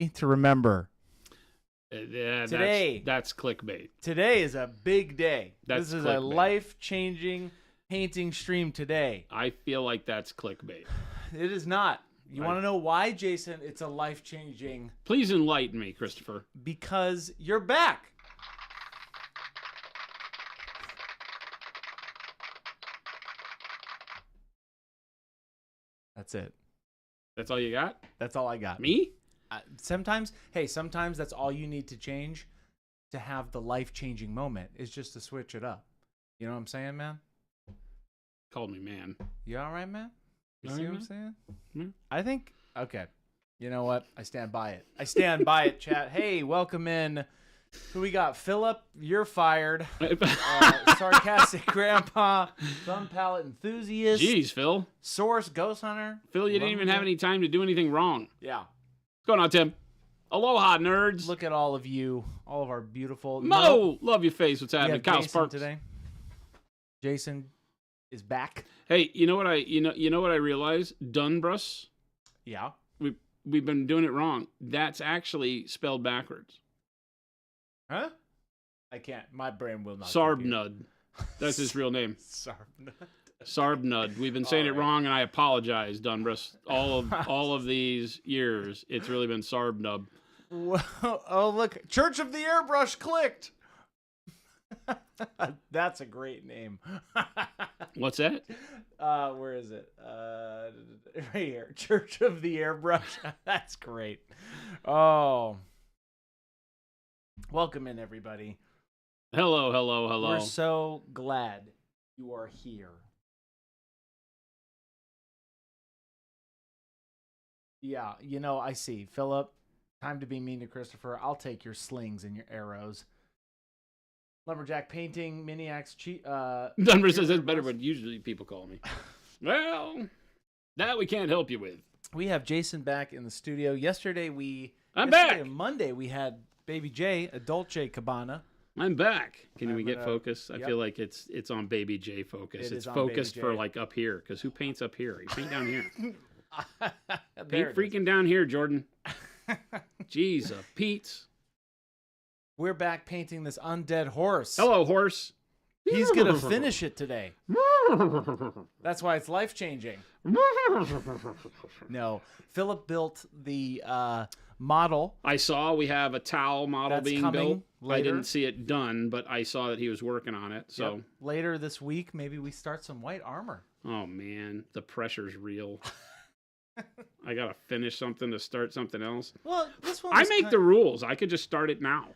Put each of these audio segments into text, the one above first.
to remember. Yeah, Today. that's clickbait. Today is a big day. This is a life-changing painting stream today. I feel like that's clickbait. It is not. You want to know why, Jason? It's a life-changing... Please enlighten me, Christopher. Because you're back. That's it. That's all you got? That's all I got. Me? Sometimes that's all you need to change to have the life-changing moment is just to switch it up. You know what I'm saying, man? Called me man. You all right, man? You All see right, what I'm man? saying? Hmm? I think, okay. You know what? I stand by it. I stand by it, chat. Hey, welcome in. Who we got? Philip, you're fired. Sarcastic Grandpa, Thumb Palette Enthusiast. Jeez, Phil. Source Ghost Hunter. Phil, you didn't even have any time to do anything wrong. Yeah. What's going on, Tim? Aloha, nerds. Look at all of you, all of our beautiful... Mo, love your face. What's happening? Kyle Jason Sparks. today. Jason is back. Hey, you know what I realized? Dunbrus. Yeah. We've been doing it wrong. That's actually spelled backwards. Huh? I can't. My brain will not. Sarbnud. That's his real name. Sarbnud. Sarbnud. We've been saying it wrong, and I apologize, Dunbrus. All of these years, it's really been Sarbnub. Oh, look. Church of the Airbrush clicked. That's a great name. What's that? Where is it? Right here. Church of the Airbrush. That's great. Oh. Welcome in, everybody. Hello, hello, hello. We're so glad you are here. Yeah, I see. Philip, time to be mean to Christopher. I'll take your slings and your arrows. Lumberjack Painting, Miniacs, Dunbrus says that's better what usually people call me. Well, that we can't help you with. We have Jason back in the studio. I'm back. Monday, we had Baby J, a Dolce Cabana. I'm back. Can we get focus? Yep. I feel like it's on Baby J focus. It's on focused Baby J. for like up here, because who paints up here? You paint down here. There Paint freaking down here, Jordan. Jeez, Pete's. We're back painting this undead horse. Hello, horse. He's going to finish it today. That's why it's life-changing. No. Philip built the model. I saw we have a towel model That's being coming built. later. I didn't see it done, but I saw that he was working on it. So Yep. Later this week, maybe we start some white armor. Oh, man. The pressure's real. I got to finish something to start something else. Well, this one I make the rules. I could just start it now.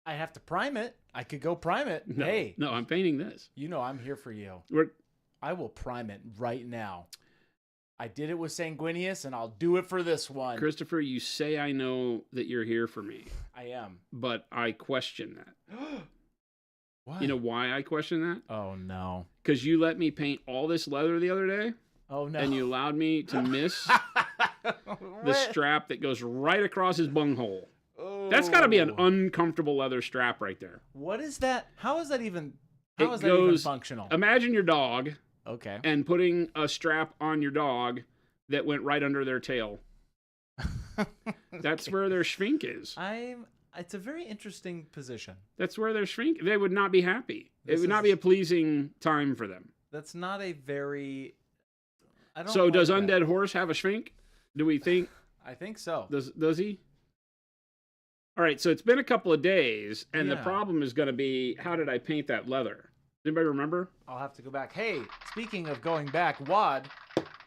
I have to prime it. I could go prime it. No, Hey. no, I'm painting this. You know I'm here for you. We're, I will prime it right now. I did it with Sanguinius, and I'll do it for this one. Christopher, you say I know that you're here for me. I am. But I question that. What? You know why I question that? Oh, no. Because you let me paint all this leather the other day. Oh, no. And you allowed me to miss the strap that goes right across his bunghole. Oh. That's got to be an uncomfortable leather strap right there. What is that? How is that even functional? Imagine your dog Okay. and putting a strap on your dog that went right under their tail. That's where their schwink is. It's a very interesting position. That's where their schwink. They would not be happy. It would not is- be a pleasing time for them. That's not a very... I don't So like does that. Undead Horse have a schwink? Do we think? I think so. Does he? All right, so it's been a couple of days, and the Yeah. problem is going to be, how did I paint that leather? Does anybody remember? I'll have to go back. Hey, speaking of going back, Wad,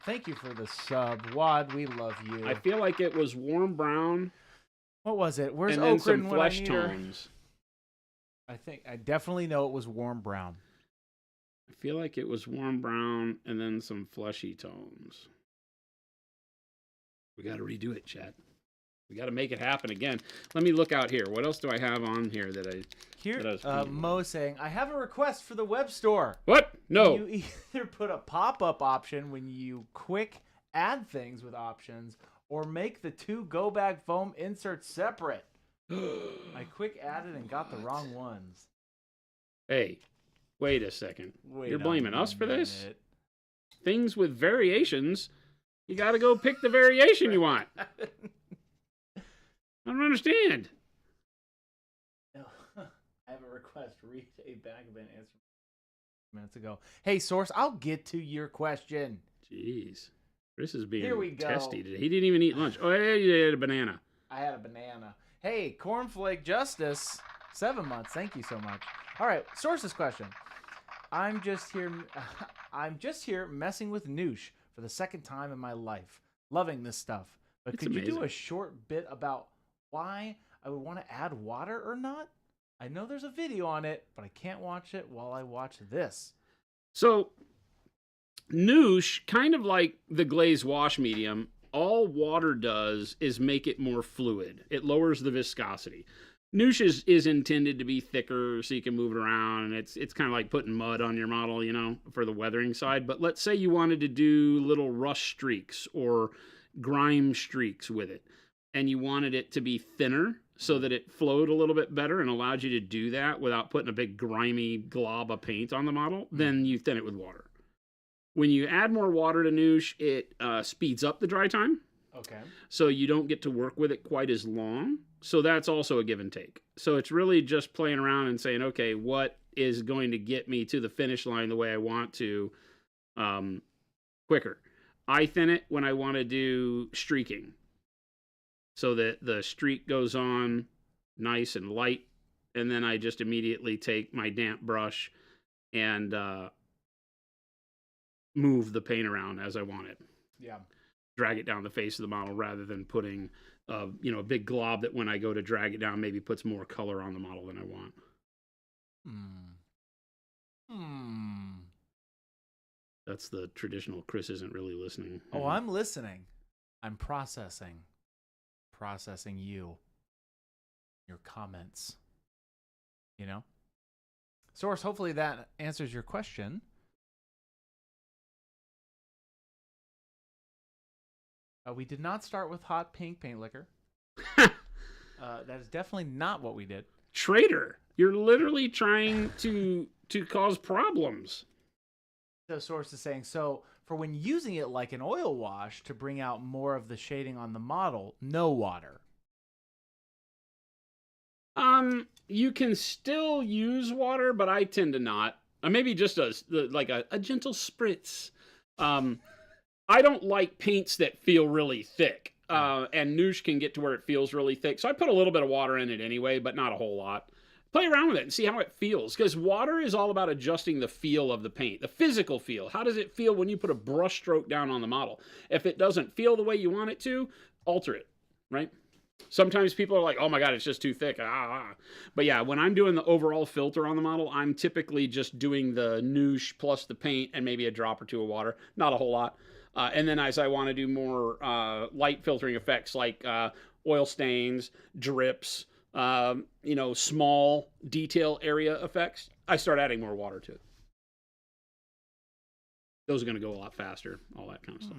thank you for the sub. Wad, we love you. I feel like it was warm brown What was it? Where's and then Okran some when I flesh need her? tones. I definitely know it was warm brown. I feel like it was warm brown and then some fleshy tones. We got to redo it, Chad. We got to make it happen again. Let me look out here. What else do I have on here that I... Here, that I was painting? Mo saying, I have a request for the web store. What? No. You either put a pop-up option when you quick add things with options, or make the two go-bag foam inserts separate. I quick added and got the wrong ones. Hey, wait a second. Wait You're a blaming us for this? minute. Things with variations, you got to go pick the variation you want. I don't understand. No. I have a request. Read a back of an answer minutes ago. Hey, Source, I'll get to your question. Jeez. Chris is being Here we go. testy today. He didn't even eat lunch. Oh, yeah, he had a banana. I had a banana. Hey, Cornflake Justice, 7 months. Thank you so much. All right, Source's question. I'm just here messing with Noosh for the second time in my life. Loving this stuff. But could you do a short bit about why I would want to add water or not? I know there's a video on it, but I can't watch it while I watch this. So, Noosh, kind of like the glaze wash medium, all water does is make it more fluid. It lowers the viscosity. Noosh is intended to be thicker so you can move it around, and it's kind of like putting mud on your model, you know, for the weathering side. But let's say you wanted to do little rust streaks or grime streaks with it, and you wanted it to be thinner so that it flowed a little bit better and allowed you to do that without putting a big grimy glob of paint on the model, then you thin it with water. When you add more water to Noosh, it speeds up the dry time. Okay. So you don't get to work with it quite as long. So that's also a give and take. So it's really just playing around and saying, okay, what is going to get me to the finish line the way I want to quicker? I thin it when I want to do streaking, so that the streak goes on nice and light, and then I just immediately take my damp brush and move the paint around as I want it. Yeah. Drag it down the face of the model rather than putting a big glob that when I go to drag it down maybe puts more color on the model than I want. That's the traditional Chris isn't really listening. Oh, I'm listening. I'm processing you, your comments, you know? Source, hopefully that answers your question. We did not start with hot pink paint liquor. That is definitely not what we did. Traitor, you're literally trying to cause problems. The Source is saying, so for when using it like an oil wash to bring out more of the shading on the model, no water. You can still use water, but I tend to not. Maybe just a gentle spritz. I don't like paints that feel really thick. And Noosh can get to where it feels really thick. So I put a little bit of water in it anyway, but not a whole lot. Play around with it and see how it feels. Because water is all about adjusting the feel of the paint. The physical feel. How does it feel when you put a brush stroke down on the model? If it doesn't feel the way you want it to, alter it, right? Sometimes people are like, oh my God, it's just too thick. But yeah, when I'm doing the overall filter on the model, I'm typically just doing the Noosh plus the paint and maybe a drop or two of water. Not a whole lot. And then as I want to do more light filtering effects like oil stains, drips, small detail area effects, I start adding more water to it. Those are going to go a lot faster, all that kind of stuff.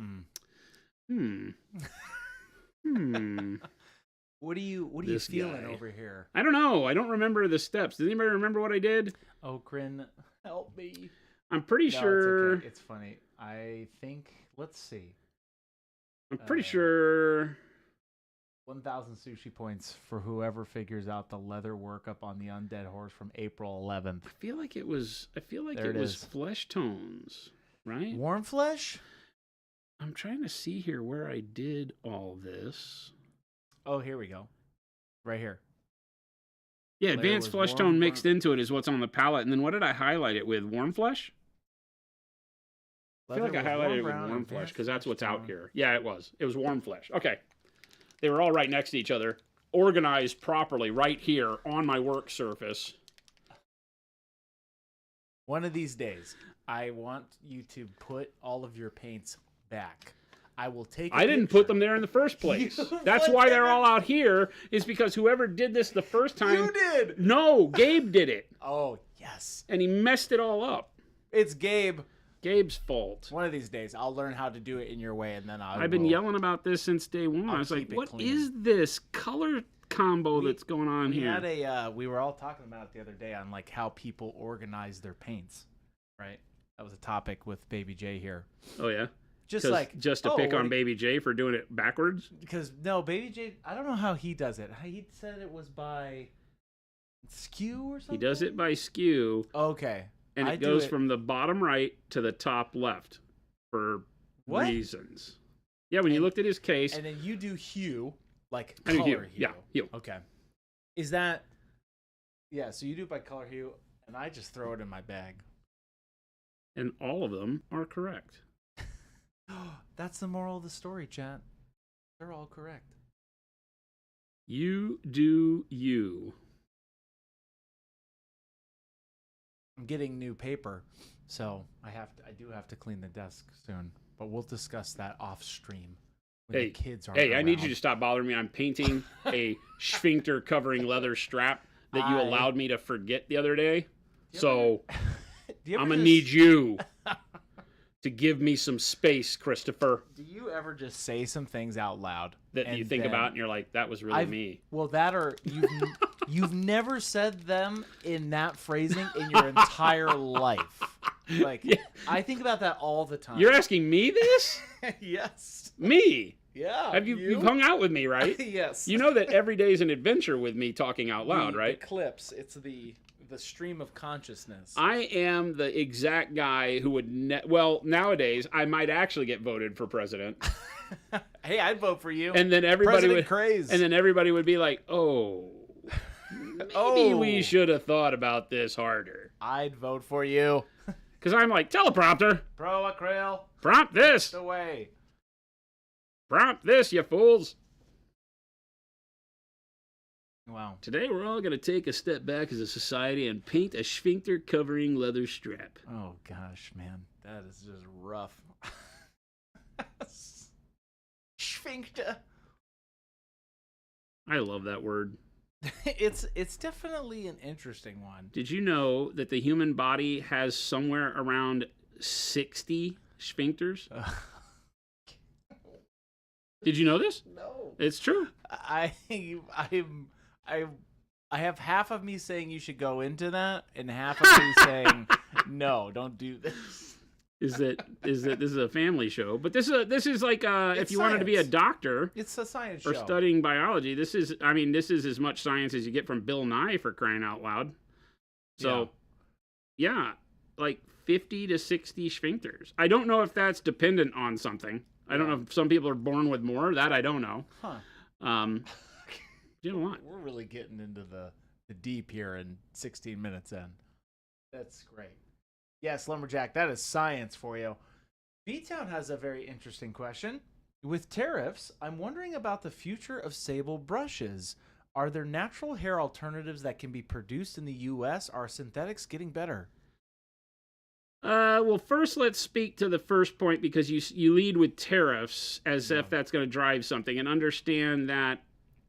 What are you feeling over here? I don't know. I don't remember the steps. Does anybody remember what I did? Oh, Grin, help me. I'm pretty sure. It's okay. It's funny. I think. Let's see. I'm pretty sure. 1,000 sushi points for whoever figures out the leather workup on the undead horse from April 11th. I feel like it was flesh tones, right? Warm flesh? I'm trying to see here where I did all this. Oh, here we go. Right here. Yeah, advanced flesh tone mixed into it is what's on the palette. And then what did I highlight it with? Warm flesh? I feel like I highlighted it with warm flesh because that's what's out here. Yeah, it was. It was warm flesh. Okay. They were all right next to each other, organized properly right here on my work surface. One of these days, I want you to put all of your paints back. I will take a I didn't put them there in the first place. That's why they're all out here, is because whoever did this the first time... You did! No, Gabe did it. Oh, yes. And he messed it all up. It's Gabe. Gabe's fault. One of these days, I'll learn how to do it in your way, and then I've been yelling about this since day one. I was like, what is this color combo that's going on here? We were all talking about it the other day on like how people organize their paints, right? That was a topic with Baby J here. Oh, yeah? just to pick on Baby J for doing it backwards. Because no, Baby J, I don't know how he does it. He said it was by skew or something. He does it by skew. Okay. And it goes from the bottom right to the top left for reasons. Yeah, when you looked at his case. And then you do hue, like color hue. Yeah, hue. Okay. Is that... Yeah, so you do it by color hue, and I just throw it in my bag. And all of them are correct. That's the moral of the story, chat. They're all correct. You do you. I'm getting new paper, so I do have to clean the desk soon. But we'll discuss that off stream. Hey, the kids aren't I around. need you to stop bothering me. I'm painting a sphincter covering leather strap that you allowed me to forget the other day. So I'm gonna need you to give me some space, Christopher. Do you ever just say some things out loud that you think about and you're like, that was really me? Well, you've never said them in that phrasing in your entire life. Like, yeah. I think about that all the time. You're asking me this? Yes. Me? Yeah. Have you've hung out with me, right? Yes. You know that every day is an adventure with me talking out loud, right? The clips. It's the stream of consciousness. I am the exact guy who would nowadays I might actually get voted for president. Hey, I'd vote for you. And then everybody would be like, "Oh, maybe we should have thought about this harder." I'd vote for you. Cuz I'm like, "Teleprompter. Pro acryl. Prompt this. The way. Prompt this, you fools." Wow. Today we're all going to take a step back as a society and paint a sphincter covering leather strap. Oh gosh, man. That is just rough. Sphincter. I love that word. It's definitely an interesting one. Did you know that the human body has somewhere around 60 sphincters? Did you know this? No. It's true. I have half of me saying you should go into that, and half of me saying no, don't do this. Is that this is a family show? But this is like if you wanted to be a doctor, it's a science or show. Studying biology. This is as much science as you get from Bill Nye, for crying out loud. So, yeah, like 50 to 60 sphincters. I don't know if that's dependent on something. I don't know if some people are born with more. That I don't know. Huh. You know what? We're really getting into the deep here in 16 minutes in. That's great. Yes, Lumberjack, that is science for you. B-Town has a very interesting question. With tariffs, I'm wondering about the future of sable brushes. Are there natural hair alternatives that can be produced in the U.S.? Are synthetics getting better? Well, first let's speak to the first point, because you lead with tariffs as if that's going to drive something, and understand that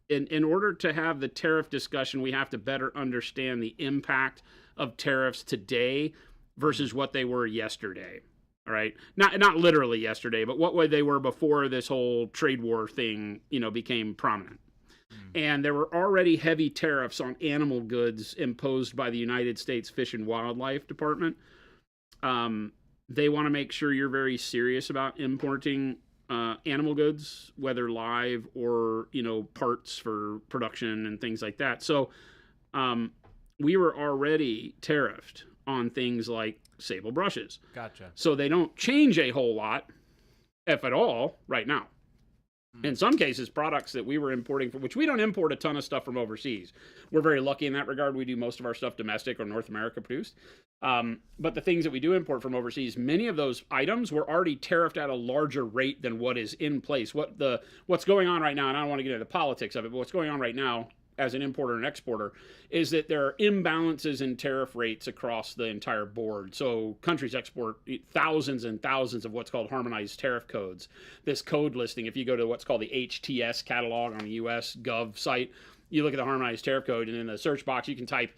in order to have the tariff discussion, we have to better understand the impact of tariffs today versus what they were yesterday. All right, not literally yesterday, but what they were before this whole trade war thing, became prominent. And there were already heavy tariffs on animal goods imposed by the United States Fish and Wildlife Department. They want to make sure you're very serious about importing animal goods, whether live or parts for production and things like that. So we were already tariffed on things like sable brushes. Gotcha. So they don't change a whole lot, if at all, right now. In some cases, products that we were importing, which we don't import a ton of stuff from overseas. We're very lucky in that regard. We do most of our stuff domestic or North America produced. But the things that we do import from overseas, many of those items were already tariffed at a larger rate than what is in place. What's going on right now, and I don't want to get into the politics of it, but what's going on right now as an importer and exporter is that there are imbalances in tariff rates across the entire board. So countries export thousands and thousands of what's called harmonized tariff codes. This code listing, if you go to what's called the HTS catalog on the US Gov site, you look at the harmonized tariff code, and in the search box you can type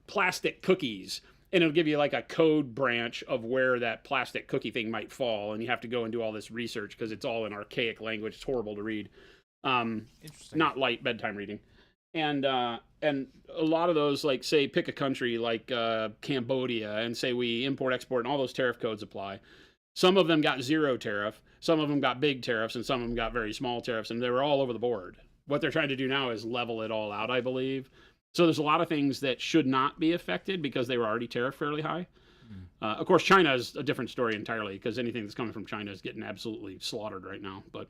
plastic cookies, and it'll give you like a code branch of where that plastic cookie thing might fall, and you have to go and do all this research because it's all in archaic language. It's horrible to read. Interesting. Not light bedtime reading. And a lot of those, like, say, pick a country like Cambodia and say we import, export, and all those tariff codes apply. Some of them got zero tariff, some of them got big tariffs, and some of them got very small tariffs, and they were all over the board. What they're trying to do now is level it all out, I believe. So there's a lot of things that should not be affected because they were already tariffed fairly high. Of course, China is a different story entirely because anything that's coming from China is getting absolutely slaughtered right now. But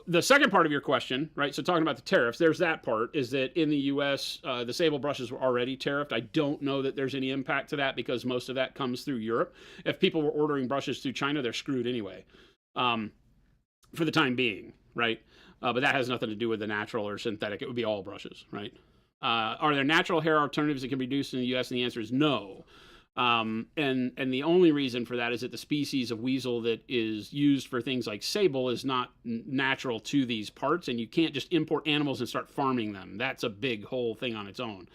the second part of your question, right? So talking about the tariffs, there's that part, is that in the U.S., the sable brushes were already tariffed. I don't know that there's any impact to that because most of that comes through Europe. If people were ordering brushes through China, they're screwed anyway, for the time being, right? But that has nothing to do with the natural or synthetic. It would be all brushes, right? Are there natural hair alternatives that can be produced in the U.S.? And the answer is no. And the only reason for that is that the species of weasel that is used for things like sable is not natural to these parts, and you can't just import animals and start farming them. That's a big whole thing on its own.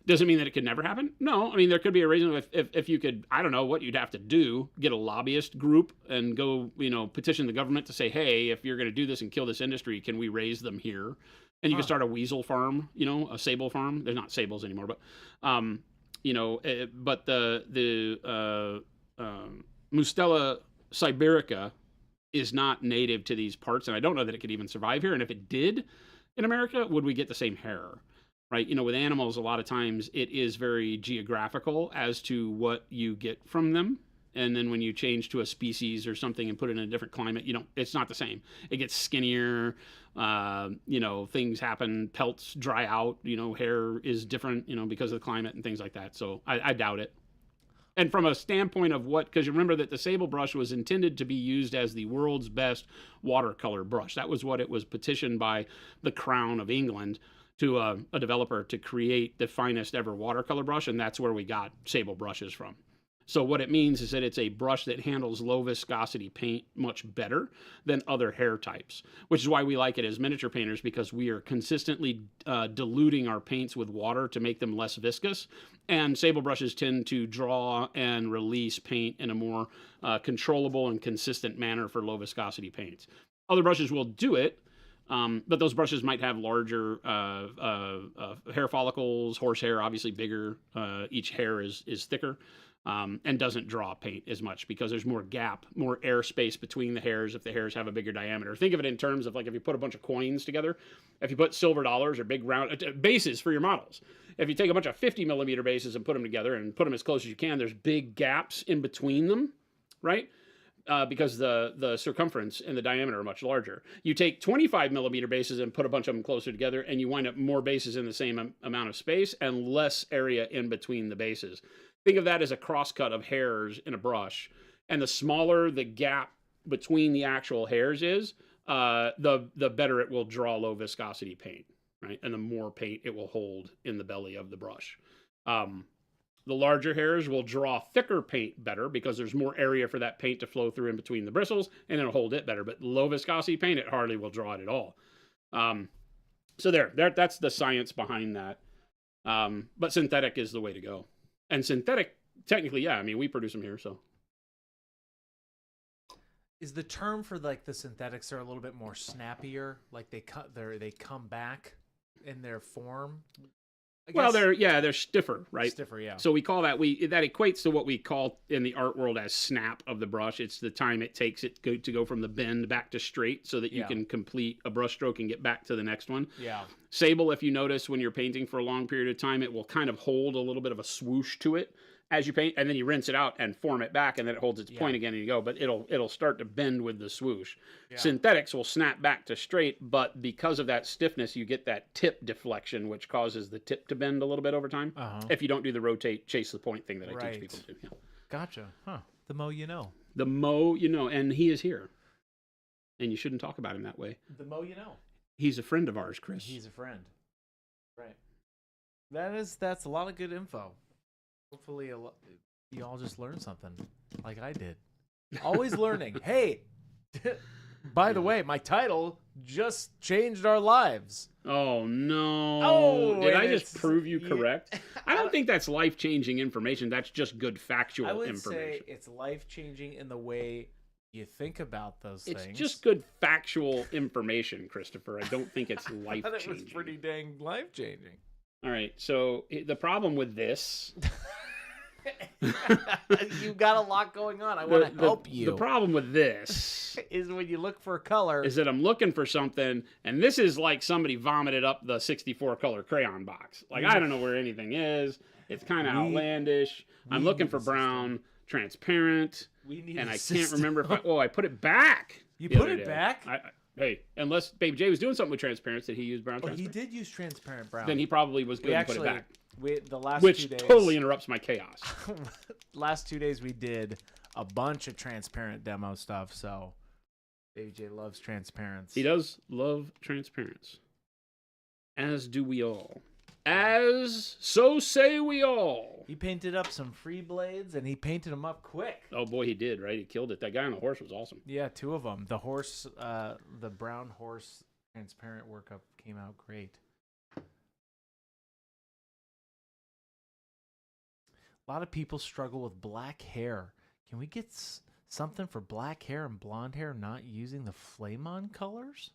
Does it mean that it could never happen? No. I mean, there could be a reason if you could, I don't know what you'd have to do, get a lobbyist group and go, petition the government to say, hey, if you're going to do this and kill this industry, can we raise them here? And you can start a weasel farm, a sable farm. They're not sables anymore, but but the Mustela siberica is not native to these parts, and I don't know that it could even survive here. And if it did in America, would we get the same hair? Right? With animals, a lot of times it is very geographical as to what you get from them. And then when you change to a species or something and put it in a different climate, it's not the same. It gets skinnier, things happen, pelts dry out, hair is different, because of the climate and things like that. So I doubt it. And from a standpoint of because you remember that the sable brush was intended to be used as the world's best watercolor brush. That was what it was petitioned by the Crown of England to a developer to create the finest ever watercolor brush, and that's where we got sable brushes from. So what it means is that it's a brush that handles low viscosity paint much better than other hair types, which is why we like it as miniature painters, because we are consistently diluting our paints with water to make them less viscous. And sable brushes tend to draw and release paint in a more controllable and consistent manner for low viscosity paints. Other brushes will do it, but those brushes might have larger hair follicles, horsehair, obviously bigger. Each hair is thicker. And doesn't draw paint as much because there's more gap, more airspace between the hairs if the hairs have a bigger diameter. Think of it in terms of like if you put a bunch of coins together, if you put silver dollars or big round bases for your models. If you take a bunch of 50 millimeter bases and put them together and put them as close as you can, there's big gaps in between them, right? Because the circumference and the diameter are much larger. You take 25 millimeter bases and put a bunch of them closer together, and you wind up more bases in the same amount of space and less area in between the bases. Think of that as a crosscut of hairs in a brush, and the smaller the gap between the actual hairs is, the better it will draw low viscosity paint, right? And the more paint it will hold in the belly of the brush. The larger hairs will draw thicker paint better because there's more area for that paint to flow through in between the bristles, and it'll hold it better. But low viscosity paint, it hardly will draw it at all. So that's the science behind that. But synthetic is the way to go. And synthetic, technically, yeah, I mean, we produce them here, so. Is the term for like the synthetics are a little bit more snappier? Like they come back in their form? Well, they're stiffer, right? Stiffer, yeah. So we call that that equates to what we call in the art world as snap of the brush. It's the time it takes it to go from the bend back to straight, so that you can complete a brush stroke and get back to the next one. Yeah. Sable, if you notice when you're painting for a long period of time, it will kind of hold a little bit of a swoosh to it as you paint, and then you rinse it out and form it back, and then it holds its point again, and you go. But it'll start to bend with the swoosh. Yeah. Synthetics will snap back to straight, but because of that stiffness, you get that tip deflection, which causes the tip to bend a little bit over time. If you don't do the rotate, chase the point thing that I teach people to do. Yeah. Gotcha. Huh. The mo you know. The mo you know, and he is here. And you shouldn't talk about him that way. The mo you know. He's a friend of ours, Chris. He's a friend. Right. That's a lot of good info. Hopefully you all just learned something like I did. Always learning. Hey, by the way, my title just changed our lives. Oh, no. Oh, did I just prove you correct? I don't think that's life-changing information. That's just good factual information. I would say it's life-changing in the way you think about those things. It's just good factual information, Christopher. I don't think it's life-changing. I thought it was pretty dang life-changing. All right, so the problem with this You've got a lot going on. I want to help you. The problem with this is when you look for a color. Is that I'm looking for something, and this is like somebody vomited up the 64 color crayon box. Like, I don't know where anything is. It's kind of outlandish. I'm looking for brown, transparent, and I can't remember if I put it back. You put it back? Hey, unless Baby J was doing something with transparency, did he use brown transparent? He did use transparent brown. Then he probably was good to put it back. The last Which 2 days, totally interrupts my chaos. last 2 days we did a bunch of transparent demo stuff, so Baby J loves transparency. He does love transparency. As do we all. So say we all. He painted up some free blades, and he painted them up quick. Oh, boy, he did, right? He killed it. That guy on the horse was awesome. Yeah, 2 of them. The horse, the brown horse transparent workup came out great. A lot of people struggle with black hair. Can we get something for black hair and blonde hair not using the Flamon colors?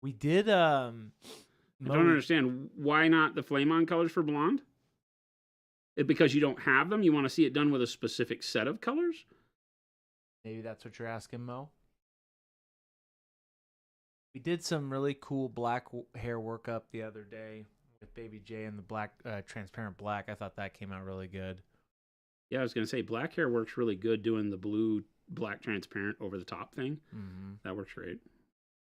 We did... I don't understand. Why not the Flamon colors for blonde? Because you don't have them? You want to see it done with a specific set of colors? Maybe that's what you're asking, Mo. We did some really cool black hair workup the other day with Baby J and the black, transparent black. I thought that came out really good. Yeah, I was going to say, black hair works really good doing the blue, black transparent over the top thing. Mm-hmm. That works great.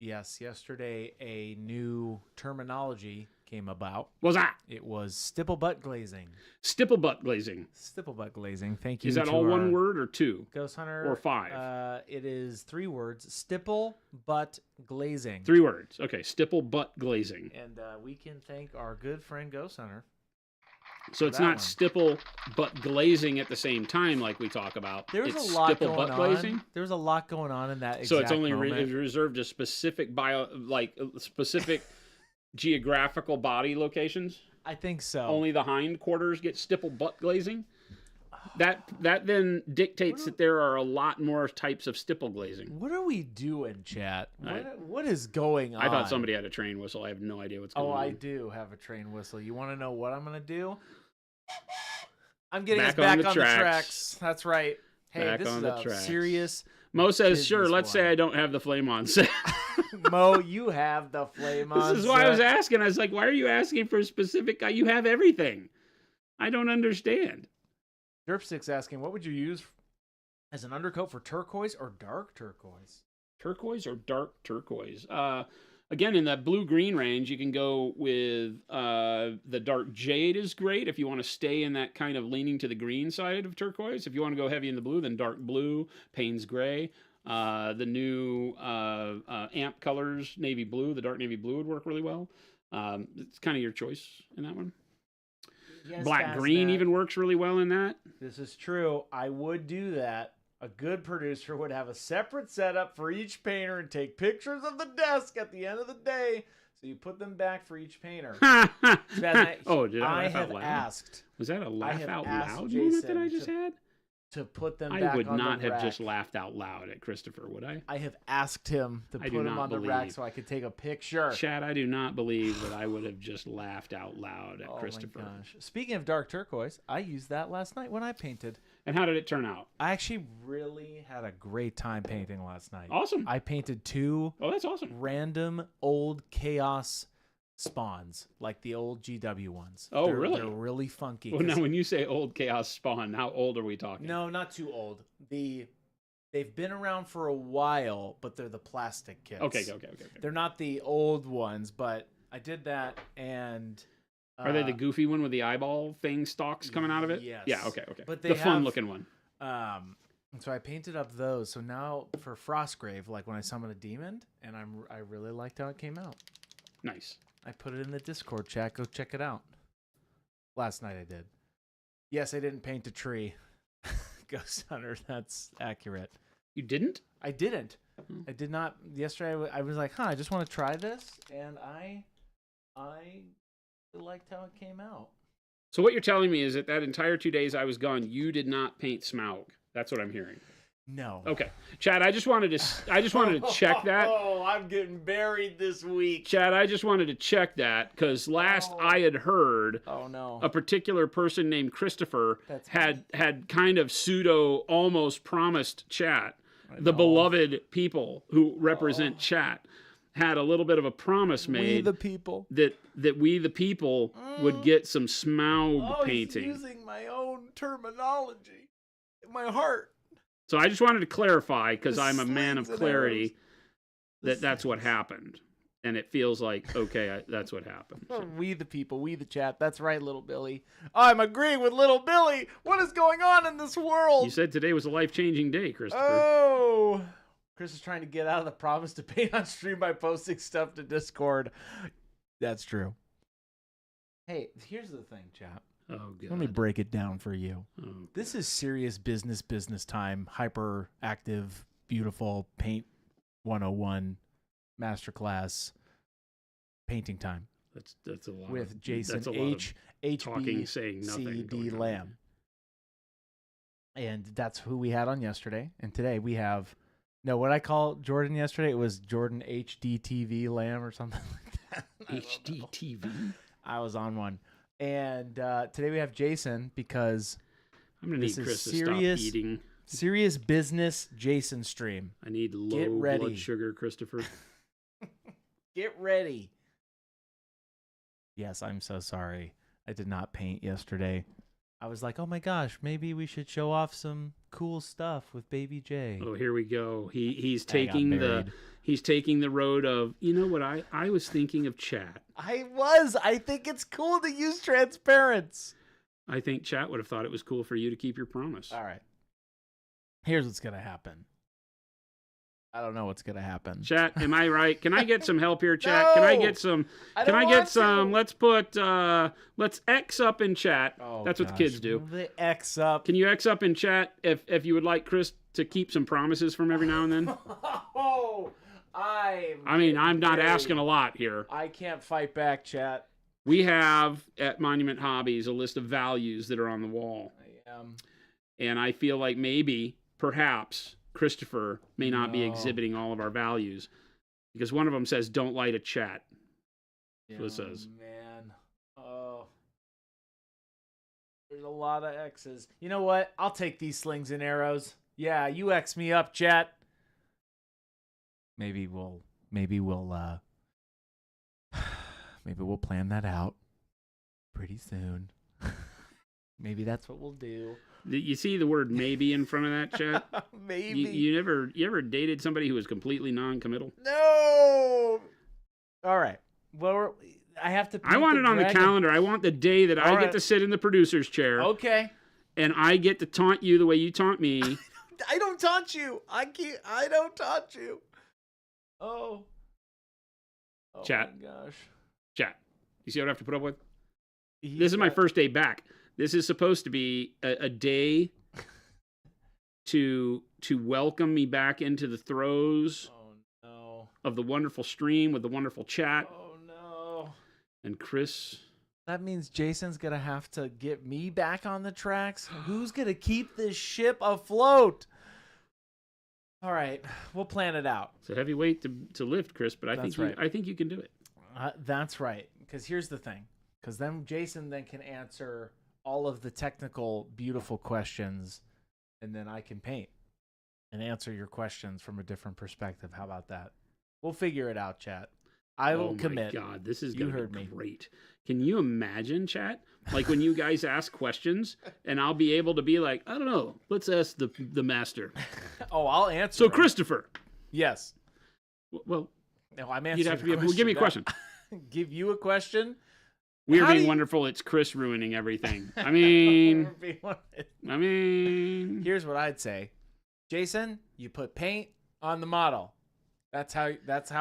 Yes, yesterday a new terminology came about. What was that? It was stipple butt glazing. Stipple butt glazing. Stipple butt glazing. Thank you. Is that all one word or 2? Ghost Hunter. Or 5? It is 3 words. Stipple butt glazing. 3 words. Okay, stipple butt glazing. And we can thank our good friend Ghost Hunter. So it's not stipple butt glazing at the same time like we talk about. There's a lot going on. Glazing. There's a lot going on in that exact So it's only moment. Reserved to specific specific geographical body locations? I think so. Only the hindquarters get stipple butt glazing? That then dictates that there are a lot more types of stipple glazing. What are we doing, chat? What is going on? I thought somebody had a train whistle. I have no idea what's going on. Oh, I do have a train whistle. You want to know what I'm going to do? I'm getting us back back on the tracks. tracks. That's right. Hey, back this on is the a tracks. serious... Mo says, sure, let's say I don't have the flame on set. Mo, you have the flame on This is why I was asking. I was like, why are you asking for a specific guy? You have everything. I don't understand. Derpstick's asking, what would you use as an undercoat for turquoise or dark turquoise? Turquoise or dark turquoise? Again, in that blue-green range, you can go with the dark jade is great if you want to stay in that kind of leaning to the green side of turquoise. If you want to go heavy in the blue, then dark blue, Payne's gray. The new amp colors, navy blue, the dark navy blue would work really well. It's kind of your choice in that one. Yes, black green even works really well in that. This is true. I would do that. A good producer would have a separate setup for each painter and take pictures of the desk at the end of the day. So you put them back for each painter. Oh, did I laugh out loud? Asked. Was that a laugh out loud Jason moment that I just had? To put them back I would on not the have rack. just laughed out loud at Christopher, would I? I have asked him to put them on the rack so I could take a picture. Chad, I do not believe that I would have just laughed out loud at Christopher. Oh my gosh. Speaking of dark turquoise, I used that last night when I painted. And how did it turn out? I actually really had a great time painting last night. Awesome. I painted 2 that's awesome. Random old chaos spawns, like the old GW ones. Oh, really? They're really funky. Well, now when you say old chaos spawn, how old are we talking? No, not too old. They've been around for a while, but they're the plastic kits. Okay. They're not the old ones, but I did that, and are they the goofy one with the eyeball thing stalks coming out of it? Yes. Yeah. Okay. But the fun looking one. So I painted up those. So now for Frostgrave, like when I summon a demon, and I really liked how it came out. Nice. I put it in the Discord chat. Go check it out. Last night I did. Yes, I didn't paint a tree. Ghost Hunter, that's accurate. You didn't? I didn't. I did not. Yesterday I was like, I just want to try this, and I liked how it came out. So what you're telling me is that entire 2 days I was gone, you did not paint Smaug. That's what I'm hearing. No. Okay, Chad. I just wanted to check that. Oh, I'm getting buried this week. Chad, I just wanted to check that because last I had heard, Oh no, a particular person named Christopher had kind of pseudo almost promised Chat, the beloved people who represent Chat, had a little bit of a promise made. We the people. That we the people would get some Smaug painting. He's using my own terminology. My heart. So I just wanted to clarify, because I'm a man of clarity, that's what happened. And it feels like, okay, that's what happened. So. We the people, we the chat. That's right, little Billy. I'm agreeing with little Billy. What is going on in this world? You said today was a life-changing day, Christopher. Oh. Chris is trying to get out of the promise to paint on stream by posting stuff to Discord. That's true. Hey, here's the thing, chat. Oh, God. Let me break it down for you. Oh, this is serious business time. Hyperactive, beautiful Paint 101 masterclass painting time. That's a lot. With Jason HBCD Lamb. And that's who we had on yesterday. And today we have, what I call Jordan yesterday, it was Jordan HDTV Lamb or something like that. HDTV? I was on one. And today we have Jason because I'm gonna need Chris to stop eating. Serious business Jason stream. I need low blood sugar, Christopher. Get ready. Yes, I'm so sorry. I did not paint yesterday. I was like, oh my gosh, maybe we should show off some cool stuff with Baby J. Oh, here we go. He's taking the road of, you know what, I was thinking of Chat. I think it's cool to use transparents. I think Chat would have thought it was cool for you to keep your promise. All right. Here's what's going to happen. I don't know what's going to happen. Chat, am I right? Can I get some help here, Chat? No! Can I get some? Let's X up in Chat. Oh, that's what the kids do. The X up. Can you X up in Chat if you would like Chris to keep some promises from every now and then? I'm not asking a lot here. I can't fight back, Chat. We have at Monument Hobbies a list of values that are on the wall. And I feel like perhaps Christopher may not be exhibiting all of our values, because one of them says, don't light a chat. That's what it says. Man. Oh. There's a lot of X's. You know what? I'll take these slings and arrows. Yeah, you X me up, chat. Maybe we'll plan that out pretty soon. Maybe that's what we'll do. You see the word maybe in front of that, Chat? Maybe. You ever dated somebody who was completely non-committal? No. All right. Well, I have to. I want it on the calendar. I want the day that I get to sit in the producer's chair. Okay. And I get to taunt you the way you taunt me. I don't taunt you. I don't taunt you. Oh. Chat. My gosh. Chat. You see what I have to put up with? This is my first day back. This is supposed to be a day to welcome me back into the throes of the wonderful stream with the wonderful chat. Oh, no. And Chris. That means Jason's going to have to get me back on the tracks. Who's going to keep this ship afloat? All right. We'll plan it out. It's a heavy weight to lift, Chris, but I think you can do it. That's right. Because here's the thing. Because then Jason can answer all of the technical, beautiful questions, and then I can paint and answer your questions from a different perspective. How about that? We'll figure it out, chat. I will commit. Oh my God, this is going to be great. Can you imagine, chat? Like when you guys ask questions, and I'll be able to be like, I don't know, let's ask the master. Oh, I'll answer. So, Christopher. Yes. Well, no, I'm answering. You'd have to be able to give me a question. Give you a question? We're being wonderful. It's Chris ruining everything. I mean, here's what I'd say, Jason. You put paint on the model. That's how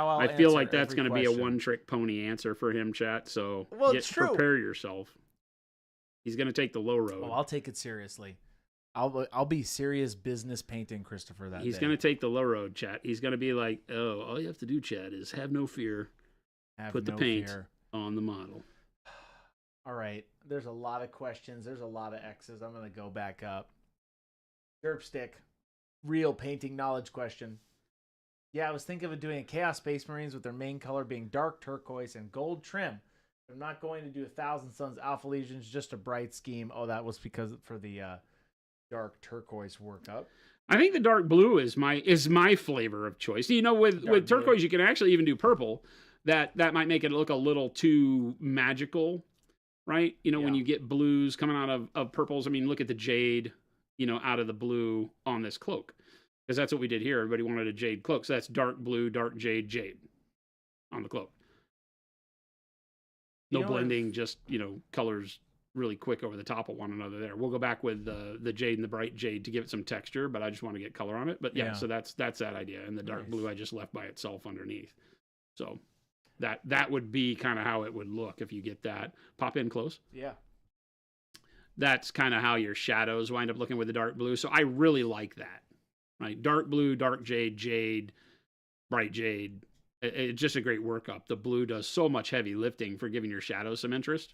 I'll. I feel like that's going to be a one-trick pony answer for him, chat. So prepare yourself. He's going to take the low road. Oh, I'll take it seriously. I'll be serious business painting Christopher that He's day. going to take the low road, chat. He's going to be like, oh, all you have to do, chat, is have no fear. Put the paint on the model. All right. There's a lot of questions. There's a lot of X's. I'm going to go back up. Derp stick. real painting knowledge question. Yeah, I was thinking of doing a Chaos Space Marines with their main color being dark turquoise and gold trim. I'm not going to do 1,000 Suns Alpha Legions, just a bright scheme. Oh, that was because for the dark turquoise workup. I think the dark blue is my flavor of choice. You know, with turquoise, blue. You can actually even do purple. That might make it look a little too magical, right? You know, when you get blues coming out of purples. I mean, look at the jade, you know, out of the blue on this cloak. Because that's what we did here. Everybody wanted a jade cloak. So that's dark blue, dark jade, jade on the cloak. No blending, just, you know, colors really quick over the top of one another there. We'll go back with the jade and the bright jade to give it some texture, but I just want to get color on it. But yeah. So that's that idea. And the dark blue I just left by itself underneath. So that would be kind of how it would look if you get that. Pop in close. Yeah. That's kind of how your shadows wind up looking with the dark blue. So I really like that. Right? Dark blue, dark jade, jade, bright jade. It's just a great workup. The blue does so much heavy lifting for giving your shadows some interest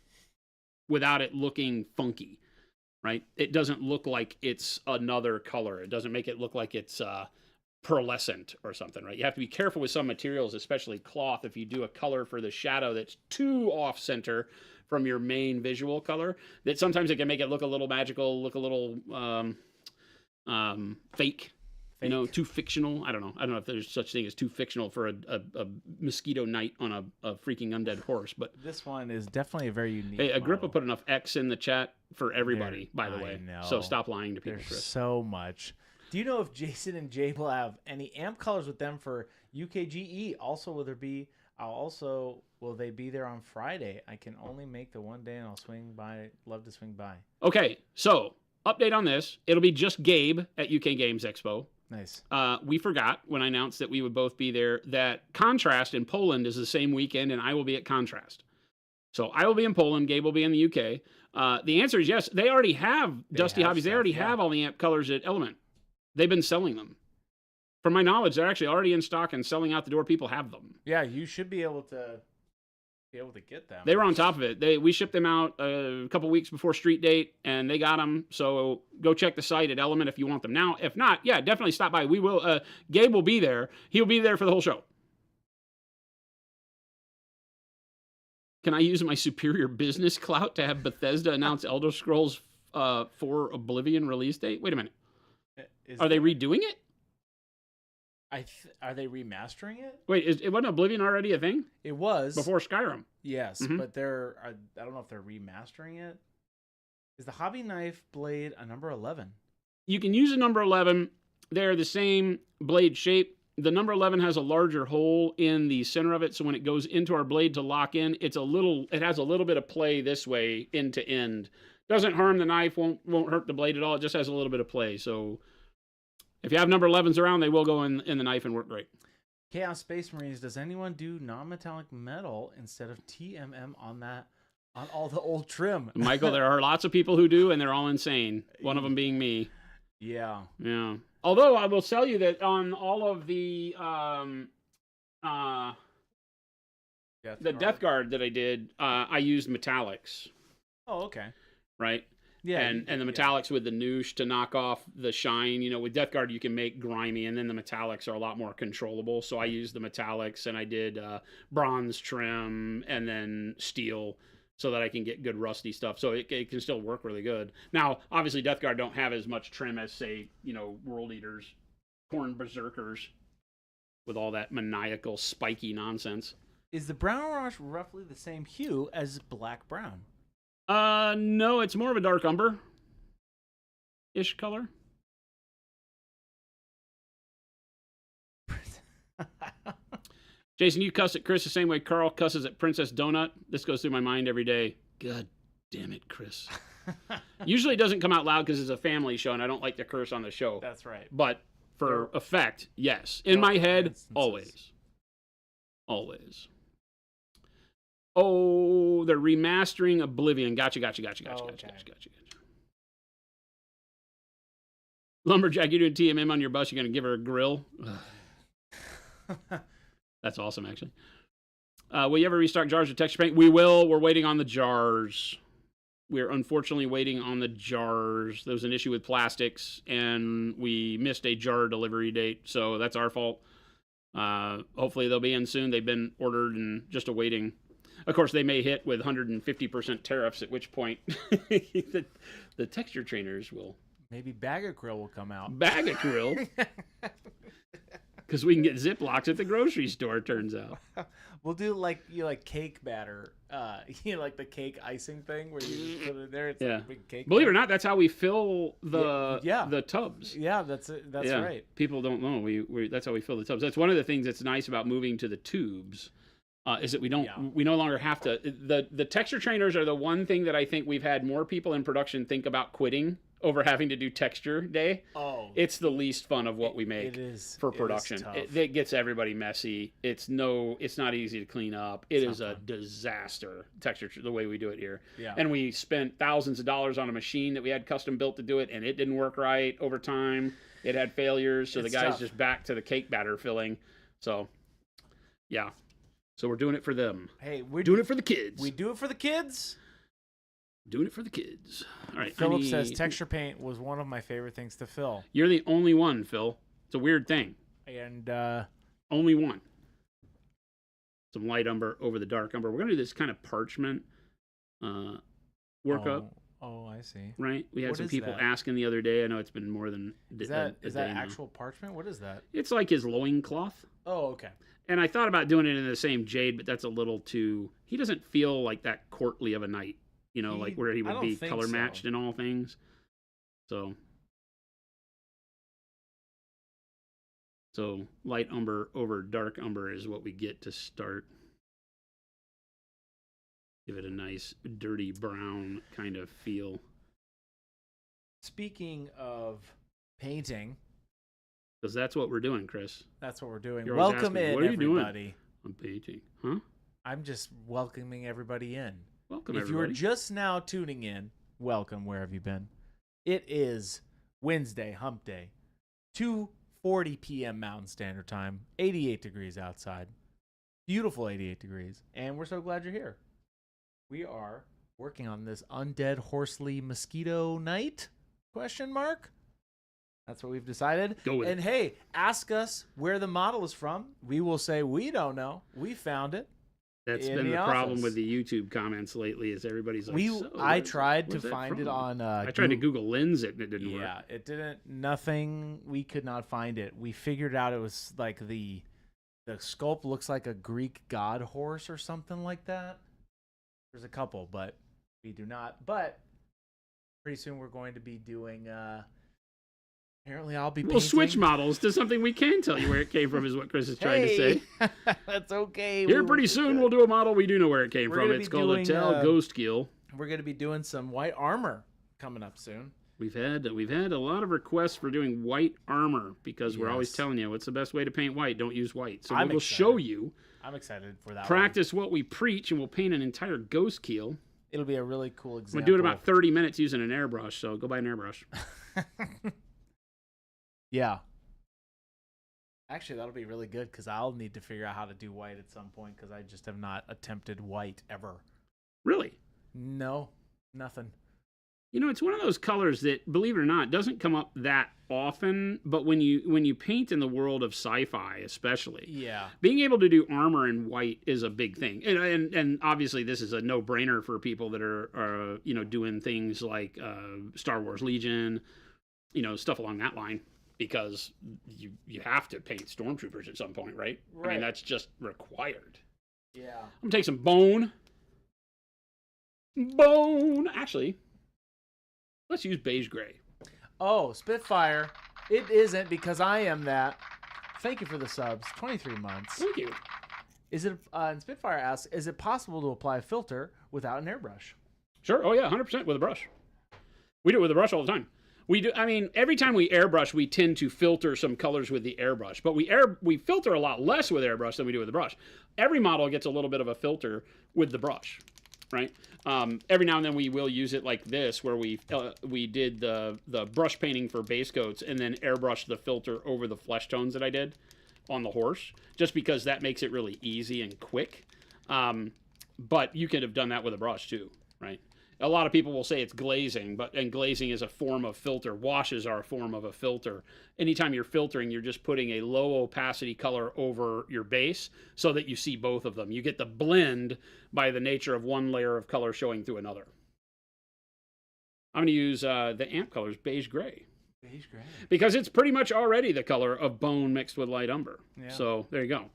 without it looking funky, right? It doesn't look like it's another color. It doesn't make it look like it's pearlescent or something, right? You have to be careful with some materials, especially cloth. If you do a color for the shadow that's too off center from your main visual color, that sometimes it can make it look a little magical, look a little fake. You know, too fictional. I don't know if there's such thing as too fictional for a mosquito knight on a freaking undead horse. But this one is definitely a very unique. Hey, Agrippa put enough X in the chat for everybody, by the way. So stop lying to people. There's so much. Do you know if Jason and Jay will have any amp colors with them for UKGE? Also, will they be there on Friday? I can only make the one day, and I'll swing by. Love to swing by. Okay, so update on this. It'll be just Gabe at UK Games Expo. Nice. We forgot when I announced that we would both be there that Contrast in Poland is the same weekend, and I will be at Contrast. So I will be in Poland. Gabe will be in the UK. The answer is yes. They already have Dusty Hobbies. They already have all the amp colors at Element. They've been selling them. From my knowledge, they're actually already in stock and selling out the door. People have them. Yeah, you should be able to get them. They were on top of it. We shipped them out a couple weeks before street date, and they got them. So go check the site at Element if you want them now. If not, yeah, definitely stop by. We will. Gabe will be there. He'll be there for the whole show. Can I use my superior business clout to have Bethesda announce Elder Scrolls 4 Oblivion release date? Wait a minute. Are they redoing it? Are they remastering it? Wait, it wasn't Oblivion already a thing? It was before Skyrim. Yes, but I don't know if they're remastering it. Is the Hobby Knife blade a number 11? You can use a number 11. They're the same blade shape. The number 11 has a larger hole in the center of it, so when it goes into our blade to lock in, it has a little bit of play this way, end to end. Doesn't harm the knife, won't hurt the blade at all. It just has a little bit of play. So if you have number 11s around, they will go in the knife and work great. Chaos Space Marines, does anyone do non-metallic metal instead of TMM on all the old trim? Michael, there are lots of people who do, and they're all insane. One of them being me. Yeah. Yeah. Although I will tell you that on all of the Death Guard that I did, I used metallics. Oh, okay. Right? Yeah. And the metallics with the noosh to knock off the shine. You know, with Death Guard, you can make grimy, and then the metallics are a lot more controllable. So I used the metallics, and I did bronze trim and then steel so that I can get good rusty stuff. So it can still work really good. Now, obviously, Death Guard don't have as much trim as, say, you know, World Eaters, Corn Berserkers, with all that maniacal, spiky nonsense. Is the Brown Rush roughly the same hue as Black Brown? No, it's more of a dark umber-ish color. Jason, you cuss at Chris the same way Carl cusses at Princess Donut. This goes through my mind every day. God damn it, Chris. Usually it doesn't come out loud because it's a family show, and I don't like to curse on the show. That's right. But for effect, yes. In my head, always. Always. Oh, they're remastering Oblivion. Gotcha. Lumberjack, you're doing TMM on your bus. You're going to give her a grill? That's awesome, actually. Will you ever restock jars of texture paint? We will. We're waiting on the jars. We're unfortunately waiting on the jars. There was an issue with plastics, and we missed a jar delivery date, so that's our fault. Hopefully they'll be in soon. They've been ordered and just awaiting. Of course, they may hit with 150% tariffs, at which point the texture trainers will. Maybe Bag of Krill will come out. Bag of Krill? Because we can get Ziplocs at the grocery store, turns out. We'll do like cake batter, like the cake icing thing where you just put it in there. It's like a big cake. Believe it or not, that's how we fill the tubs. Yeah, that's it. That's right. People don't know. We that's how we fill the tubs. That's one of the things that's nice about moving to the tubes. Is that we no longer have to. The texture trainers are the one thing that I think we've had more people in production think about quitting over having to do texture day. Oh, it's the least fun of what we make for production. It gets everybody messy. It's not easy to clean up. It is a disaster texture the way we do it here. Yeah. And we spent thousands of dollars on a machine that we had custom built to do it, and it didn't work right over time. It had failures, so the guy's just back to the cake batter filling. So, yeah. So we're doing it for them. Hey, we're doing it for the kids. We do it for the kids. Doing it for the kids. All right. Philip says texture paint was one of my favorite things to fill. You're the only one, Phil. It's a weird thing. And only one. Some light umber over the dark umber. We're gonna do this kind of parchment workup. Oh, I see. Right. We had some people asking the other day. I know it's been more than is that actual parchment? What is that? It's like his loincloth. Oh, okay. And I thought about doing it in the same jade, but that's a little too. He doesn't feel like that courtly of a knight, like where he would be color matched in all things. So light umber over dark umber is what we get to start. Give it a nice dirty brown kind of feel. Speaking of painting. Because that's what we're doing, Chris. That's what we're doing. You're Welcome asking, in, what are you everybody. Doing? I'm painting. Huh? I'm just welcoming everybody in. Welcome, everybody. If you're just now tuning in, welcome. Where have you been? It is Wednesday, hump day, 2:40 p.m. Mountain Standard Time, 88 degrees outside. Beautiful 88 degrees. And we're so glad you're here. We are working on this undead horsely mosquito night? Question mark? That's what we've decided. Go with it. Hey, ask us where the model is from. We will say we don't know. We found it. That's been the problem with the YouTube comments lately. Is everybody's like, I tried to find it on. I tried to Google lens it and it didn't work. Yeah, it didn't. Nothing. We could not find it. We figured out it was like the sculpt looks like a Greek god horse or something like that. There's a couple, but we do not. But pretty soon we're going to be doing. Apparently, I'll be. We'll switch models to something we can tell you where it came from. Is what Chris is trying to say. That's okay. Here, pretty soon we'll do a model we do know where it came from. It's called a Tell Ghost Gill. We're going to be doing some white armor coming up soon. We've had a lot of requests for doing white armor because we're always telling you what's the best way to paint white. Don't use white. So we'll show you. I'm excited for that. Practice what we preach, and we'll paint an entire ghost keel. It'll be a really cool example. We'll do it about 30 minutes using an airbrush. So go buy an airbrush. Yeah. Actually, that'll be really good because I'll need to figure out how to do white at some point because I just have not attempted white ever. Really? No, nothing. It's one of those colors that, believe it or not, doesn't come up that often. But when you paint in the world of sci-fi, especially, being able to do armor in white is a big thing. And obviously, this is a no-brainer for people that are doing things like Star Wars Legion, stuff along that line. Because you have to paint stormtroopers at some point, right? I mean, that's just required. Yeah. I'm going to take some bone. Actually, let's use beige gray. Oh, Spitfire. It isn't because I am that. Thank you for the subs. 23 months. Thank you. Is it, and Spitfire asks, is it possible to apply a filter without an airbrush? Sure. Oh, yeah, 100% with a brush. We do it with a brush all the time. We do. I mean, every time we airbrush, we tend to filter some colors with the airbrush, but we filter a lot less with airbrush than we do with the brush. Every model gets a little bit of a filter with the brush, right? Every now and then we will use it like this, where we did the brush painting for base coats and then airbrush the filter over the flesh tones that I did on the horse, just because that makes it really easy and quick. But you could have done that with a brush too, right? A lot of people will say it's glazing, and glazing is a form of filter. Washes are a form of a filter. Anytime you're filtering, you're just putting a low opacity color over your base so that you see both of them. You get the blend by the nature of one layer of color showing through another. I'm going to use the amp colors beige gray. Beige gray. Because it's pretty much already the color of bone mixed with light umber. Yeah. So there you go.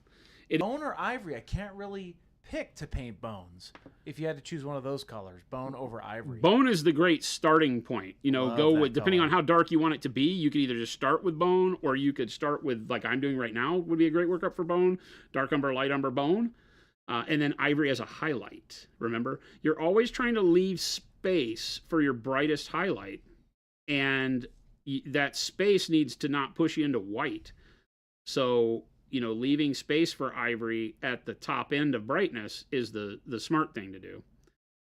Bone or ivory? I can't really pick to paint bones. If you had to choose one of those colors, bone over ivory. Bone is the great starting point. You know, go with, depending on how dark you want it to be, you could either just start with bone, or you could start with, like I'm doing right now, would be a great workup for bone. Dark umber, light umber, bone. And then ivory as a highlight. Remember, you're always trying to leave space for your brightest highlight. And that space needs to not push you into white. So, you know, leaving space for ivory at the top end of brightness is the smart thing to do.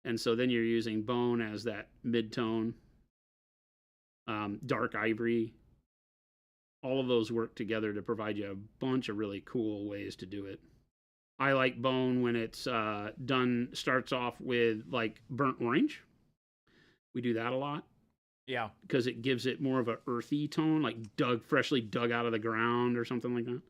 And so then you're using bone as that mid-tone, dark ivory. All of those work together to provide you a bunch of really cool ways to do it. I like bone when it's starts off with like burnt orange. We do that a lot. Yeah. Because it gives it more of an earthy tone, like freshly dug out of the ground or something like that.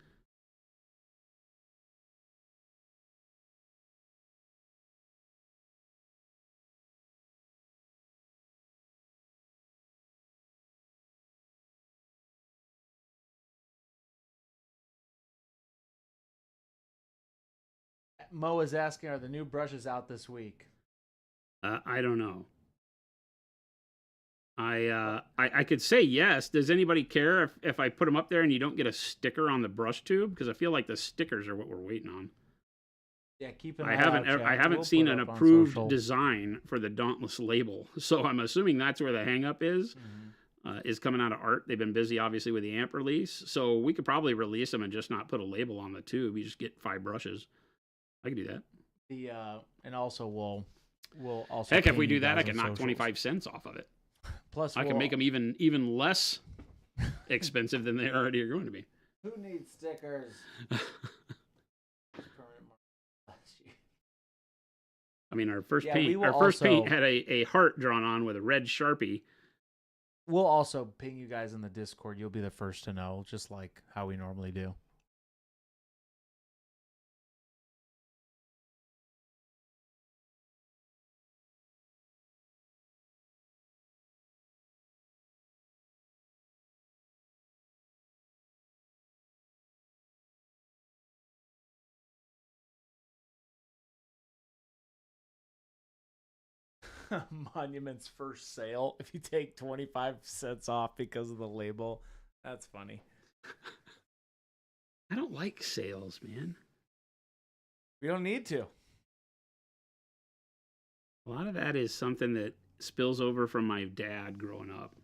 Mo is asking, are the new brushes out this week? I don't know. I could say yes. Does anybody care if I put them up there and you don't get a sticker on the brush tube? Because I feel like the stickers are what we're waiting on. Yeah, keep an eye out, I haven't seen an approved design for the Dauntless label, so I'm assuming that's where the hang up is. Mm-hmm. Is coming out of art. They've been busy, obviously, with the amp release, so we could probably release them and just not put a label on the tube. You just get 5 brushes. I could do that. And also we'll also. Heck, if we do that, I can knock 25 cents off of it. Plus, I can make them even less expensive than they already are going to be. Who needs stickers? I mean, our first paint had a heart drawn on with a red Sharpie. We'll also ping you guys in the Discord. You'll be the first to know, just like how we normally do. Monument's first sale. If you take 25 cents off because of the label, that's funny. I don't like sales, man. We don't need to. A lot of that is something that spills over from my dad growing up.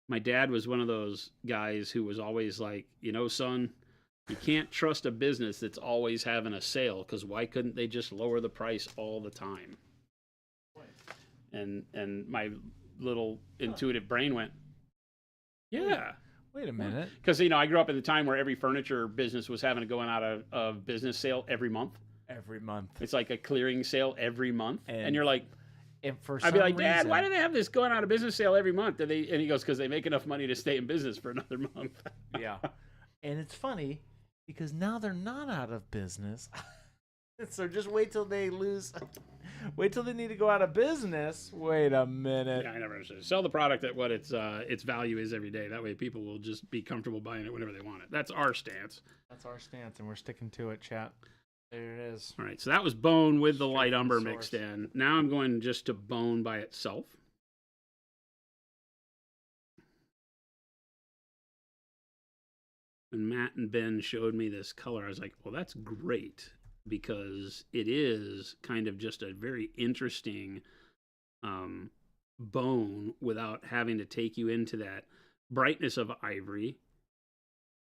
My dad was one of those guys who was always like, you know, son, you can't trust a business that's always having a sale, because why couldn't they just lower the price all the time? And my little intuitive brain went, yeah. Wait a minute. Because, you know, I grew up in the time where every furniture business was having to go out of business sale every month. Every month. It's like a clearing sale every month. And you're like, I'd be like, Dad, why do they have this going out of business sale every month? And he goes, because they make enough money to stay in business for another month. Yeah. And it's funny because now they're not out of business. So just wait till they lose. Wait till they need to go out of business. Wait a minute. Yeah, I never understood. Sell the product at what its value is every day. That way people will just be comfortable buying it whenever they want it. That's our stance. That's our stance, and we're sticking to it, chat. There it is. All right, so that was bone with the light umber mixed in. Now I'm going just to bone by itself. When Matt and Ben showed me this color, I was like, well, that's great, because it is kind of just a very interesting bone without having to take you into that brightness of ivory,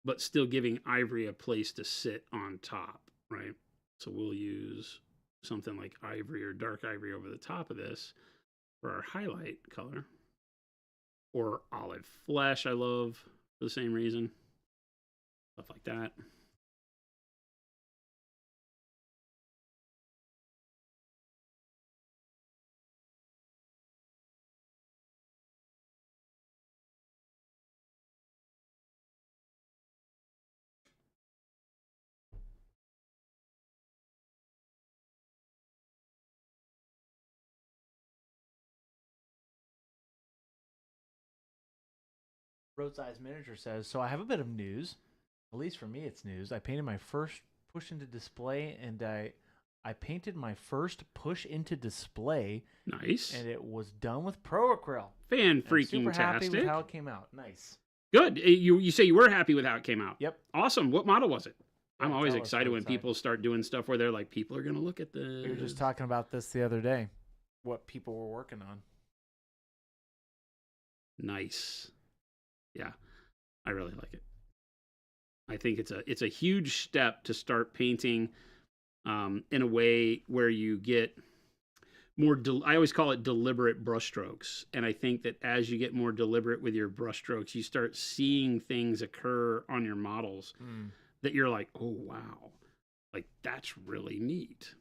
but still giving ivory a place to sit on top, right? So we'll use something like ivory or dark ivory over the top of this for our highlight color. Or olive flesh, I love for the same reason. Stuff like that. Roadside Miniature says, so I have a bit of news. At least for me, it's news. I painted my first push into display, and I painted my first push into display. Nice. And it was done with Pro Acryl. Fan-freaking-tastic. Super happy with how it came out. Nice. Good. You say you were happy with how it came out. Yep. Awesome. What model was it? Yeah, I'm always excited when people start doing stuff where they're like, people are going to look at this. We were just talking about this the other day, what people were working on. Nice. Yeah, I really like it. I think it's a huge step to start painting in a way where you get more. I always call it deliberate brushstrokes, and I think that as you get more deliberate with your brushstrokes, you start seeing things occur on your models that you're like, oh wow, like that's really neat.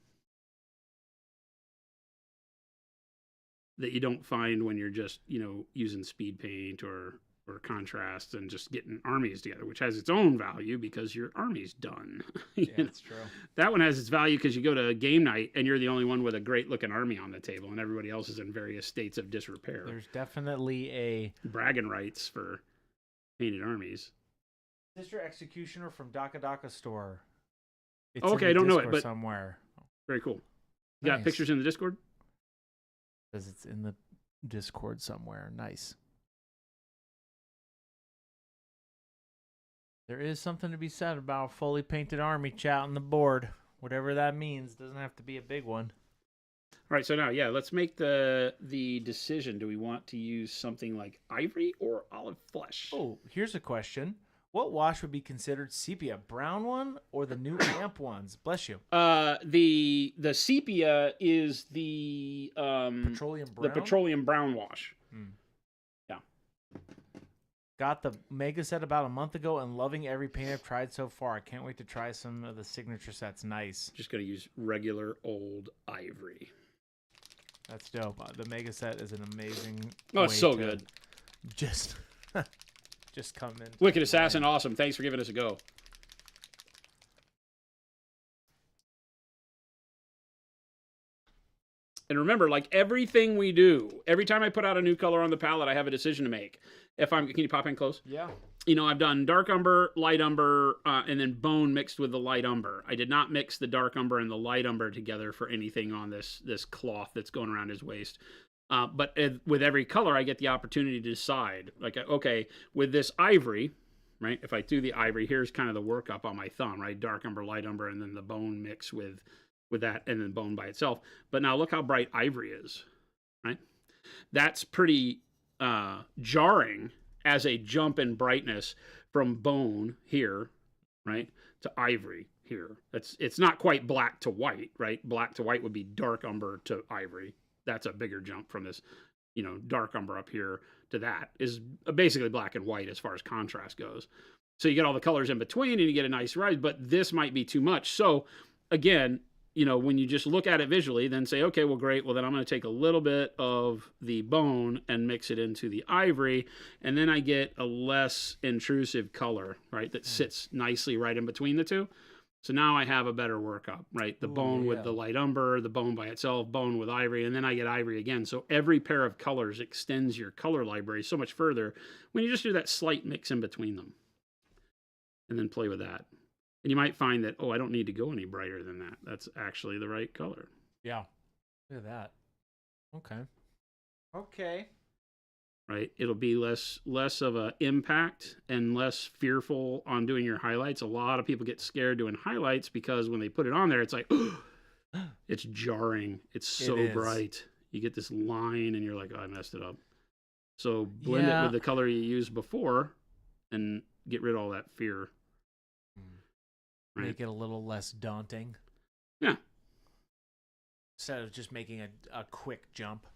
That you don't find when you're just using speed paint or contrast and just getting armies together, which has its own value because your army's done. Yeah, that's true. That one has its value because you go to a game night and you're the only one with a great looking army on the table and everybody else is in various states of disrepair. There's definitely a bragging rights for painted armies. Sister Executioner from Daka Daka Store. It's okay, I don't know it, but somewhere. Very cool. You got pictures in the Discord? Says it's in the Discord somewhere. Nice. There is something to be said about a fully painted army chat on the board. Whatever that means. Doesn't have to be a big one. All right, so now, let's make the decision. Do we want to use something like ivory or olive flesh? Oh, here's a question. What wash would be considered sepia? Brown one or the new amp ones? Bless you. The sepia is the petroleum brown? The petroleum brown wash. Got the Mega set about a month ago and loving every paint I've tried so far. I can't wait to try some of the signature sets. Nice. Just going to use regular old ivory. That's dope. The Mega set is an amazing it's so good. Just come in. Wicked Assassin, awesome. Thanks for giving us a go. And remember, like everything we do, every time I put out a new color on the palette, I have a decision to make. Can you pop in close? Yeah. I've done dark umber, light umber, and then bone mixed with the light umber. I did not mix the dark umber and the light umber together for anything on this cloth that's going around his waist. But with every color, I get the opportunity to decide. Like, okay, with this ivory, right? If I do the ivory, here's kind of the workup on my thumb, right? Dark umber, light umber, and then the bone mix with that, and then bone by itself. But now look how bright ivory is, right? That's pretty jarring as a jump in brightness from bone here, right, to ivory here. It's not quite black to white, right? Black to white would be dark umber to ivory. That's a bigger jump from this, dark umber up here to that is basically black and white as far as contrast goes. So you get all the colors in between and you get a nice rise, but this might be too much. So again, when you just look at it visually, then say, okay, well, great. Well, then I'm going to take a little bit of the bone and mix it into the ivory. And then I get a less intrusive color, right? That sits nicely right in between the two. So now I have a better workup, right? The bone with the light umber, the bone by itself, bone with ivory, and then I get ivory again. So every pair of colors extends your color library so much further when you just do that slight mix in between them. And then play with that. And you might find that, I don't need to go any brighter than that. That's actually the right color. Yeah. Look at that. Okay. Right? It'll be less of a impact and less fearful on doing your highlights. A lot of people get scared doing highlights because when they put it on there, it's like, it's jarring. It's so bright. You get this line and you're like, I messed it up. So blend it with the color you used before and get rid of all that fear. Right. Make it a little less daunting. Yeah. Instead of just making a quick jump.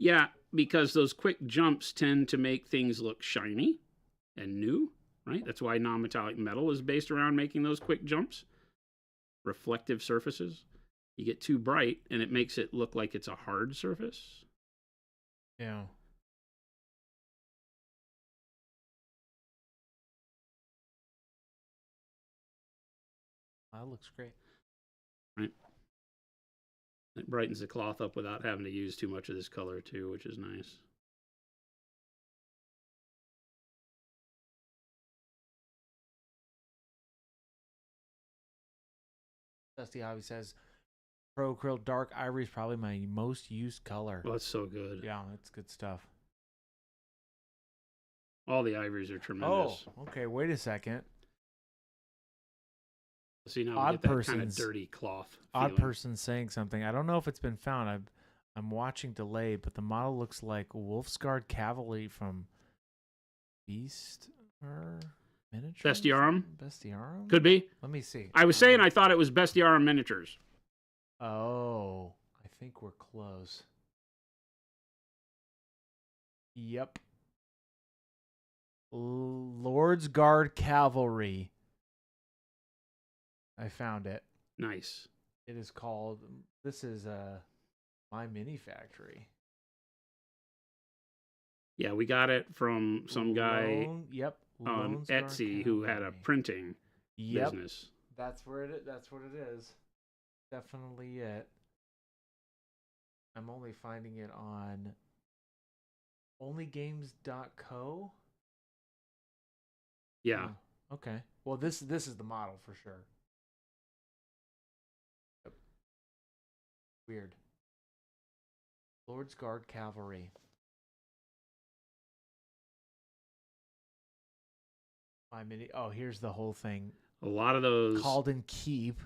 Yeah, because those quick jumps tend to make things look shiny and new, right? That's why non-metallic metal is based around making those quick jumps. Reflective surfaces. You get too bright and it makes it look like it's a hard surface. Yeah. That looks great. Right. It brightens the cloth up without having to use too much of this color too, which is nice. Dusty Hobby says Pro Acryl Dark Ivory is probably my most used color. Well, that's so good. Yeah, that's good stuff. All the ivories are tremendous. Oh, okay. Wait a second. See, now Odd we get that kind of Person's- dirty cloth Odd feeling. person saying something. I don't know if it's been found. I'm watching delay, but the model looks like Wolfsguard Cavalry from Beast or Miniatures. Bestiarum? Bestiarum? Could be. Let me see. I was saying I thought it was Bestiarum Miniatures. Oh, I think we're close. Yep. Lord's Guard Cavalry. I found it. Nice. It is called. This is My Mini Factory. Yeah, we got it from some guy Yep. on Lone Star Etsy who had a Cavalry. printing Yep. business. That's where it. That's what it is. Definitely it. I'm only finding it on onlygames.co. Yeah. Oh, okay. Well, this is the model for sure. Yep. Weird. Lord's Guard Cavalry. My mini. Oh, here's the whole thing. A lot of those. Calden Keep.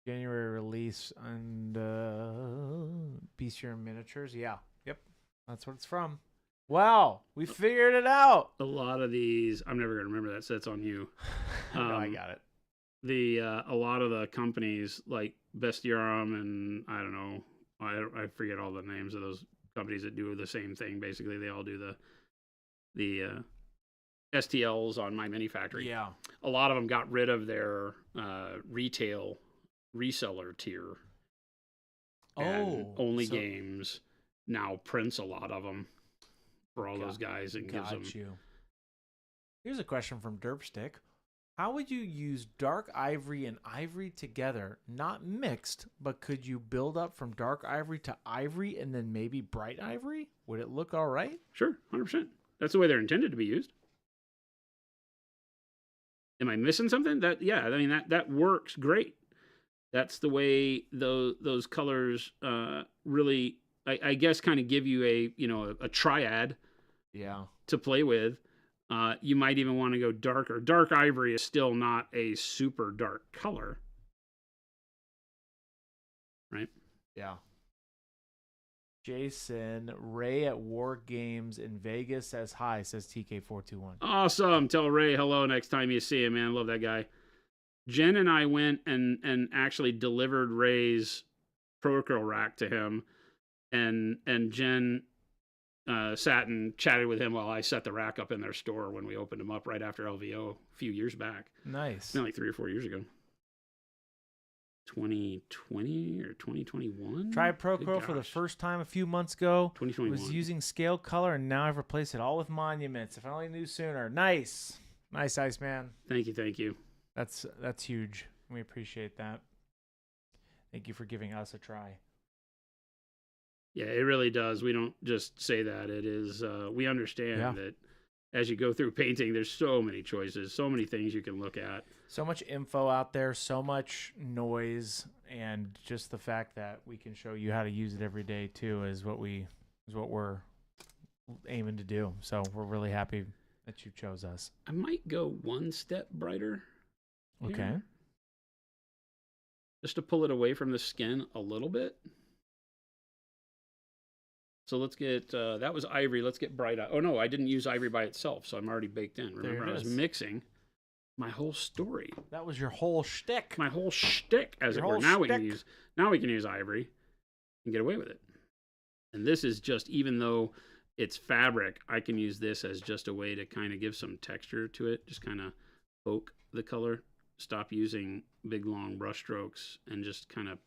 January release and Bestiarum Miniatures. Yeah. Yep. That's what it's from. Wow. We figured it out. A lot of these. I'm never going to remember that, so that's on you. No, I got it. A lot of the companies like Bestiarum and I don't know. I forget all the names of those companies that do the same thing. Basically, they all do the STLs on My Mini Factory. Yeah. A lot of them got rid of their retail reseller tier. And Only Games now prints a lot of them for all those guys and gives them. You. Here's a question from Derpstick. How would you use dark ivory and ivory together, not mixed, but could you build up from dark ivory to ivory and then maybe bright ivory? Would it look all right? Sure, 100%. That's the way they're intended to be used. Am I missing something? That works great. That's the way those colors really, I guess, kind of give you a triad. Yeah. To play with. You might even want to go darker. Dark ivory is still not a super dark color, right? Yeah. Jason Ray at War Games in Vegas says hi. Says TK421. Awesome. Tell Ray hello next time you see him, man. Love that guy. Jen and I went and actually delivered Ray's Pro Acryl rack to him, and Jen sat and chatted with him while I set the rack up in their store when we opened them up right after LVO a few years back. Nice. It's been like 3 or 4 years ago. 2020 or 2021. Tried Pro Acryl for the first time a few months ago. 2021. Was using scale color, and now I've replaced it all with monuments. If I only knew sooner. Nice, Iceman. Thank you. That's huge. We appreciate that. Thank you for giving us a try. Yeah, it really does. We don't just say that. It is. We understand that as you go through painting, there's so many choices, so many things you can look at. So much info out there, so much noise, and just the fact that we can show you how to use it every day too is what we're aiming to do. So we're really happy that you chose us. I might go one step brighter. Okay. Here, just to pull it away from the skin a little bit. So let's get, that was ivory. Let's get bright. Oh no, I didn't use ivory by itself, so I'm already baked in. Remember, I was mixing my whole story. That was your whole shtick. My whole shtick, as it were. Now we can use ivory and get away with it. And this is just, even though it's fabric, I can use this as just a way to kind of give some texture to it. Just kind of poke the color. Stop using big long brush strokes and just kind of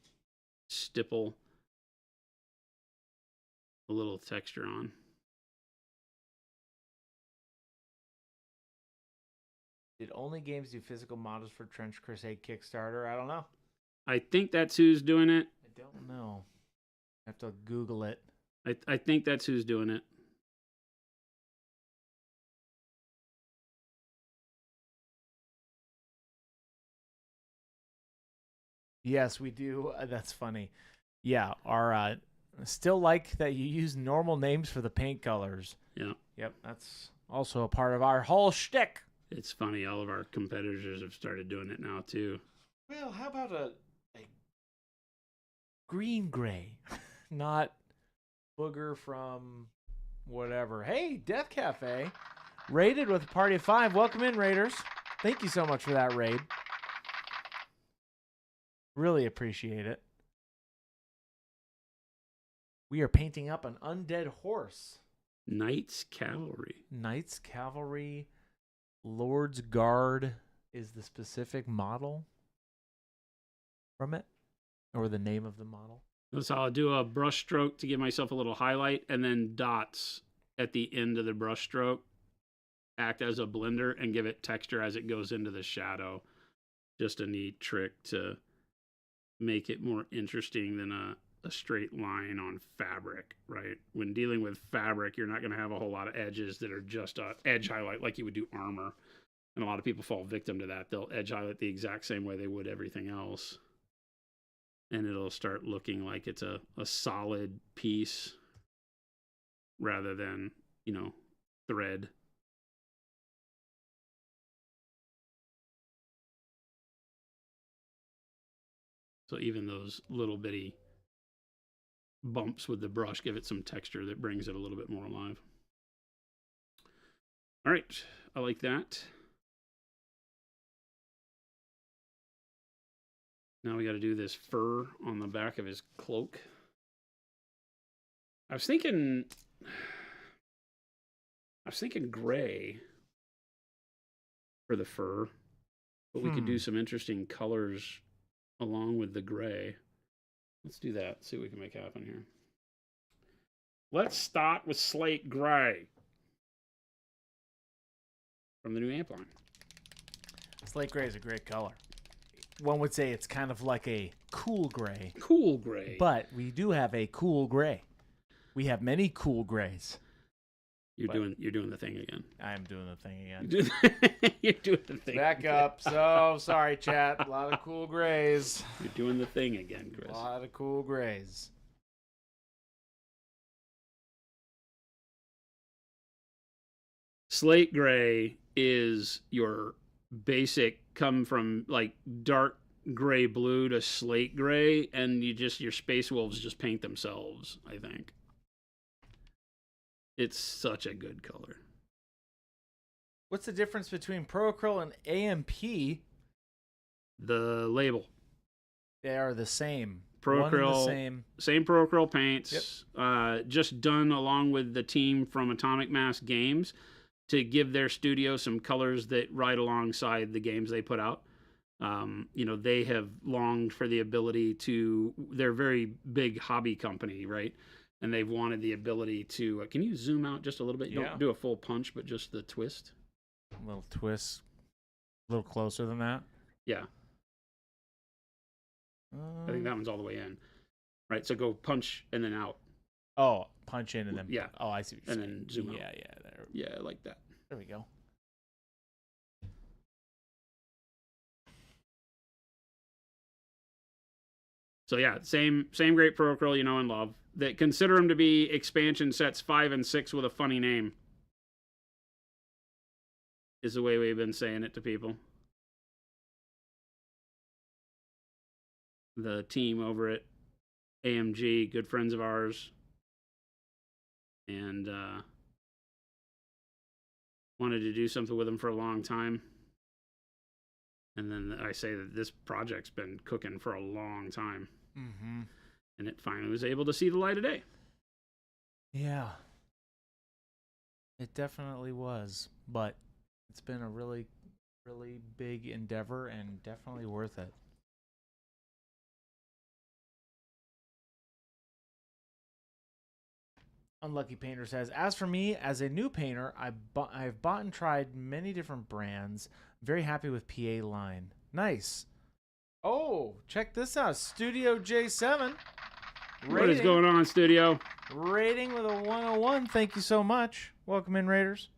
stipple a little texture on. Did Only Games do physical models for Trench Crusade Kickstarter? I don't know. I think that's who's doing it. I don't know. I have to Google it. I think that's who's doing it. Yes, we do. That's funny. Yeah, our still like that you use normal names for the paint colors. Yeah. Yep, that's also a part of our whole shtick. It's funny. All of our competitors have started doing it now, too. Well, how about a green gray? Not Booger from whatever. Hey, Death Cafe. Raided with a party of 5. Welcome in, Raiders. Thank you so much for that raid. Really appreciate it. We are painting up an undead horse. Knights Cavalry. Knights Cavalry. Lord's Guard is the specific model from it, or the name of the model. So I'll do a brush stroke to give myself a little highlight, and then dots at the end of the brush stroke act as a blender and give it texture as it goes into the shadow. Just a neat trick to make it more interesting than a straight line on fabric, right? When dealing with fabric, you're not going to have a whole lot of edges that are just a edge highlight like you would do armor. And a lot of people fall victim to that. They'll edge highlight the exact same way they would everything else. And it'll start looking like it's a solid piece rather than, thread. So even those little bitty bumps with the brush give it some texture that brings it a little bit more alive. All right, I like that. Now we got to do this fur on the back of his cloak. I was thinking gray for the fur, but we could do some interesting colors along with the gray. Let's do that. See what we can make happen here. Let's start with slate gray from the new amp line. Slate gray is a great color. One would say it's kind of like a cool gray. Cool gray. But we do have a cool gray. We have many cool grays. You're doing the thing again. I am doing the thing again. You're doing the thing. Back up. So sorry, chat. A lot of cool grays. You're doing the thing again, Chris. A lot of cool grays. Slate gray is your basic come from like dark gray blue to slate gray, and your Space Wolves just paint themselves, I think. It's such a good color. What's the difference between Pro-Acryl and AMP? The label. They are the same. Pro-Acryl, same Pro-Acryl paints, Yep. Just done along with the team from Atomic Mass Games to give their studio some colors that ride alongside the games they put out. They have longed for the ability to, they're a very big hobby company, right? And they've wanted the ability to, can you zoom out just a little bit? You don't do a full punch, but just the twist. A little twist. A little closer than that. Yeah. I think that one's all the way in. Right, so go punch and then out. Oh, punch in and then... Yeah. Oh, I see what you're saying. And then zoom out. Yeah. There. Yeah, I like that. There we go. So yeah, same great Pro-Acryl you know and love. That consider them to be expansion sets 5 and 6 with a funny name. Is the way we've been saying it to people. The team over at AMG, good friends of ours. And wanted to do something with them for a long time. And then I say that this project's been cooking for a long time. Mm-hmm. And it finally was able to see the light of day. Yeah. It definitely was. But it's been a really, really big endeavor and definitely worth it. Unlucky Painter says, as for me, as a new painter, I've bought and tried many different brands. Very happy with PA line. Nice. Oh, check this out. Studio J7. What is going on, Studio? Rating with a 101. Thank you so much. Welcome in, Raiders.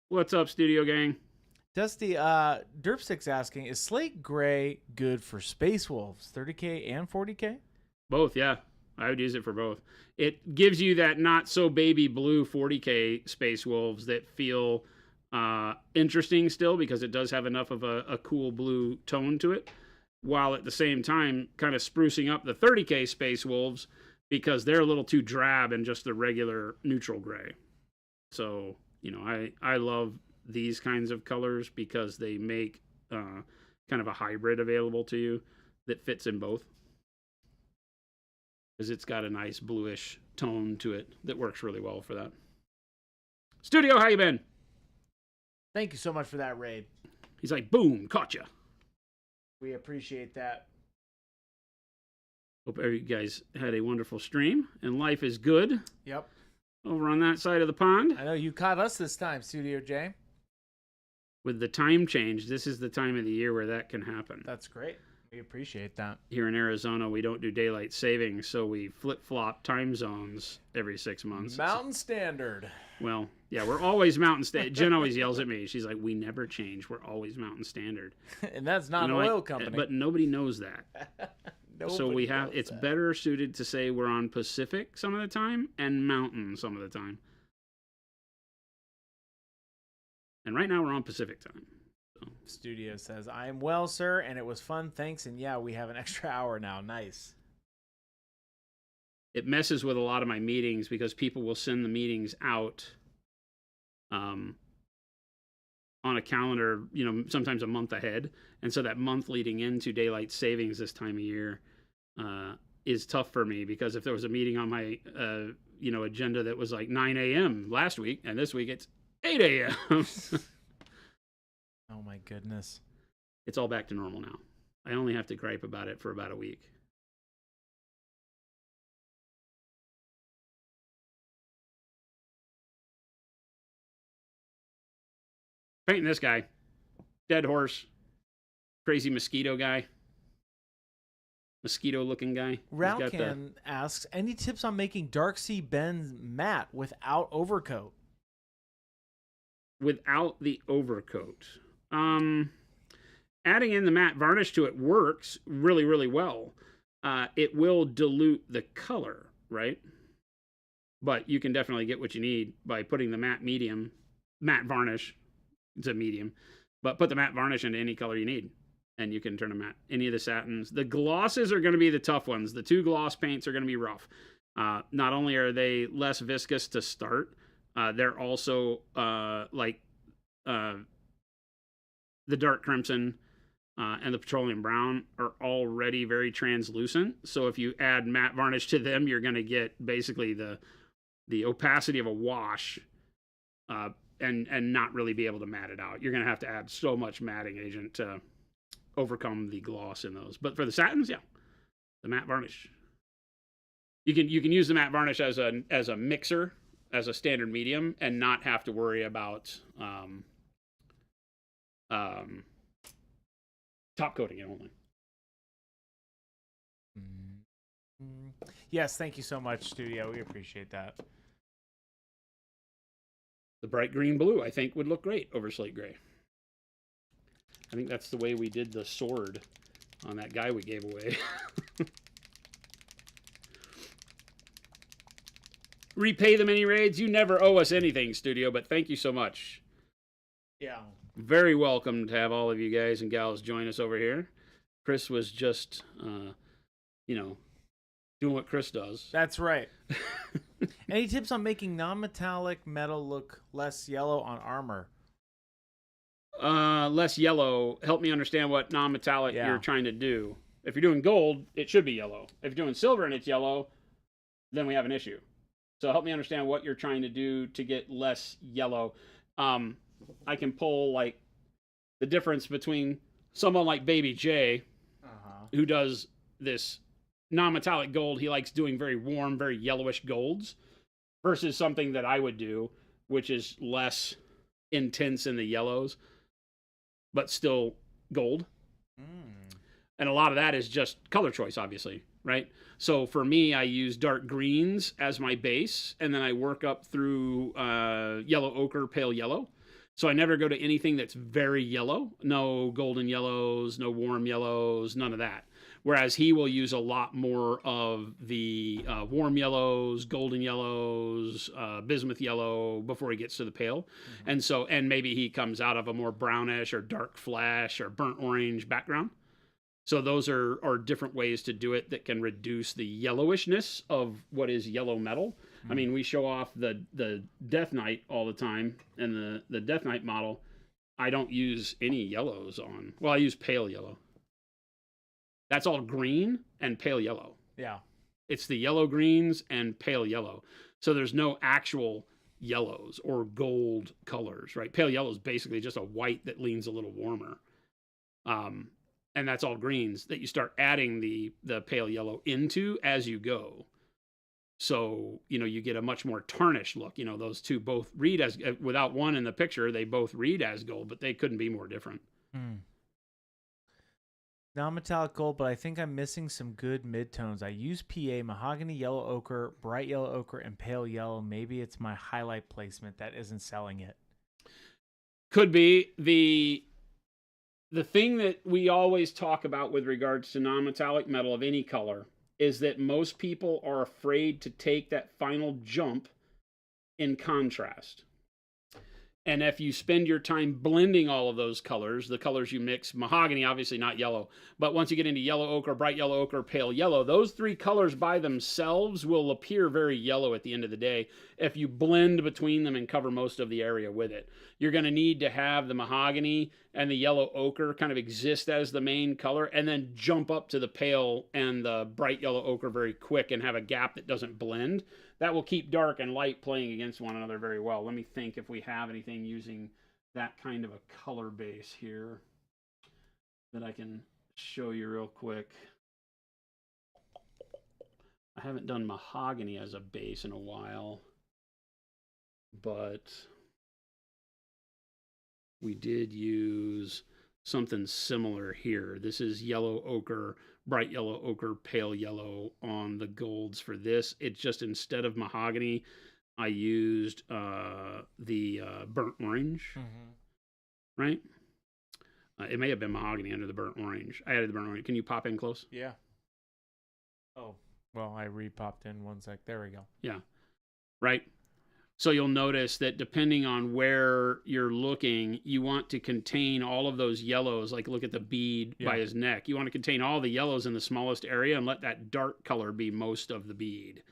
What's up, Studio Gang? Dusty, Derpstick's asking, is slate gray good for Space Wolves, 30K and 40K? Both, yeah. I would use it for both. It gives you that not so baby blue 40K Space Wolves that feel interesting still, because it does have enough of a cool blue tone to it, while at the same time kind of sprucing up the 30K Space Wolves because they're a little too drab in just the regular neutral gray. So, you know, I love these kinds of colors because they make kind of a hybrid available to you that fits in both. Because it's got a nice bluish tone to it that works really well for that. Studio, how you been? Thank you so much for that raid. He's like, boom, caught ya. We appreciate that. Hope you guys had a wonderful stream and life is good. Yep. Over on that side of the pond. I know you caught us this time, Studio J. With the time change, this is the time of the year where that can happen. That's great. We appreciate that. Here in Arizona, we don't do daylight savings, so we flip-flop time zones every 6 months. Mountain Standard. Well, yeah, we're always Mountain Standard. Jen always yells at me. She's like, we never change. We're always Mountain Standard. And that's not an oil company. But nobody knows that. So we have, it's better suited to say we're on Pacific some of the time and Mountain some of the time. And right now we're on Pacific time. So. Studio says, I am well, sir, and it was fun. Thanks. And yeah, we have an extra hour now. Nice. It messes with a lot of my meetings because people will send the meetings out on a calendar, you know, sometimes a month ahead. And so that month leading into daylight savings this time of year is tough for me, because if there was a meeting on my, you know, agenda that was like 9 a.m. last week, and this week it's 8 a.m. Oh my goodness. It's all back to normal now. I only have to gripe about it for about a week. Painting this guy. Dead horse. Crazy mosquito guy. Mosquito looking guy. Ralcan asks, any tips on making Dark Sea Ben's matte without overcoat? Without the overcoat. Adding in the matte varnish to it works really, really well. It will dilute the color, right? But you can definitely get what you need by putting the matte varnish. It's a medium, but put the matte varnish into any color you need, and you can turn them matte. Any of the satins. The glosses are going to be the tough ones. The 2 gloss paints are going to be rough. Not only are they less viscous to start, they're also like the dark crimson and the petroleum brown are already very translucent. So if you add matte varnish to them, you're going to get basically the opacity of a wash. And not really be able to matte it out. You're going to have to add so much matting agent to overcome the gloss in those. But for the satins, yeah, the matte varnish. You can use the matte varnish as a mixer, as a standard medium, and not have to worry about top coating it only. Yes, thank you so much, Studio. We appreciate that. The bright green blue, I think, would look great over slate gray. I think that's the way we did the sword on that guy we gave away. Repay the mini raids. You never owe us anything, Studio, but thank you so much. Yeah. Very welcome to have all of you guys and gals join us over here. Chris was just, you know, doing what Chris does. That's right. Any tips on making non-metallic metal look less yellow on armor? Less yellow. Help me understand what non-metallic you're trying to do. If you're doing gold, it should be yellow. If you're doing silver and it's yellow, then we have an issue. So help me understand what you're trying to do to get less yellow. I can pull like the difference between someone like Baby J, who does this non-metallic gold. He likes doing very warm, very yellowish golds, versus something that I would do, which is less intense in the yellows, but still gold. And a lot of that is just color choice, obviously, right? So for me, I use dark greens as my base, and then I work up through yellow ochre, pale yellow. So I never go to anything that's very yellow. No golden yellows, no warm yellows, none of that. Whereas he will use a lot more of the warm yellows, golden yellows, bismuth yellow before he gets to the pale. And maybe he comes out of a more brownish or dark flesh or burnt orange background. So those are different ways to do it that can reduce the yellowishness of what is yellow metal. I mean, we show off the Death Knight all the time, and the Death Knight model, I don't use any yellows on. Well, I use pale yellow. That's all green and pale yellow. Yeah. It's the yellow greens and pale yellow. So there's no actual yellows or gold colors, right? Pale yellow is basically just a white that leans a little warmer. And that's all greens that you start adding the pale yellow into as you go. So, you get a much more tarnished look. Those two both read as, without one in the picture, they both read as gold, but they couldn't be more different. Non-metallic gold, but I think I'm missing some good midtones. I use PA, mahogany, yellow ochre, bright yellow ochre, and pale yellow. Maybe it's my highlight placement that isn't selling it. Could be. The thing that we always talk about with regards to non-metallic metal of any color is that most people are afraid to take that final jump in contrast. And if you spend your time blending all of those colors, the colors you mix, mahogany, obviously not yellow, but once you get into yellow ochre, bright yellow ochre, pale yellow, those three colors by themselves will appear very yellow at the end of the day if you blend between them and cover most of the area with it. You're going to need to have the mahogany and the yellow ochre kind of exist as the main color, and then jump up to the pale and the bright yellow ochre very quick and have a gap that doesn't blend. That will keep dark and light playing against one another very well. Let me think if we have anything using that kind of a color base here that I can show you real quick. I haven't done mahogany as a base in a while, but we did use something similar here. This is yellow ochre, bright yellow ochre, pale yellow on the golds for this. It's just instead of mahogany, I used the burnt orange, right? It may have been mahogany under the burnt orange. I added the burnt orange. Can you pop in close? Yeah. Oh, well, I re-popped in 1 sec. There we go. Yeah, right. So you'll notice that depending on where you're looking, you want to contain all of those yellows. Like look at the bead by his neck. You want to contain all the yellows in the smallest area and let that dark color be most of the bead,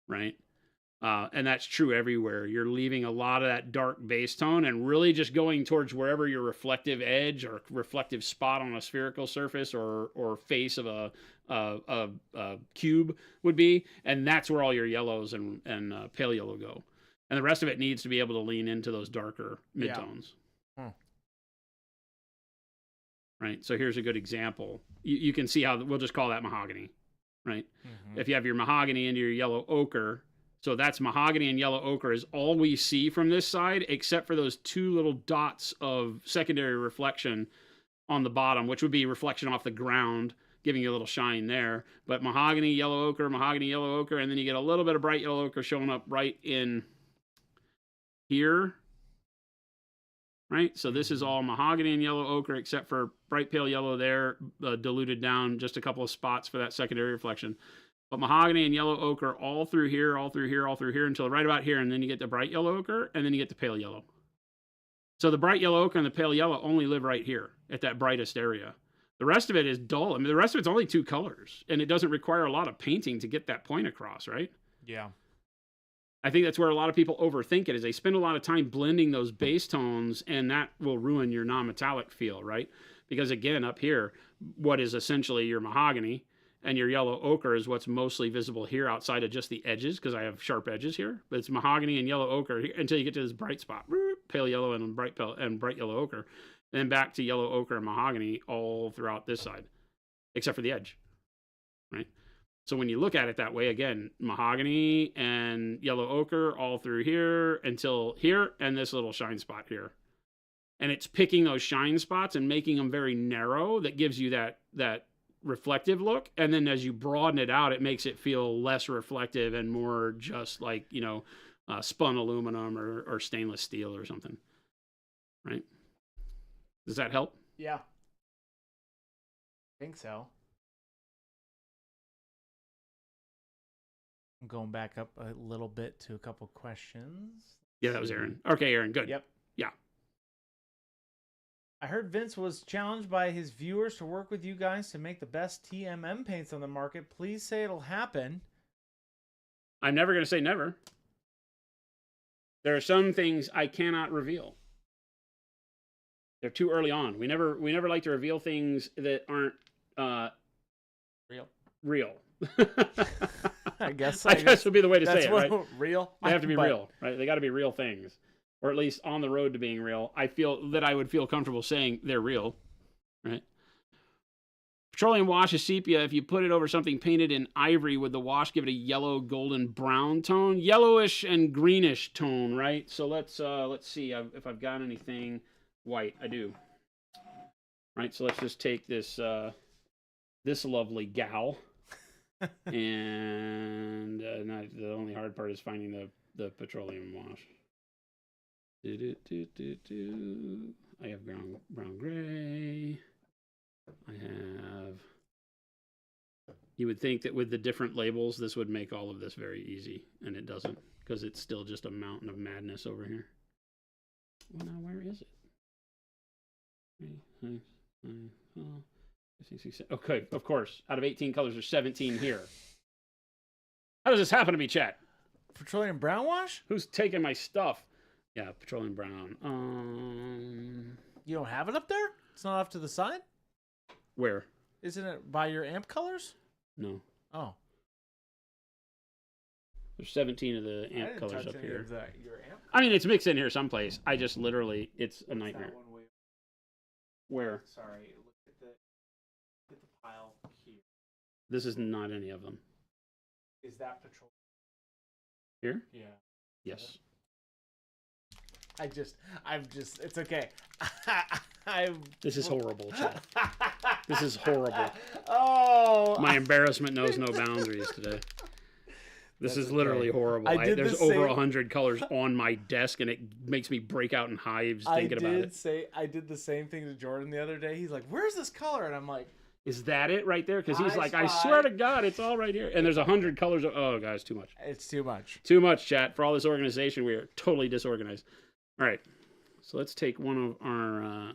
right? And that's true everywhere. You're leaving a lot of that dark base tone and really just going towards wherever your reflective edge or reflective spot on a spherical surface or face of a cube would be. And that's where all your yellows and pale yellow go. And the rest of it needs to be able to lean into those darker midtones. Yeah. Right? So here's a good example. You can see how, we'll just call that mahogany, right? If you have your mahogany into your yellow ochre, so that's mahogany and yellow ochre is all we see from this side, except for those two little dots of secondary reflection on the bottom, which would be reflection off the ground, giving you a little shine there. But mahogany, yellow ochre, and then you get a little bit of bright yellow ochre showing up right in here, right? So this is all mahogany and yellow ochre except for bright pale yellow there, diluted down just a couple of spots for that secondary reflection. But mahogany and yellow ochre all through here, all through here, all through here until right about here, and then you get the bright yellow ochre, and then you get the pale yellow. So the bright yellow ochre and the pale yellow only live right here at that brightest area. The rest of it is dull. I mean, the rest of it's only two colors, and it doesn't require a lot of painting to get that point across, right? Yeah. I think that's where a lot of people overthink it, is they spend a lot of time blending those base tones, and that will ruin your non-metallic feel, right? Because again, up here, what is essentially your mahogany and your yellow ochre is what's mostly visible here outside of just the edges, because I have sharp edges here. But it's mahogany and yellow ochre here, until you get to this bright spot, pale yellow and bright yellow ochre, and then back to yellow ochre and mahogany all throughout this side, except for the edge, right? So when you look at it that way, again, mahogany and yellow ochre all through here until here, and this little shine spot here. And it's picking those shine spots and making them very narrow that gives you that reflective look. And then as you broaden it out, it makes it feel less reflective and more just like, spun aluminum or stainless steel or something. Does that help? Yeah. I think so. I'm going back up a little bit to a couple questions. Yeah, that was Aaron. Okay, Aaron, good. Yep. Yeah. I heard Vince was challenged by his viewers to work with you guys to make the best TMM paints on the market. Please say it'll happen. I'm never going to say never. There are some things I cannot reveal. They're too early on. We never like to reveal things that aren't real. I guess would be the way to say it, right? Real. They have to be real, right? They got to be real things, or at least on the road to being real. I feel that I would feel comfortable saying they're real, right? Petroleum wash is sepia. If you put it over something painted in ivory, would the wash give it a yellow, golden, brown tone? Yellowish and greenish tone, right? So let's see if I've got anything white. I do. Right. So let's just take this this lovely gal, and not, the only hard part is finding the petroleum wash. I have brown gray. I have. You would think that with the different labels, this would make all of this very easy, and it doesn't, because it's still just a mountain of madness over here. Well, now where is it? Okay, of course. Out of 18 colors, there's 17 here. How does this happen to me, chat? Petroleum brown wash? Who's taking my stuff? Yeah, petroleum brown. You don't have it up there? It's not off to the side? Where? Isn't it by your amp colors? No. Oh. There's 17 of the amp colors up here. Your amp? I mean, it's mixed in here someplace. I just literally, it's a nightmare. Where? Sorry, look at the pile here. This is not any of them. Is that petroleum? Here? Yeah. Yes. It's okay. This is horrible, Chad. This is horrible. Oh. My embarrassment knows no boundaries today. This is literally horrible. There's over 100 colors on my desk, and it makes me break out in hives thinking about it. I did the same thing to Jordan the other day. He's like, "Where's this color?" And I'm like, "Is that it right there?" Because he's like, "I swear to God, it's all right here." And there's 100 colors. Oh, guys, too much. It's too much. Too much, chat. For all this organization, we are totally disorganized. All right, so let's take one of our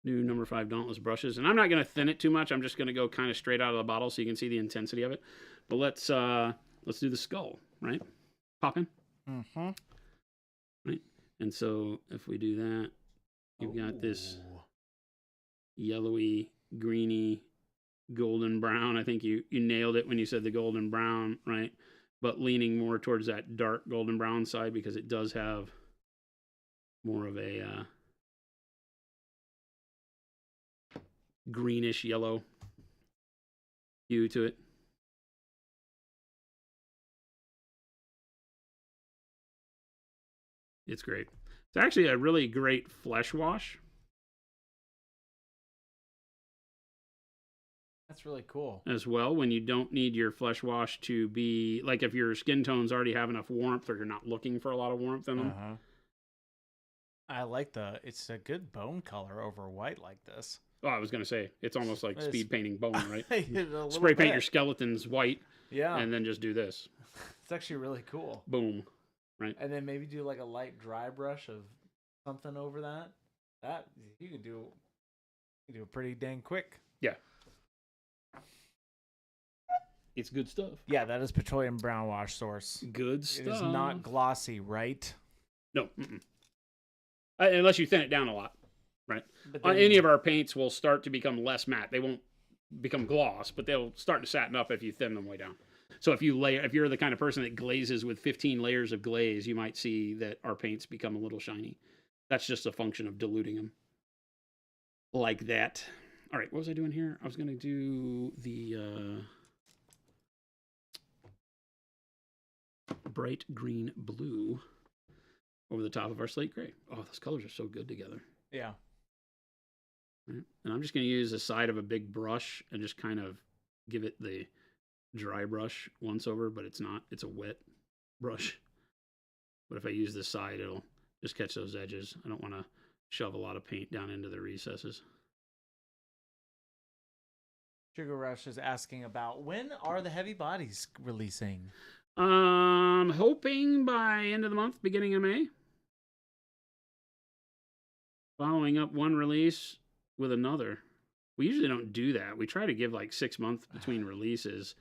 new number 5 Dauntless brushes, and I'm not going to thin it too much. I'm just going to go kind of straight out of the bottle so you can see the intensity of it. But let's do the skull, right? Pop in. Mm-hmm. Right, and so if we do that, you've got this yellowy, greeny, golden brown. I think you nailed it when you said the golden brown, right? But leaning more towards that dark golden brown side because it does have more of a greenish yellow hue to it. It's great. It's actually a really great flesh wash. That's really cool. As well, when you don't need your flesh wash to be, like if your skin tones already have enough warmth or you're not looking for a lot of warmth in them. Uh-huh. I like it's a good bone color over white like this. Oh, I was going to say, it's almost like speed painting bone, right? Spray paint your skeletons white. Yeah. And then just do this. It's actually really cool. Boom. Right. And then maybe do like a light dry brush of something over that. That you can do it pretty dang quick. Yeah. It's good stuff. Yeah, that is petroleum brown wash source. Good stuff. It is not glossy, right? No. Unless you thin it down a lot, right? On any of our paints will start to become less matte. They won't become gloss, but they'll start to satin up if you thin them way down. So if you're the kind of person that glazes with 15 layers of glaze, you might see that our paints become a little shiny. That's just a function of diluting them. Like that. All right, what was I doing here? I was going to do the bright green blue over the top of our slate gray. Oh, those colors are so good together. Yeah. Right. And I'm just going to use the side of a big brush and just kind of give it the dry brush once over, but it's not. It's a wet brush. But if I use this side, it'll just catch those edges. I don't want to shove a lot of paint down into the recesses. Sugar Rush is asking about when are the heavy bodies releasing? Hoping by end of the month, beginning of May. Following up one release with another. We usually don't do that. We try to give like 6 months between releases.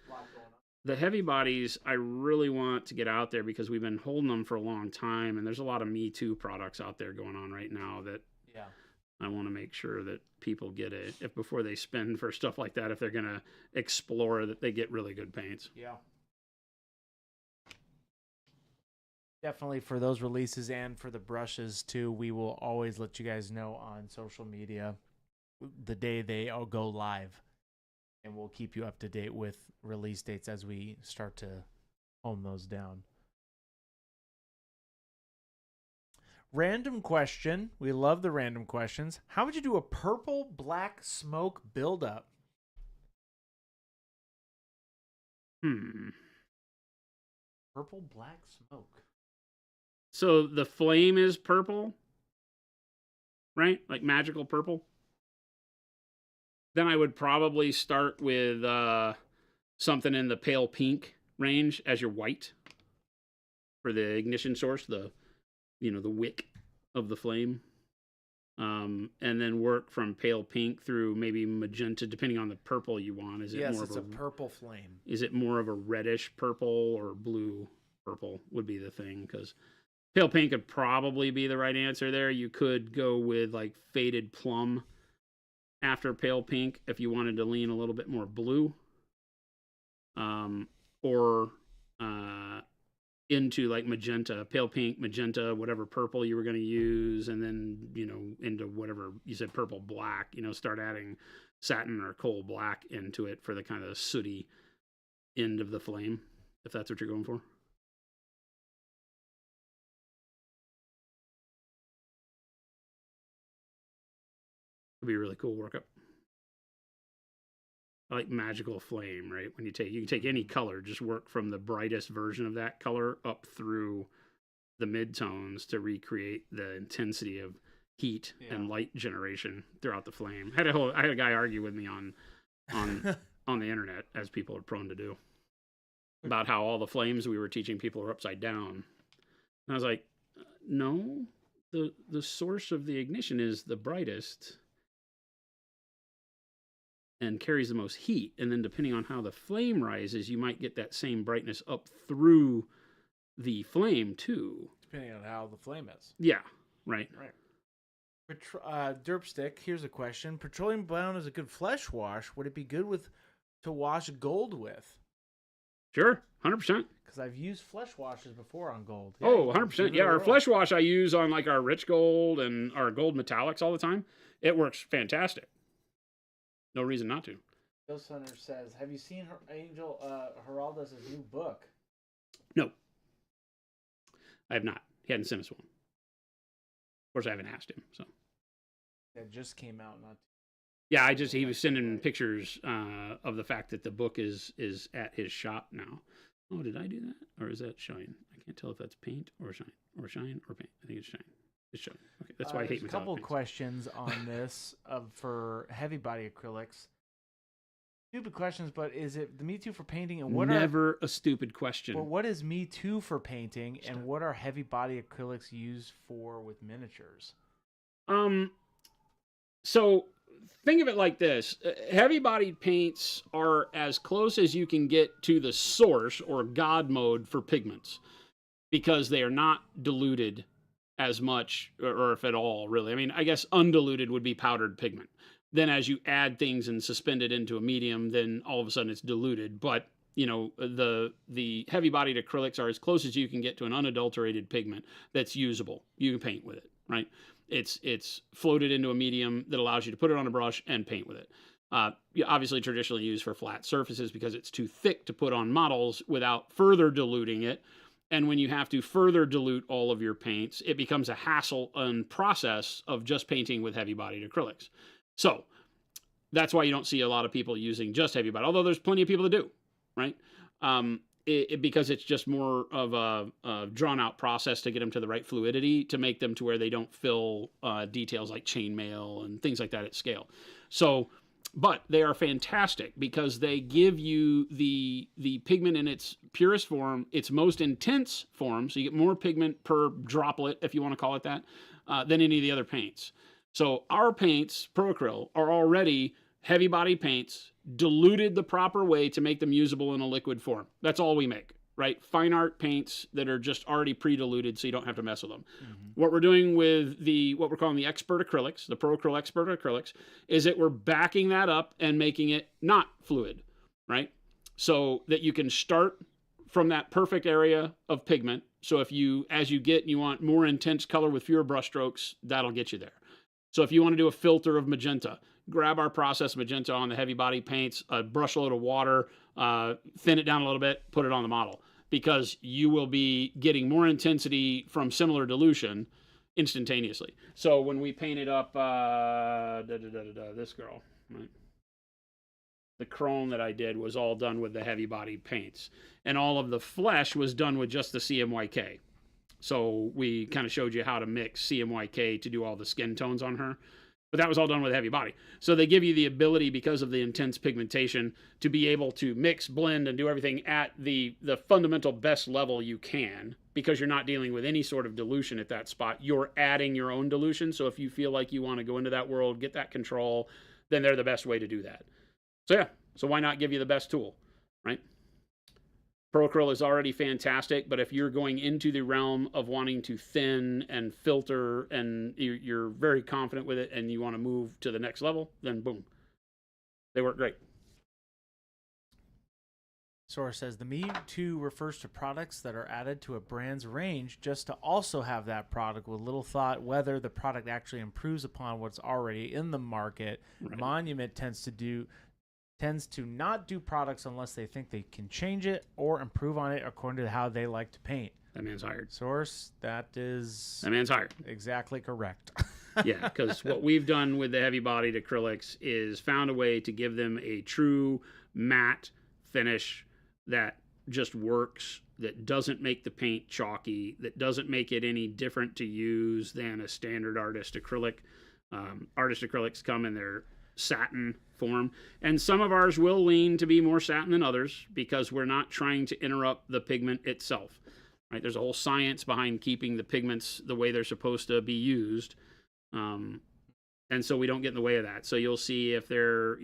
The heavy bodies, I really want to get out there because we've been holding them for a long time, and there's a lot of Me Too products out there going on right now that I want to make sure that people get if before they spend for stuff like that, if they're going to explore, that they get really good paints. Yeah. Definitely for those releases and for the brushes too, we will always let you guys know on social media the day they all go live. And we'll keep you up to date with release dates as we start to hone those down. Random question. We love the random questions. How would you do a purple black smoke buildup? Purple black smoke. So the flame is purple, right? Like magical purple. Then I would probably start with something in the pale pink range as your white for the ignition source, the wick of the flame. And then work from pale pink through maybe magenta, depending on the purple you want. Is it yes, more it's of a purple flame. Is it more of a reddish purple or blue purple would be the thing? Because pale pink would probably be the right answer there. You could go with like faded plum after pale pink if you wanted to lean a little bit more blue, or into like magenta, pale pink, magenta, whatever purple you were going to use, and then into whatever you said, purple black. Start adding satin or coal black into it for the kind of sooty end of the flame, if that's what you're going for. It'd be a really cool workup. I like magical flame, right? When you can take any color, just work from the brightest version of that color up through the midtones to recreate the intensity of heat and light generation throughout the flame. I had a guy argue with me on the internet, as people are prone to do, about how all the flames we were teaching people are upside down. And I was like, no, the source of the ignition is the brightest and carries the most heat. And then depending on how the flame rises, you might get that same brightness up through the flame too. Depending on how the flame is. Yeah, right. Derpstick, here's a question. Petroleum brown is a good flesh wash. Would it be good to wash gold with? Sure, 100%. Because I've used flesh washes before on gold. Yeah, 100%. Yeah, our flesh wash I use on like our rich gold and our gold metallics all the time. It works fantastic. No reason not to. Ghost Hunter says, have you seen Angel Geraldo's new book? No. I have not. He hadn't sent us one. Of course, I haven't asked him. So that just came out. Yeah, he was sending pictures of the fact that the book is at his shop now. Oh, did I do that? Or is that shine? I can't tell if that's paint or shine. Or shine or paint. I think it's shine. It's shine. Okay, that's why I hate metallic paints. A couple questions on this for heavy body acrylics. Stupid questions, but is it the Me Too for painting? And Never a stupid question. Well, what is Me Too for painting, and what are heavy body acrylics used for with miniatures? So think of it like this. Heavy bodied paints are as close as you can get to the source or God mode for pigments, because they are not diluted as much, or if at all, really. I mean, I guess undiluted would be powdered pigment. Then as you add things and suspend it into a medium, then all of a sudden it's diluted. But, the heavy-bodied acrylics are as close as you can get to an unadulterated pigment that's usable. You can paint with it, right? It's floated into a medium that allows you to put it on a brush and paint with it. Obviously traditionally used for flat surfaces because it's too thick to put on models without further diluting it. And when you have to further dilute all of your paints, it becomes a hassle and process of just painting with heavy-bodied acrylics. So that's why you don't see a lot of people using just heavy body, although there's plenty of people that do, right? because it's just more of a drawn out process to get them to the right fluidity to make them to where they don't fill details like chainmail and things like that at scale. So, but they are fantastic because they give you the pigment in its purest form, its most intense form. So you get more pigment per droplet, if you want to call it that, than any of the other paints. So our paints, Pro Acryl, are already heavy body paints, diluted the proper way to make them usable in a liquid form. That's all we make, right? Fine art paints that are just already pre-diluted so you don't have to mess with them. Mm-hmm. What we're doing with what we're calling the expert acrylics, the Pro Acryl expert acrylics, is that we're backing that up and making it not fluid, right? So that you can start from that perfect area of pigment. So if you, as you get, you want more intense color with fewer brush strokes, that'll get you there. So if you want to do a filter of magenta, grab our processed magenta on the heavy body paints, a brush load of water, thin it down a little bit, put it on the model, because you will be getting more intensity from similar dilution instantaneously. So when we painted up this girl, right? The chrome that I did was all done with the heavy body paints, and all of the flesh was done with just the CMYK. So we kind of showed you how to mix CMYK to do all the skin tones on her. But that was all done with heavy body. So they give you the ability, because of the intense pigmentation, to be able to mix, blend, and do everything at the fundamental best level you can, because you're not dealing with any sort of dilution at that spot. You're adding your own dilution. So if you feel like you want to go into that world, get that control, then they're the best way to do that. So yeah, so why not give you the best tool, right? Pro Acryl is already fantastic, but if you're going into the realm of wanting to thin and filter and you're very confident with it and you want to move to the next level, then boom, they work great. Sora says the medium 2 refers to products that are added to a brand's range just to also have that product, with little thought whether the product actually improves upon what's already in the market. Right. Monument tends to not do products unless they think they can change it or improve on it according to how they like to paint. That man's hired. Source, that man's hired. Exactly correct. Yeah, because what we've done with the heavy-bodied acrylics is found a way to give them a true matte finish that just works, that doesn't make the paint chalky, that doesn't make it any different to use than a standard artist acrylic. Artist acrylics come in their satin form, and some of ours will lean to be more satin than others because we're not trying to interrupt the pigment itself, right? There's a whole science behind keeping the pigments the way they're supposed to be used, and so we don't get in the way of that. So you'll see if they're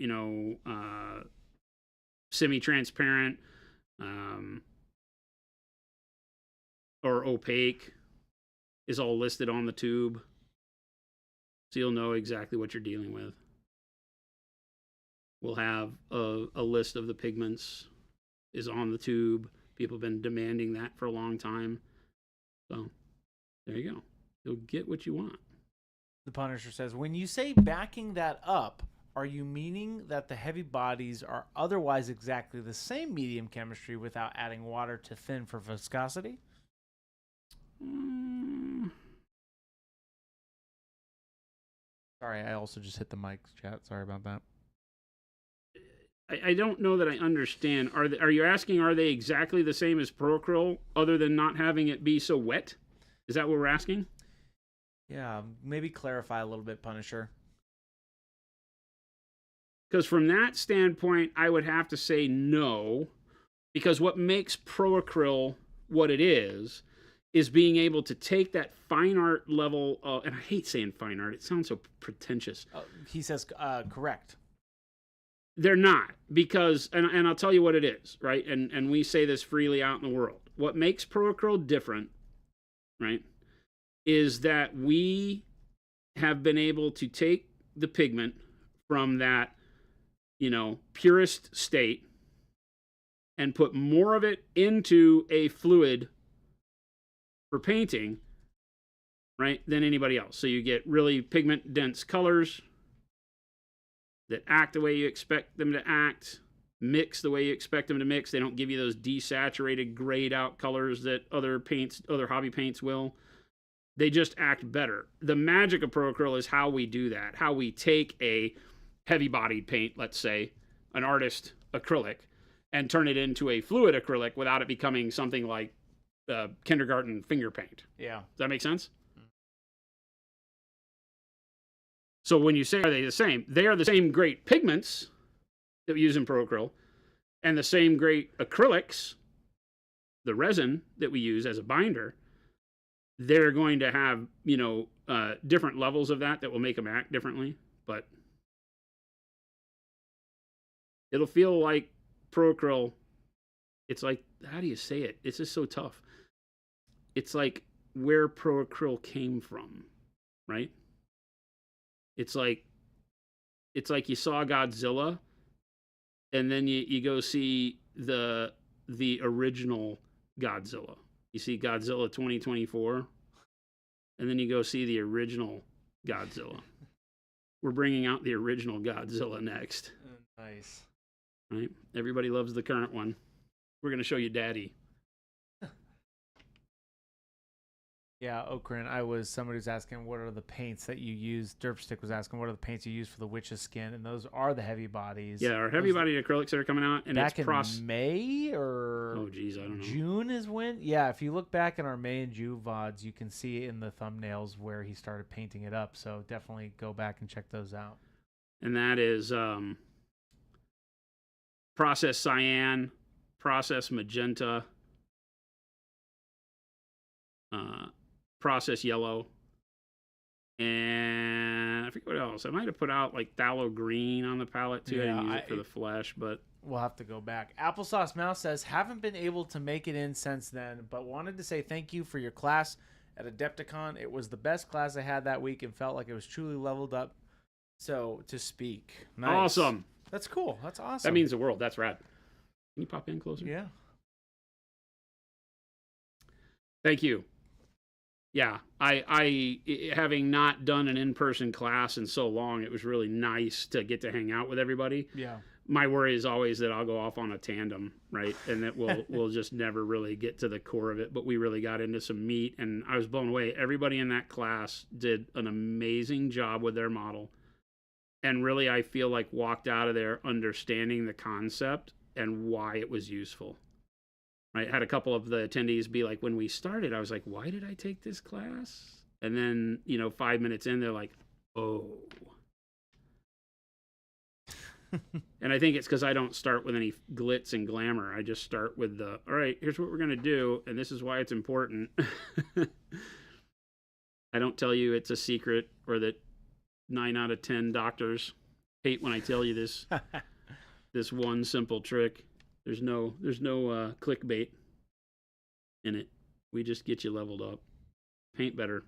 semi-transparent or opaque is all listed on the tube, so you'll know exactly what you're dealing with. We'll have a list of the pigments is on the tube. People have been demanding that for a long time. So there you go. You'll get what you want. The Punisher says, when you say backing that up, are you meaning that the heavy bodies are otherwise exactly the same medium chemistry without adding water to thin for viscosity? Sorry, I also just hit the mic, chat. Sorry about that. I don't know that I understand. Are you asking, are they exactly the same as Pro Acryl other than not having it be so wet? Is that what we're asking? Yeah, maybe clarify a little bit, Punisher. Because from that standpoint, I would have to say no, because what makes Pro Acryl what it is being able to take that fine art level, and I hate saying fine art, it sounds so pretentious. He says correct. They're not, because, and I'll tell you what it is, right? And we say this freely out in the world. What makes Pro Acryl different, right, is that we have been able to take the pigment from that, purest state and put more of it into a fluid for painting, right, than anybody else. So you get really pigment dense colors that act the way you expect them to act, mix the way you expect them to mix. They don't give you those desaturated, grayed out colors that other hobby paints will. They just act better. The magic of Pro Acryl is how we do that, how we take a heavy-bodied paint, let's say, an artist acrylic, and turn it into a fluid acrylic without it becoming something like kindergarten finger paint. Yeah. Does that make sense? So when you say, are they the same? They are the same great pigments that we use in ProAcryl, and the same great acrylics, the resin that we use as a binder. They're going to have, different levels of that will make them act differently, but it'll feel like ProAcryl. It's like, how do you say it? It's just so tough. It's like where ProAcryl came from, right? It's like you saw Godzilla, and then you go see the original Godzilla. You see Godzilla 2024, and then you go see the original Godzilla. We're bringing out the original Godzilla next. Nice. Right? Everybody loves the current one. We're going to show you Daddy. Yeah, Okran, somebody was asking what are the paints that you use. Derpstick was asking what are the paints you use for the witch's skin, and those are the heavy bodies. Yeah, our heavy bodied acrylics that are coming out, and back it's in May or I don't know. June is when. Yeah, if you look back in our May and June VODs, you can see in the thumbnails where he started painting it up. So definitely go back and check those out. And that is process cyan, process magenta, process yellow, and I forget what else. I might have put out like phthalo green on the palette too. Yeah, I use it for the flesh, but we'll have to go back. Applesauce Mouse says, haven't been able to make it in since then, but wanted to say thank you for your class at Adepticon. It was the best class I had that week and felt like it was truly leveled up, so to speak. Nice. Awesome. That's cool. That's awesome. That means the world. That's rad. Can you pop in closer? Yeah. Thank you. Yeah, I having not done an in-person class in so long, it was really nice to get to hang out with everybody. Yeah. My worry is always that I'll go off on a tandem, right? And that we'll just never really get to the core of it. But we really got into some meat, and I was blown away. Everybody in that class did an amazing job with their model. And really, I feel like walked out of there understanding the concept and why it was useful. Right, had a couple of the attendees be like, when we started, I was like, why did I take this class? And then, 5 minutes in, they're like, oh. And I think it's because I don't start with any glitz and glamour. I just start with all right, here's what we're going to do, and this is why it's important. I don't tell you it's a secret or that 9 out of 10 doctors hate when I tell you this, this one simple trick. There's no clickbait in it. We just get you leveled up. Paint better.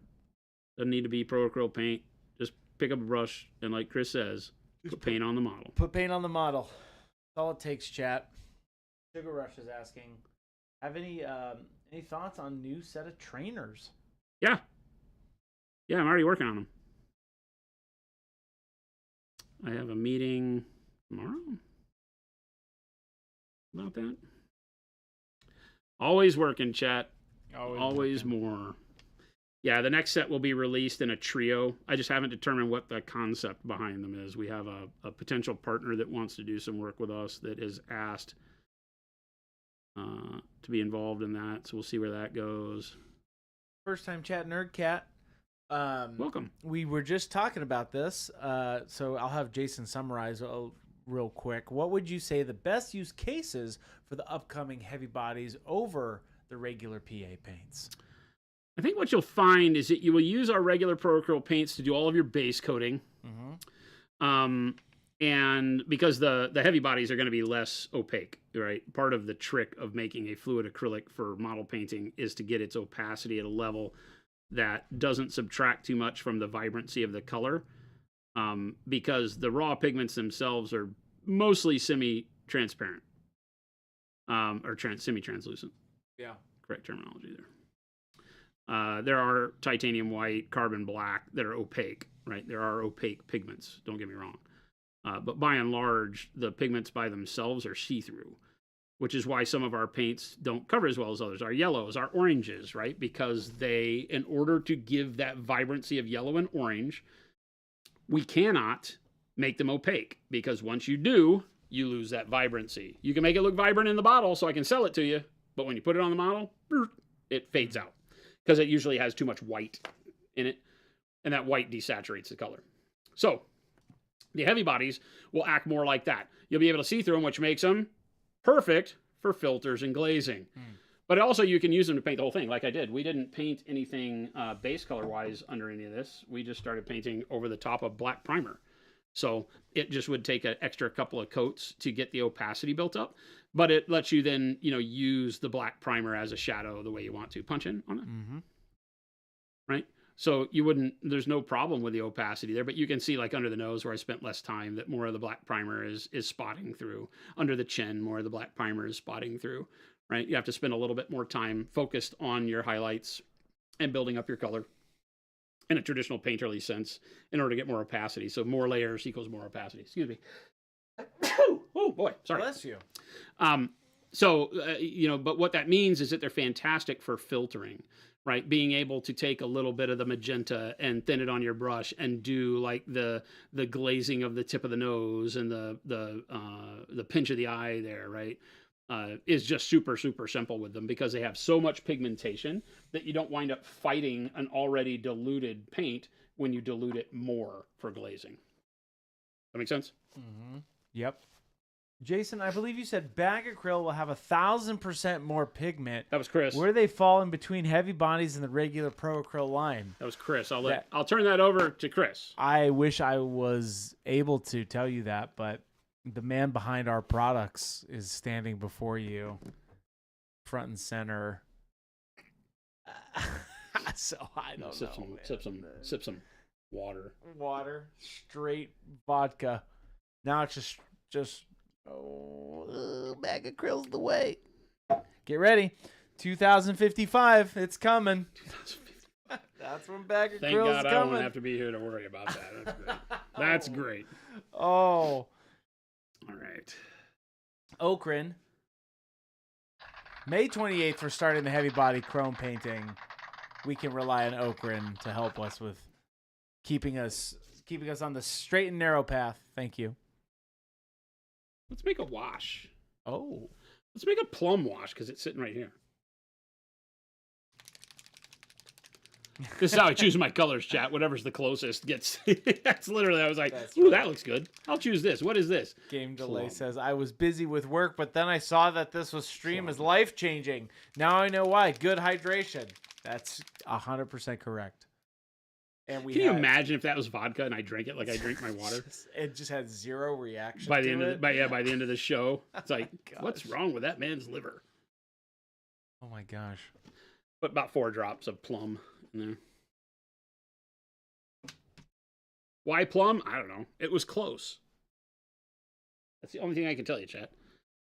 Doesn't need to be ProAcryl paint. Just pick up a brush and, like Chris says, put paint on the model. Put paint on the model. That's all it takes, chat. Sugar Rush is asking, have any thoughts on new set of trainers? Yeah, I'm already working on them. I have a meeting tomorrow about that. Always working, chat. Always more. Yeah, the next set will be released in a trio. I just haven't determined what the concept behind them is. We have a potential partner that wants to do some work with us that is asked to be involved in that. So we'll see where that goes. First time chat nerd cat. Welcome. We were just talking about this, so I'll have Jason summarize real quick. What would you say the best use cases for the upcoming heavy bodies over the regular PA paints? I think what you'll find is that you will use our regular ProAcryl paints to do all of your base coating. Mm-hmm. And because the heavy bodies are going to be less opaque, right? Part of the trick of making a fluid acrylic for model painting is to get its opacity at a level that doesn't subtract too much from the vibrancy of the color. Because the raw pigments themselves are mostly semi-transparent, or semi-translucent. Yeah. Correct terminology there. There are titanium white, carbon black that are opaque, right? There are opaque pigments, don't get me wrong. But by and large, the pigments by themselves are see-through, which is why some of our paints don't cover as well as others. Our yellows, our oranges, right? Because they, in order to give that vibrancy of yellow and orange, we cannot make them opaque, because once you do, you lose that vibrancy. You can make it look vibrant in the bottle so I can sell it to you, but when you put it on the model, it fades out because it usually has too much white in it, and that white desaturates the color. So the heavy bodies will act more like that. You'll be able to see through them, which makes them perfect for filters and glazing. But also you can use them to paint the whole thing like I did. We didn't paint anything base color-wise under any of this. We just started painting over the top of black primer. So it just would take an extra couple of coats to get the opacity built up. But it lets you then, use the black primer as a shadow the way you want to. Punch in on it. Right? So there's no problem with the opacity there, but you can see like under the nose where I spent less time that more of the black primer is spotting through. Under the chin, more of the black primer is spotting through, right? You have to spend a little bit more time focused on your highlights and building up your color in a traditional painterly sense in order to get more opacity. So more layers equals more opacity. Excuse me. Oh boy, sorry. Bless you. But what that means is that they're fantastic for filtering. Right, being able to take a little bit of the magenta and thin it on your brush and do like the glazing of the tip of the nose and the pinch of the eye there, right, is just super, super simple with them because they have so much pigmentation that you don't wind up fighting an already diluted paint when you dilute it more for glazing. That make sense? Yep. Jason, I believe you said bag acryl will have 1,000% more pigment. That was Chris. Where do they fall in between heavy bodies and the regular pro acryl line? That was Chris. I'll turn that over to Chris. I wish I was able to tell you that, but the man behind our products is standing before you, front and center. So I don't know. Sip some water. Water, straight vodka. Now it's just. Bag acryl's the way. Get ready. 2055. It's coming. 2055. That's when bag acryl's Thank God coming. I don't have to be here to worry about that. That's great. That's great. Oh. All right. Okran. May 28th, we're starting the heavy body chrome painting. We can rely on Okran to help us with keeping us on the straight and narrow path. Thank you. Let's make a wash. Oh. Let's make a plum wash because it's sitting right here. This is how I choose my colors, chat. Whatever's the closest gets. That's literally, I was like, ooh, that looks good. I'll choose this. What is this? Game Delay says, I was busy with work, but then I saw that this was stream is life-changing. Now I know why. Good hydration. That's 100% correct. And Can you imagine if that was vodka and I drank it like I drink my water? It just had zero reaction by the end of the show. It's like, Oh what's wrong with that man's liver? Oh my gosh. But about 4 drops of plum in there. Why plum? I don't know. It was close. That's the only thing I can tell you, chat.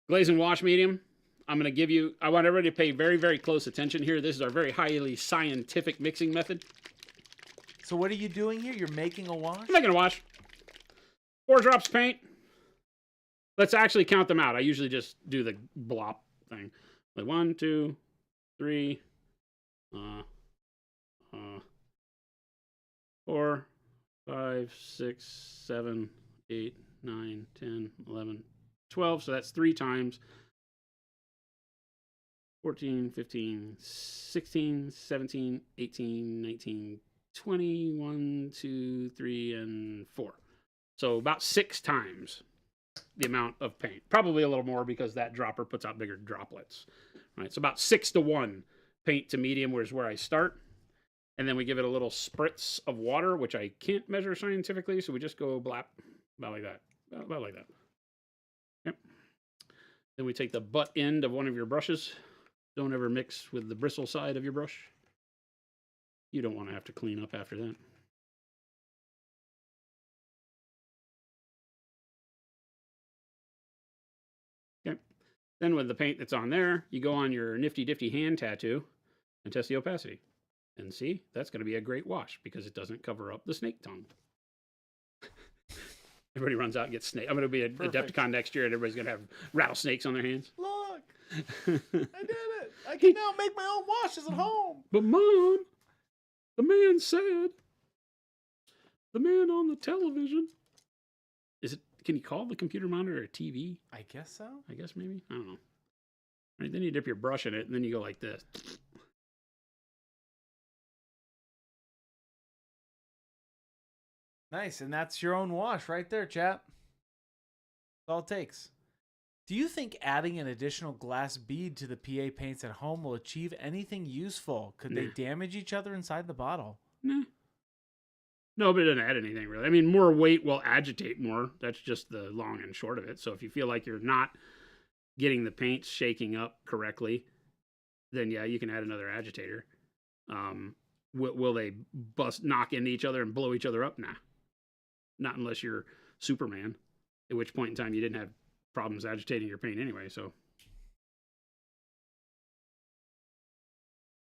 Glaze and wash medium. I want everybody to pay very, very close attention here. This is our very highly scientific mixing method. So what are you doing here? You're making a wash? I'm making a wash. 4 drops of paint. Let's actually count them out. I usually just do the blop thing. Like 1, 2, 3, 4, 5, 6, 7, 8, 9, 10, 11, 12. So that's 3 times. 14, 15, 16, 17, 18, 19, 20, 1, 2, 3, and 4. So about 6 times the amount of paint. Probably a little more because that dropper puts out bigger droplets. All right, so about 6 to 1 paint to medium is where I start. And then we give it a little spritz of water, which I can't measure scientifically, so we just go blap, about like that. About like that. Yep. Then we take the butt end of one of your brushes. Don't ever mix with the bristle side of your brush. You don't want to have to clean up after that. Okay. Then with the paint that's on there, you go on your nifty-difty hand tattoo and test the opacity. And see, that's going to be a great wash because it doesn't cover up the snake tongue. Everybody runs out and gets snake. I'm going to be a Adepticon next year and everybody's going to have rattlesnakes on their hands. Look! I did it! I can now make my own washes at home! But Mom, the man said, the man on the television, is it Can you call the computer monitor a TV? I guess so. I guess maybe. I don't know. Right, then you dip your brush in it, and then you go like this. Nice, and that's your own wash right there, chat. That's all it takes. Do you think adding an additional glass bead to the PA paints at home will achieve anything useful? Could they damage each other inside the bottle? Nah. No, but it doesn't add anything really. I mean, more weight will agitate more. That's just the long and short of it. So if you feel like you're not getting the paints shaking up correctly, then yeah, you can add another agitator. Will they knock into each other and blow each other up? Nah. Not unless you're Superman, at which point in time you didn't have problems agitating your paint anyway, so.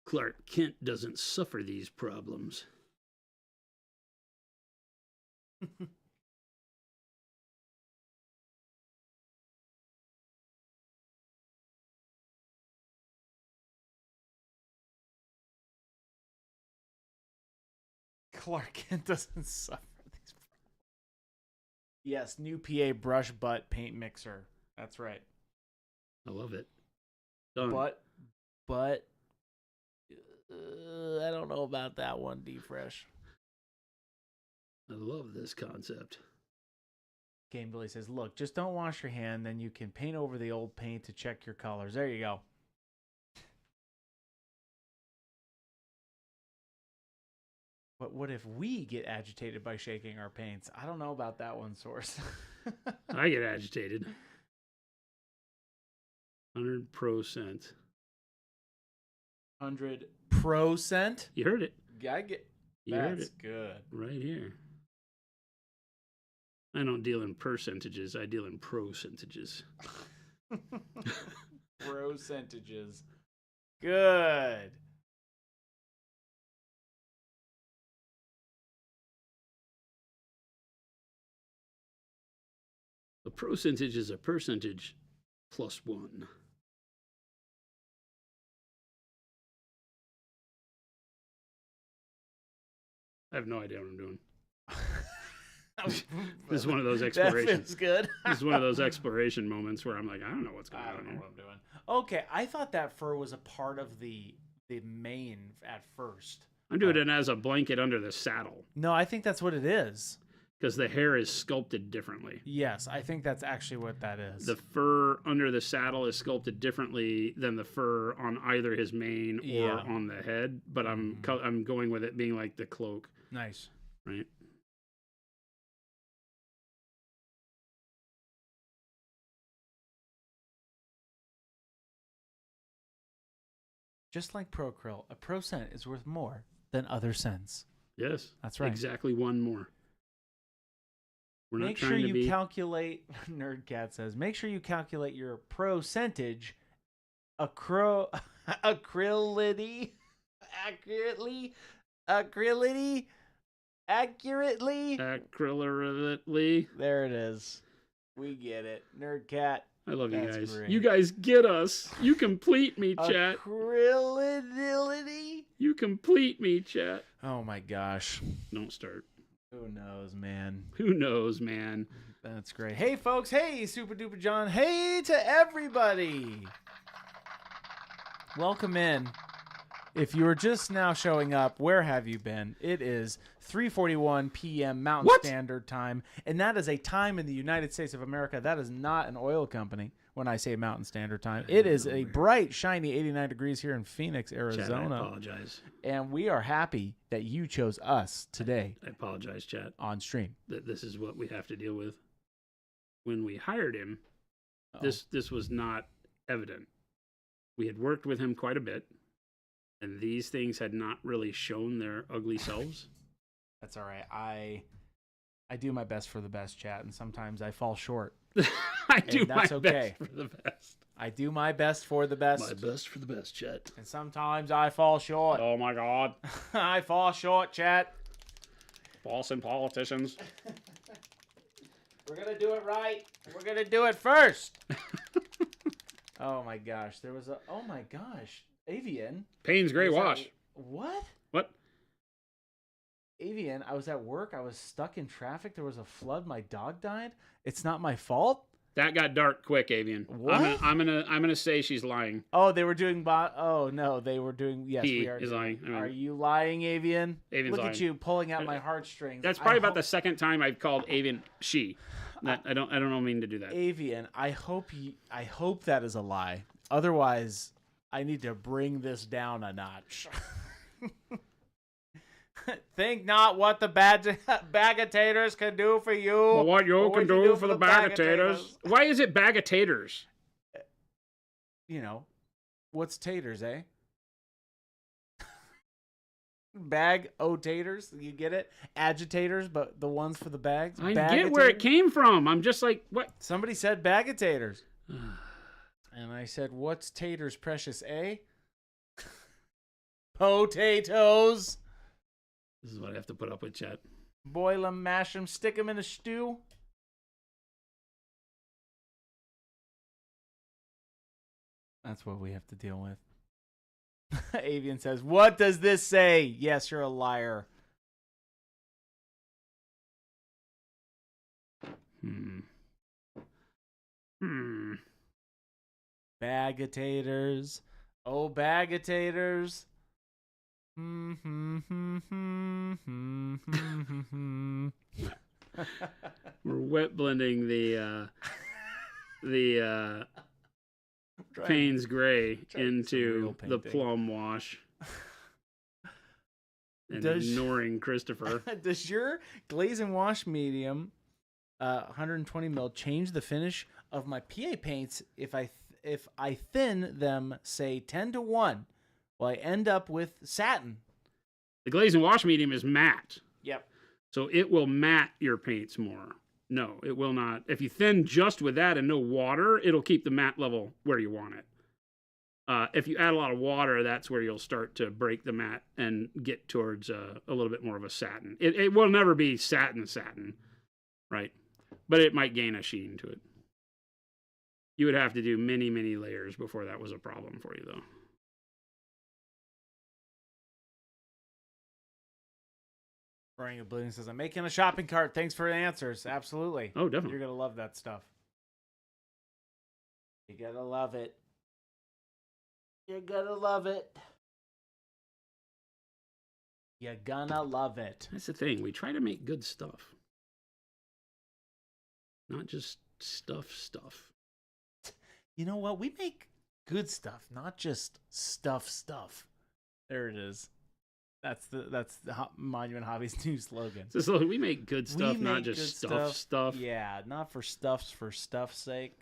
Clark Kent doesn't suffer these problems. Clark Kent doesn't suffer these problems. Yes, new PA brush butt paint mixer. That's right. I love it. Done. But I don't know about that one, D-Fresh. I love this concept. Game Billy says, look, just don't wash your hand, then you can paint over the old paint to check your colors. There you go. But what if we get agitated by shaking our paints? I don't know about that one, Source. I get agitated. 100%. 100%? You heard it. I get. You heard That's it. good. Right here. I don't deal in percentages. I deal in percentages. Percentages. Good. A percentage is a percentage plus 1. I have no idea what I'm doing. This is one of those explorations. That feels good. This is one of those exploration moments where I'm like, I don't know what's going on. I don't know here. what I'm doing. Okay, I thought that fur was a part of the mane at first. I'm doing it as a blanket under the saddle No, I think that's what it is. because the hair is sculpted differently. Yes, I think that's actually what that is. The fur under the saddle is sculpted differently than the fur on either his mane or on the head, but I'm going with it being like the cloak. Nice. Right? Just like ProCrill, a pro cent is worth more than other cents. Yes. That's right. Exactly one more. We're Make sure you calculate, Nerdcat says, make sure you calculate your percentage accurately, accurately. There it is. We get it. Nerdcat. I love you guys. Great. You guys get us. You complete me, chat. Acrylidy. You complete me, chat. Oh my gosh. Don't start. Who knows, man? Who knows, man? That's great. Hey, folks. Hey, Super Duper John. Hey to everybody. Welcome in. If you are just now showing up, where have you been? It is 3:41 p.m. Mountain Standard Time, and that is a time in the United States of America. That is not an oil company when I say Mountain Standard Time. It is a bright, shiny 89 degrees here in Phoenix, Arizona. Chat, I apologize. And we are happy that you chose us today. I apologize, chat. On stream. This is what we have to deal with. When we hired him, this was not evident. We had worked with him quite a bit, and these things had not really shown their ugly selves. That's all right. I do my best for the best, chat, and sometimes I fall short. I do my best for the best. I do my best for the best. My best for the best, chat. And sometimes I fall short. Oh my God. I fall short, chat. False politicians. We're going to do it right. We're going to do it first. Oh my gosh. There was oh my gosh. Avian. Payne's Gray Wash. What? What? Avian, I was at work. I was stuck in traffic. There was a flood. My dog died. It's not my fault. That got dark quick, Avian. What? I'm gonna say she's lying. Oh, they were doing Oh no, they were doing. Yes, He we are. is lying. I mean, Are you lying, Avian? Avian's Look lying. at you pulling out my heartstrings. That's probably about the second time I've called Avian she. I don't mean to do that. Avian, I hope that is a lie. Otherwise, I need to bring this down a notch. Think not what the bag of taters can do for you. But what you can do for the bag of taters. Why is it bag of taters? You know, what's taters, eh? Bag o taters, you get it? Agitators, but the ones for the bags. I get where it came from. I'm just like, what? Somebody said bag of taters. And I said, what's taters, precious, eh? Potatoes. This is what I have to put up with, chat. Boil them, mash them, stick them in a stew. That's what we have to deal with. Avian says, what does this say? Yes, you're a liar. Bag of taters. Oh, bag of taters. We're wet blending the Payne's Gray into the plum wash. And ignoring Christopher. Does your glaze and wash medium 120 mil change the finish of my PA paints if I thin them, say 10-1? Well, I end up with satin. The glaze and wash medium is matte. Yep. So it will matte your paints more. No, it will not. If you thin just with that and no water, it'll keep the matte level where you want it. If you add a lot of water, that's where you'll start to break the matte and get towards a little bit more of a satin. It will never be satin, right? But it might gain a sheen to it. You would have to do many, many layers before that was a problem for you, though. Ring of Bloom says, I'm making a shopping cart. Thanks for the answers. Absolutely. Oh, definitely. You're going to love that stuff. You're going to love it. You're going to love it. You're going to love it. That's the thing. We try to make good stuff. Not just stuff. You know what? We make good stuff, not just stuff. There it is. That's the Monument Hobbies new slogan. So we make good stuff, not just stuff. Yeah, not for stuff's sake.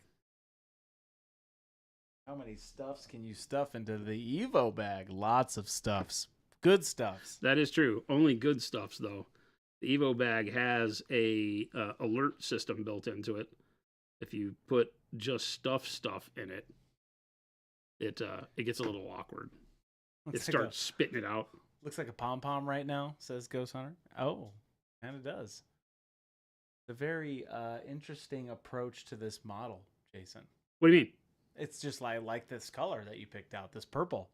How many stuffs can you stuff into the Evo bag? Lots of stuffs. Good stuffs. That is true. Only good stuffs, though. The Evo bag has a alert system built into it. If you put just stuff in it, it gets a little awkward. It starts spitting it out. Looks like a pom-pom right now, says Ghost Hunter. Oh, and it does. It's a very interesting approach to this model, Jason. What do you mean? It's just I like this color that you picked out, this purple.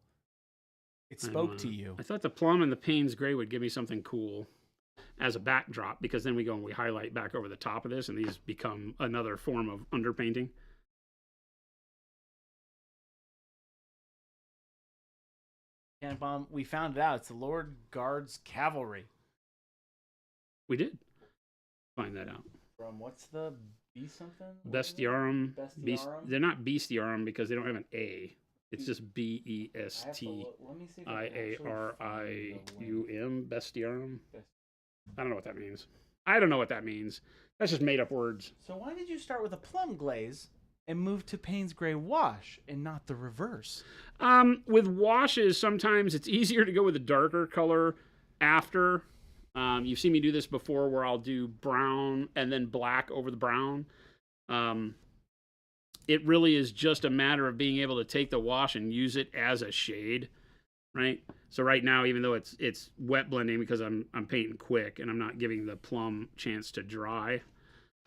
It spoke to you. I thought the plum and the Payne's Gray would give me something cool as a backdrop, because then we go and we highlight back over the top of this, and these become another form of underpainting. And Bomb, we found it out. It's the Lord Guard's Cavalry. We did find that out. From what's the B something? Bestiarum. They're not Bestiarum because they don't have an A. It's just BESTIARIUM. Bestiarum. I don't know what that means. That's just made up words. So why did you start with a plum glaze and move to Payne's Gray wash and not the reverse? With washes, sometimes it's easier to go with a darker color after. You've seen me do this before where I'll do brown and then black over the brown. It really is just a matter of being able to take the wash and use it as a shade, right? So right now, even though it's wet blending because I'm painting quick and I'm not giving the plum chance to dry,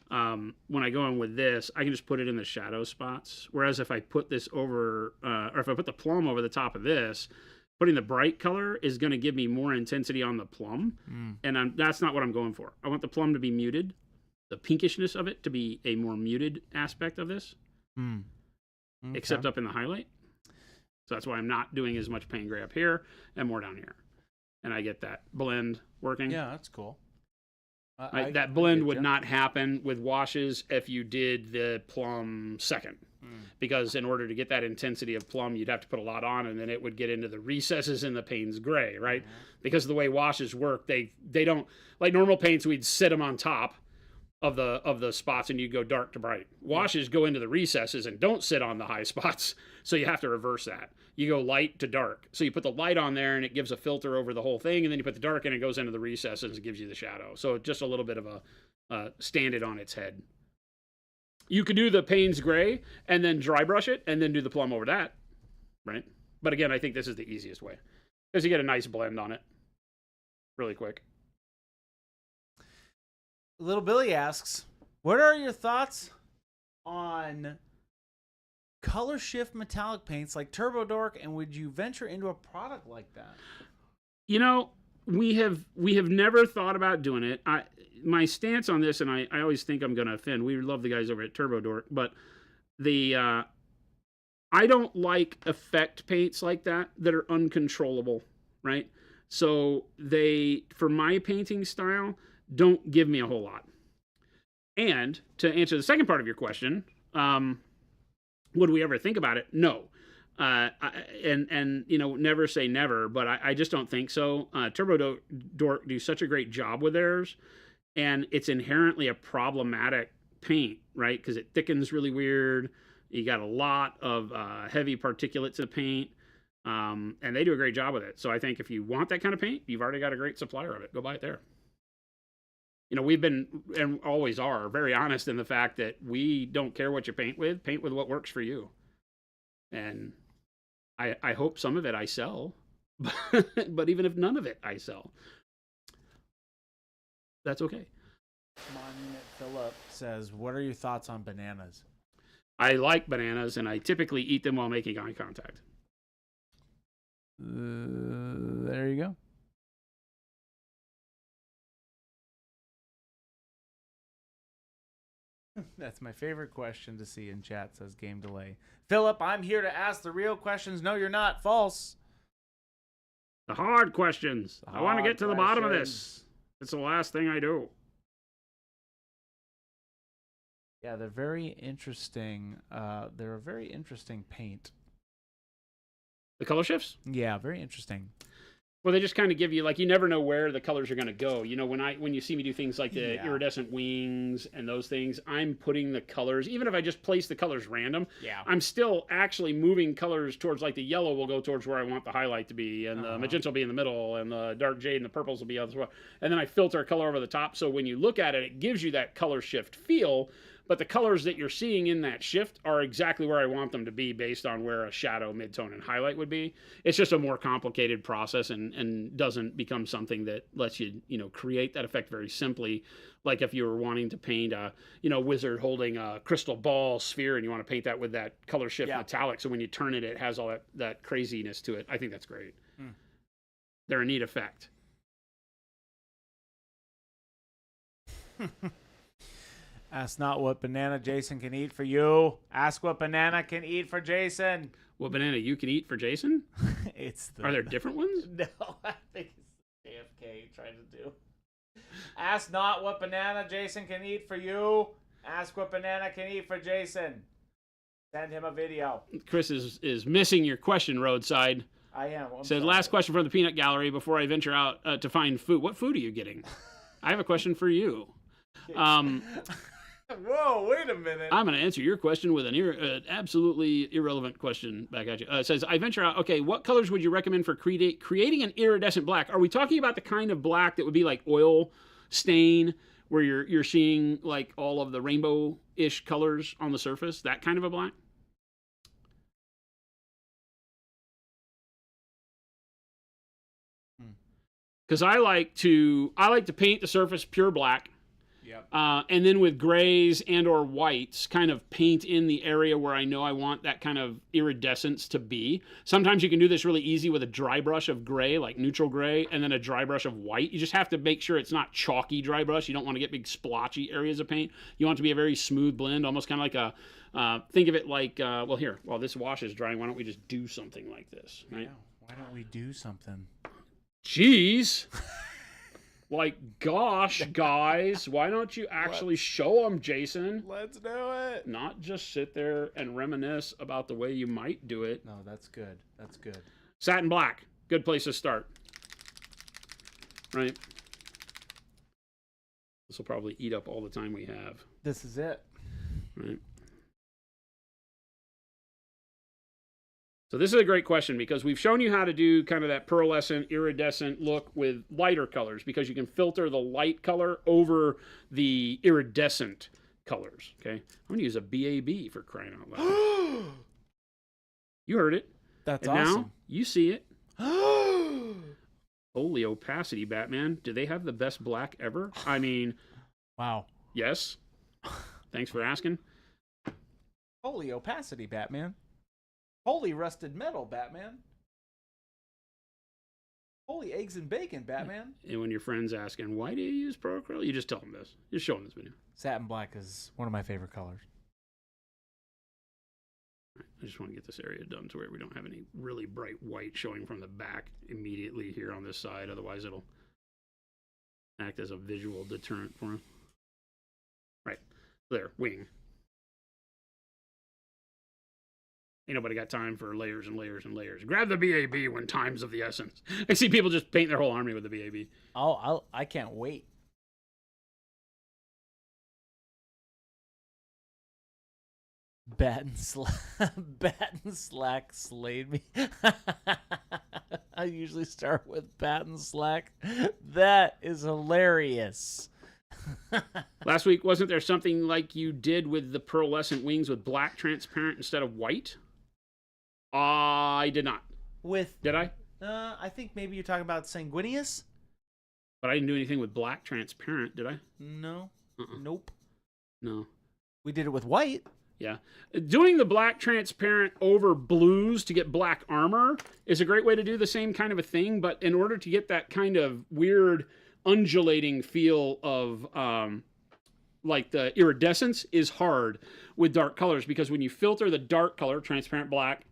when I go in with this, I can just put it in the shadow spots. Whereas if I put this over, or if I put the plum over the top of this, putting the bright color is going to give me more intensity on the plum, and that's not what I'm going for. I want the plum to be muted, the pinkishness of it to be a more muted aspect of this, except up in the highlight. So that's why I'm not doing as much paint gray up here and more down here. And I get that blend working. Yeah, that's cool. That blend would not happen with washes if you did the plum second. Because in order to get that intensity of plum, you'd have to put a lot on, and then it would get into the recesses in the Payne's gray, right? Because of the way washes work, they don't, like normal paints, we'd sit them on top of the spots and you go dark to bright. Washes go into the recesses and don't sit on the high spots, so you have to reverse that. You go light to dark. So you put the light on there and it gives a filter over the whole thing, and then you put the dark in and it goes into the recesses and gives you the shadow. So just a little bit of a stand it on its head. You could do the Payne's gray and then dry brush it and then do the plum over that, right? But again, I think this is the easiest way because you get a nice blend on it really quick. Little Billy asks, what are your thoughts on color shift metallic paints like Turbo Dork, and would you venture into a product like that? You know, we have never thought about doing it. My stance on this, and I always think I'm going to offend. We love the guys over at Turbo Dork, but I don't like effect paints like that are uncontrollable, right? So they, for my painting style, don't give me a whole lot. And to answer the second part of your question, would we ever think about it? No. And you know, never say never, but I just don't think so. Turbo Dork do such a great job with theirs, and it's inherently a problematic paint, right? Because it thickens really weird. You got a lot of heavy particulates of paint, and they do a great job with it. So I think if you want that kind of paint, you've already got a great supplier of it. Go buy it there. You know, we've been, and always are, very honest in the fact that we don't care what you paint with what works for you. And I hope some of it I sell, but even if none of it I sell, that's okay. Monument Philip says, what are your thoughts on bananas? I like bananas, and I typically eat them while making eye contact. There you go. That's my favorite question to see in chat, says Game Delay. Philip, I'm here to ask the real questions. No, you're not. False. The hard questions. I want to get to the bottom of this. It's the last thing I do. Yeah, they're very interesting. They're a very interesting paint. The color shifts? Yeah, very interesting. Well, they just kind of give you, like, you never know where the colors are going to go. You know, when you see me do things like the iridescent wings and those things, I'm putting the colors, even if I just place the colors random, I'm still actually moving colors towards, like, the yellow will go towards where I want the highlight to be, and the magenta will be in the middle, and the dark jade and the purples will be elsewhere. And then I filter a color over the top, so when you look at it, it gives you that color shift feel, but the colors that you're seeing in that shift are exactly where I want them to be based on where a shadow, midtone, and highlight would be. It's just a more complicated process and doesn't become something that lets you, you know, create that effect very simply. Like if you were wanting to paint a, you know, wizard holding a crystal ball sphere and you want to paint that with that color shift metallic. So when you turn it, it has all that craziness to it. I think that's great. They're a neat effect. Ask not what banana Jason can eat for you. Ask what banana can eat for Jason. What banana you can eat for Jason? Are there different ones? No, I think it's AFK trying to do. Ask not what banana Jason can eat for you. Ask what banana can eat for Jason. Send him a video. Chris is missing your question, Roadside. I am. Said, last question from the Peanut Gallery before I venture out to find food. What food are you getting? I have a question for you. Whoa, wait a minute. I'm going to answer your question with an absolutely irrelevant question back at you. It says, I venture out, okay, what colors would you recommend for creating an iridescent black? Are we talking about the kind of black that would be like oil stain, where you're seeing like all of the rainbow-ish colors on the surface? That kind of a black? Because I like to paint the surface pure black. Yep. And then with grays and or whites, kind of paint in the area where I know I want that kind of iridescence to be. Sometimes you can do this really easy with a dry brush of gray, like neutral gray, and then a dry brush of white. You just have to make sure it's not chalky dry brush. You don't want to get big splotchy areas of paint. You want it to be a very smooth blend, almost kind of like a, think of it like, well here, while this wash is drying, why don't we just do something like this, right? Yeah. Why don't we do something? Jeez. Like, gosh, guys, why don't you actually show them, Jason? Let's do it. Not just sit there and reminisce about the way you might do it. No, that's good. That's good. Satin black, good place to start. Right? This will probably eat up all the time we have. This is it. Right? So this is a great question because we've shown you how to do kind of that pearlescent, iridescent look with lighter colors because you can filter the light color over the iridescent colors. Okay, I'm going to use a BAB for crying out loud. You heard it. That's and awesome. Now you see it. Holy opacity, Batman. Do they have the best black ever? I mean, wow. Yes. Thanks for asking. Holy opacity, Batman. Holy rusted metal, Batman. Holy eggs and bacon, Batman. And when your friend's asking, why do you use Pro Acrylic? You just tell them this. Just show them this video. Satin black is one of my favorite colors. I just want to get this area done to where we don't have any really bright white showing from the back immediately here on this side. Otherwise, it'll act as a visual deterrent for him. Right. There. Wing. Ain't nobody got time for layers and layers and layers. Grab the BAB when time's of the essence. I see people just paint their whole army with the BAB. Oh, I can't wait. Batten Slack slayed me. I usually start with Batten Slack. That is hilarious. Last week, wasn't there something like you did with the pearlescent wings with black transparent instead of white? I did not. Did I? I think maybe you're talking about Sanguinius? But I didn't do anything with black transparent, did I? No. Nope. No. We did it with white. Yeah. Doing the black transparent over blues to get black armor is a great way to do the same kind of a thing, but in order to get that kind of weird undulating feel of like the iridescence is hard with dark colors because when you filter the dark color, transparent black,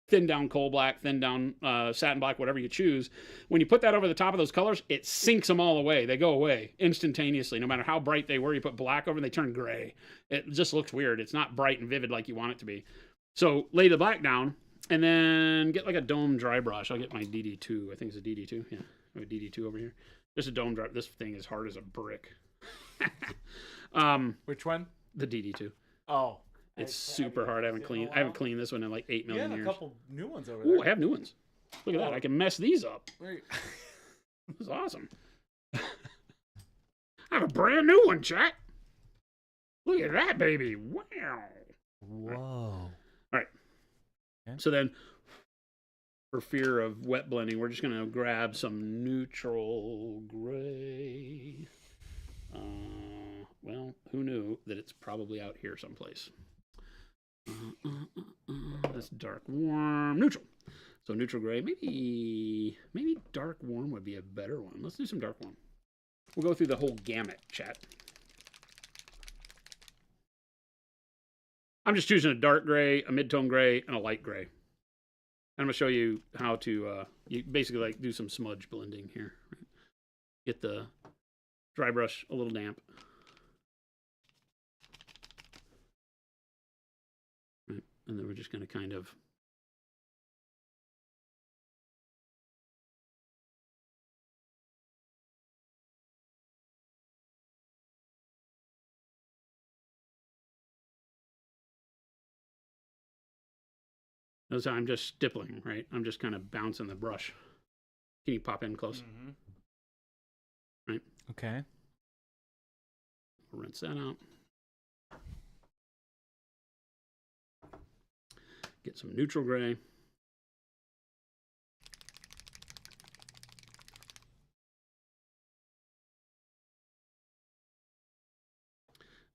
thin down coal black, thin down satin black, whatever you choose, when you put that over the top of those colors, it sinks them all away. They go away instantaneously. No matter how bright they were, you put black over them, they turn gray. It just looks weird. It's not bright and vivid like you want it to be. So lay the black down and then get like a dome dry brush. I'll get my DD2. I think it's a DD2. Yeah, I have a DD2 over here. Just a dome dry. This thing is hard as a brick. Which one? The DD2. Oh. It's super hard. I haven't cleaned this one in like 8 million years. You have a couple new ones over there. Ooh, I have new ones. Look at that. I can mess these up. Right. This is awesome. I have a brand new one, chat. Look at that, baby. Wow. Whoa. All right. Okay. So then, for fear of wet blending, we're just going to grab some neutral gray. Well, who knew that it's probably out here someplace. That's dark warm neutral. So neutral gray, maybe dark warm would be a better one. Let's do some dark warm. We'll go through the whole gamut, chat. I'm just choosing a dark gray, a mid-tone gray, and a light gray. And I'm gonna show you how to you basically like do some smudge blending here. Get the dry brush a little damp. And then we're just going to kind of notice how I'm just stippling, right? I'm just kind of bouncing the brush. Can you pop in close? Mm-hmm. Right? Okay. Rinse that out. Get some neutral gray.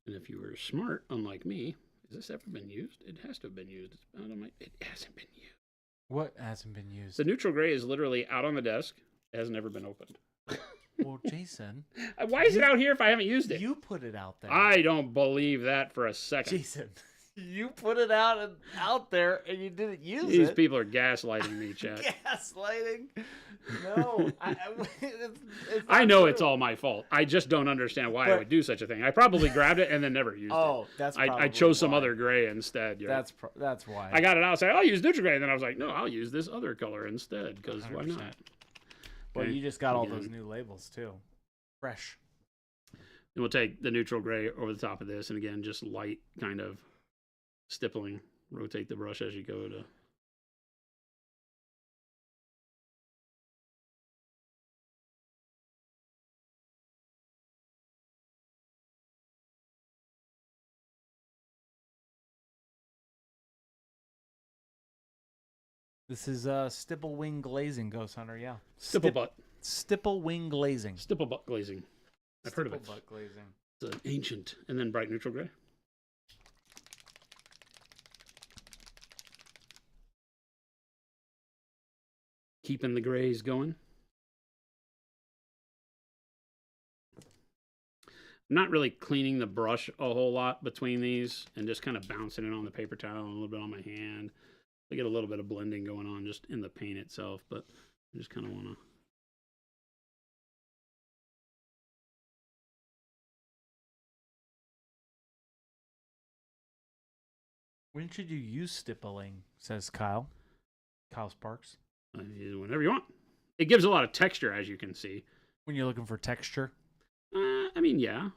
And if you were smart, unlike me, has this ever been used? It has to have been used. It's out on my, it hasn't been used. What hasn't been used? The neutral gray is literally out on the desk. It has never been opened. Well, Jason. Why is it out here if I haven't used it? You put it out there. I don't believe that for a second. Jason, you put it out there and you didn't use it. These people are gaslighting me, Chad. Gaslighting? No. I know it's all my fault. I just don't understand why I would do such a thing. I probably grabbed it and then never used it. Oh, that's probably I chose some why. other gray instead. Yeah. That's why. I got it out. I said, I'll use neutral gray. And then I was like, no, I'll use this other color instead because why 100%. not? Well, Okay. you just got all those new labels too. Fresh. And we'll take the neutral gray over the top of this. And again, just light kind of stippling. Rotate the brush as you go to. This is stipple wing glazing, Ghost Hunter. Yeah. Stipple butt. Stipple wing glazing. Stipple butt glazing. I've heard of it. Stipple butt glazing. It's an ancient. And then bright neutral gray. Keeping the grays going. I'm not really cleaning the brush a whole lot between these and just kind of bouncing it on the paper towel and a little bit on my hand. I get a little bit of blending going on just in the paint itself, but I just kind of want to. When should you use stippling? Says Kyle. Kyle Sparks. Whenever you want. It gives a lot of texture, as you can see. When you're looking for texture. I mean, yeah.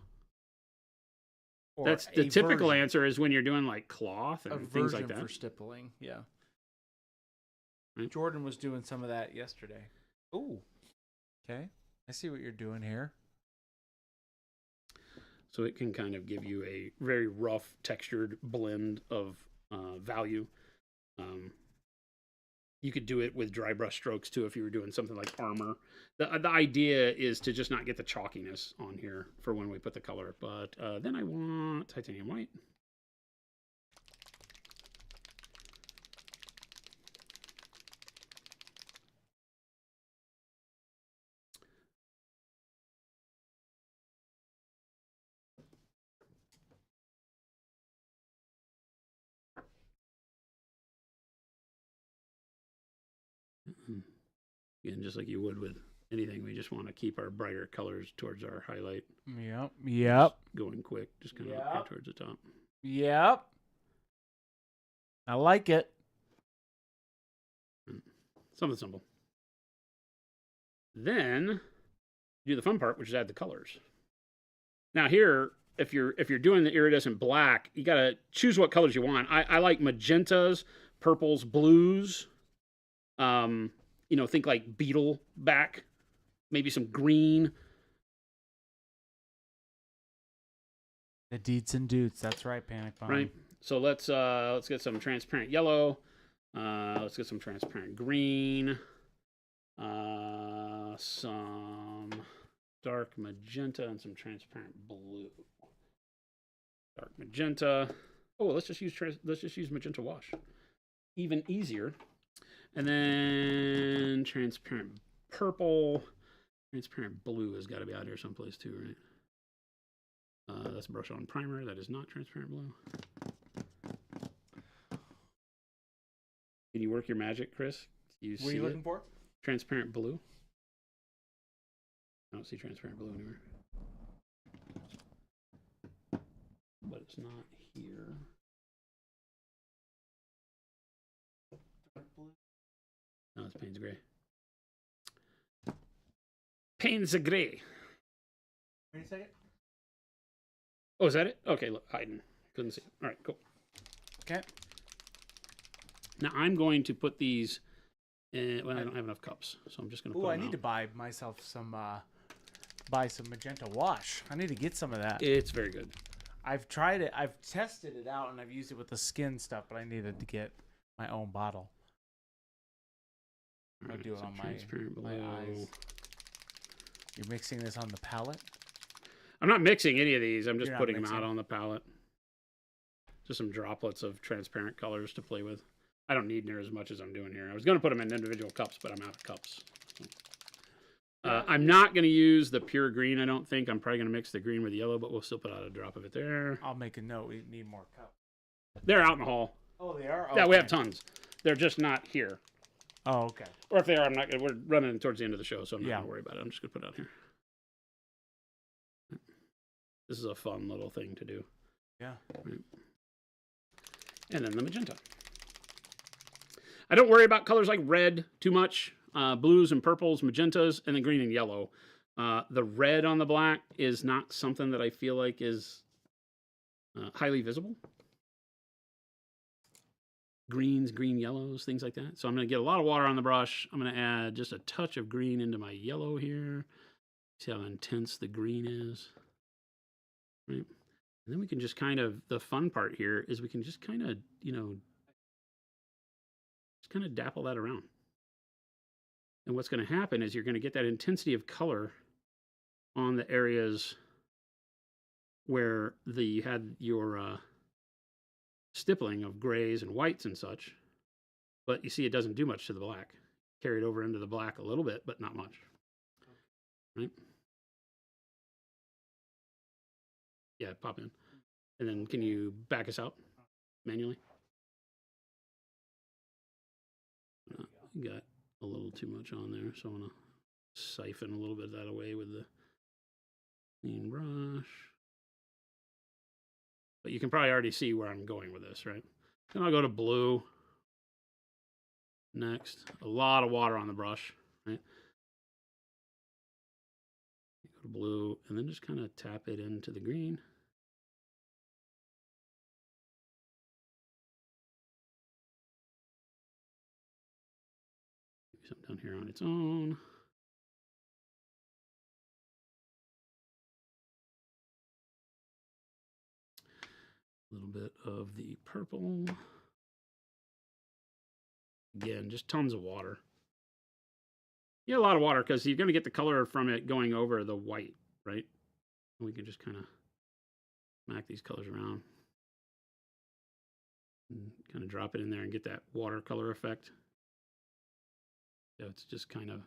Or That's the typical version. answer is when you're doing like cloth and things like that. For stippling, yeah. Right. Jordan was doing some of that yesterday. Ooh. Okay. I see what you're doing here. So it can kind of give you a very rough textured blend of value. You could do it with dry brush strokes too if you were doing something like armor. The idea is to just not get the chalkiness on here for when we put the color. But then I want titanium white. Again, just like you would with anything, we just want to keep our brighter colors towards our highlight. Yep. Just going quick, just kind of up here towards the top. Yep. I like it. Something simple. Then do the fun part, which is add the colors. Now here, if you're doing the iridescent black, you got to choose what colors you want. I like magentas, purples, blues. You know, think like beetle back, maybe some green. The deets and dudes. That's right, Panic Bomb. Right. So let's get some transparent yellow. Let's get some transparent green. Some dark magenta and some transparent blue. Dark magenta. Oh, let's just use magenta wash. Even easier. And then transparent purple. Transparent blue has got to be out here someplace too, right? That's brush on primer. That is not transparent blue. Can you work your magic, Chris? What are you looking for? Transparent blue. I don't see transparent blue anywhere. But it's not here. No, it's Payne's Gray. Payne's Gray. Wait a second. Oh, is that it? Okay, look, hiding. Couldn't see. All right, cool. Okay. Now I'm going to put these in, well, I don't have enough cups, so I'm just going to put Ooh, them I need out. to buy myself some, magenta wash. I need to get some of that. It's very good. I've tried it. I've tested it out, and I've used it with the skin stuff, but I needed to get my own bottle. I'll do it on my eyes. You're mixing this on the palette? I'm not mixing any of these. I'm just You're not putting them mixing. out on the palette. Just some droplets of transparent colors to play with. I don't need near as much as I'm doing here. I was going to put them in individual cups, but I'm out of cups. I'm not going to use the pure green, I don't think. I'm probably going to mix the green with the yellow, but we'll still put out a drop of it there. I'll make a note. We need more cups. They're out in the hall. Oh, they are? Okay. Yeah, we have tons. They're just not here. Oh, okay. Or if they are, I'm not. We're running towards the end of the show, so I'm not Yeah. going to worry about it. I'm just going to put it out here. This is a fun little thing to do. Yeah. Right. And then the magenta. I don't worry about colors like red too much. Blues and purples, magentas, and then green and yellow. The red on the black is not something that I feel like is highly visible. Greens, green yellows, things like that. So I'm going to get a lot of water on the brush. I'm going to add just a touch of green into my yellow here. See how intense the green is. Right. And then we can just kind of, the fun part here is we can just kind of, just kind of dapple that around. And what's going to happen is you're going to get that intensity of color on the areas where you had your stippling of grays and whites and such. But you see it doesn't do much to the black. Carry it over into the black a little bit, but not much. Right? Yeah, pop in. And then can you back us out manually? Got a little too much on there, so I'm going to siphon a little bit of that away with the clean brush. But you can probably already see where I'm going with this, right? Then I'll go to blue. Next, a lot of water on the brush, right? Go to blue, and then just kind of tap it into the green. Something down here on its own. A little bit of the purple. Again, just tons of water. Yeah, a lot of water because you're going to get the color from it going over the white, right? And we can just kind of smack these colors around. And kind of drop it in there and get that watercolor effect. So it's just kind of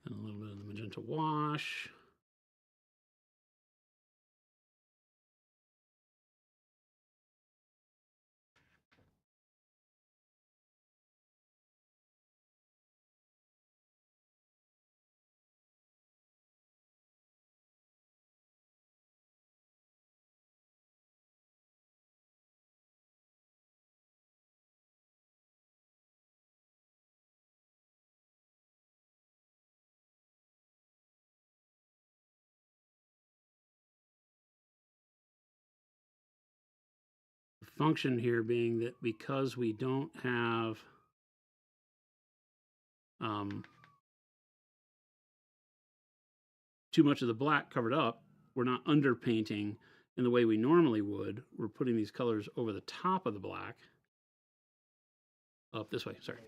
and a little bit of the magenta wash. The function here being that because we don't have too much of the black covered up, we're not underpainting in the way we normally would. We're putting these colors over the top of the black. Up this way, sorry.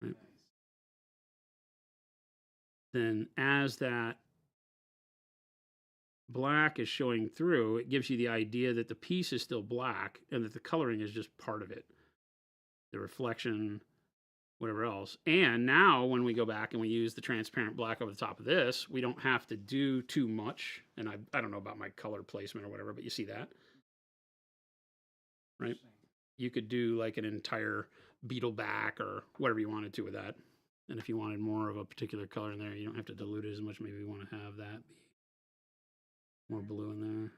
Right. Then as that black is showing through, it gives you the idea that the piece is still black and that the coloring is just part of it. The reflection, whatever else. And now when we go back and we use the transparent black over the top of this, we don't have to do too much. And I don't know about my color placement or whatever, but you see that, right? You could do like an entire beetle back or whatever you wanted to with that. And if you wanted more of a particular color in there, you don't have to dilute it as much. Maybe you want to have that be more blue in there.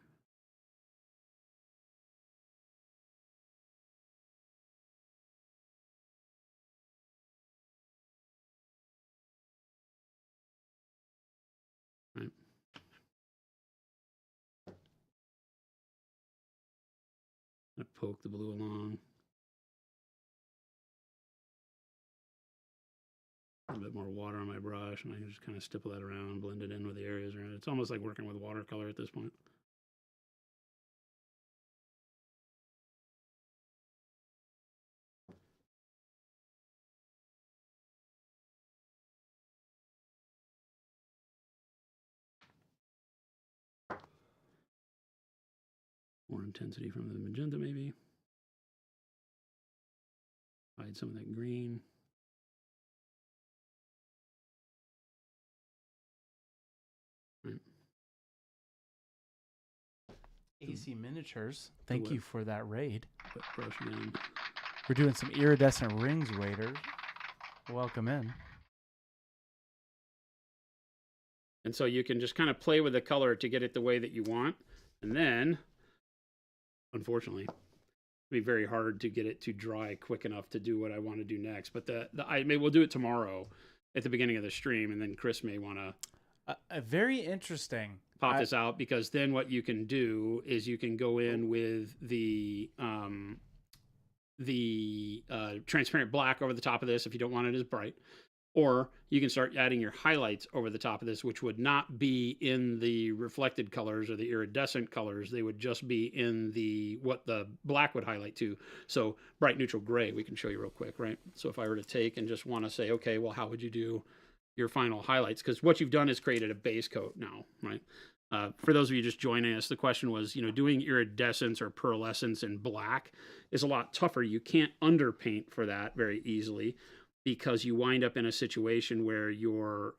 kind of poke the blue along. A little bit more water on my brush, and I can just kind of stipple that around, blend it in with the areas around it. It's almost like working with watercolor at this point. More intensity from the magenta, maybe. Hide some of that green. Right. AC Miniatures, thank wet- you for that raid. Wet brush again. We're doing some iridescent rings, raiders. Welcome in. And so you can just kind of play with the color to get it the way that you want. And then, unfortunately, it'll be very hard to get it to dry quick enough to do what I want to do next. But we'll do it tomorrow at the beginning of the stream, and then Chris may want to very interesting. pop this out, because then what you can do is you can go in with the transparent black over the top of this if you don't want it as bright, or you can start adding your highlights over the top of this, which would not be in the reflected colors or the iridescent colors. They would just be in what the black would highlight to. So bright neutral gray, we can show you real quick, right? So if I were to take and just want to say, okay, well, how would you do your final highlights? Because what you've done is created a base coat now, right? For those of you just joining us, the question was, doing iridescence or pearlescence in black is a lot tougher. You can't underpaint for that very easily, because you wind up in a situation where your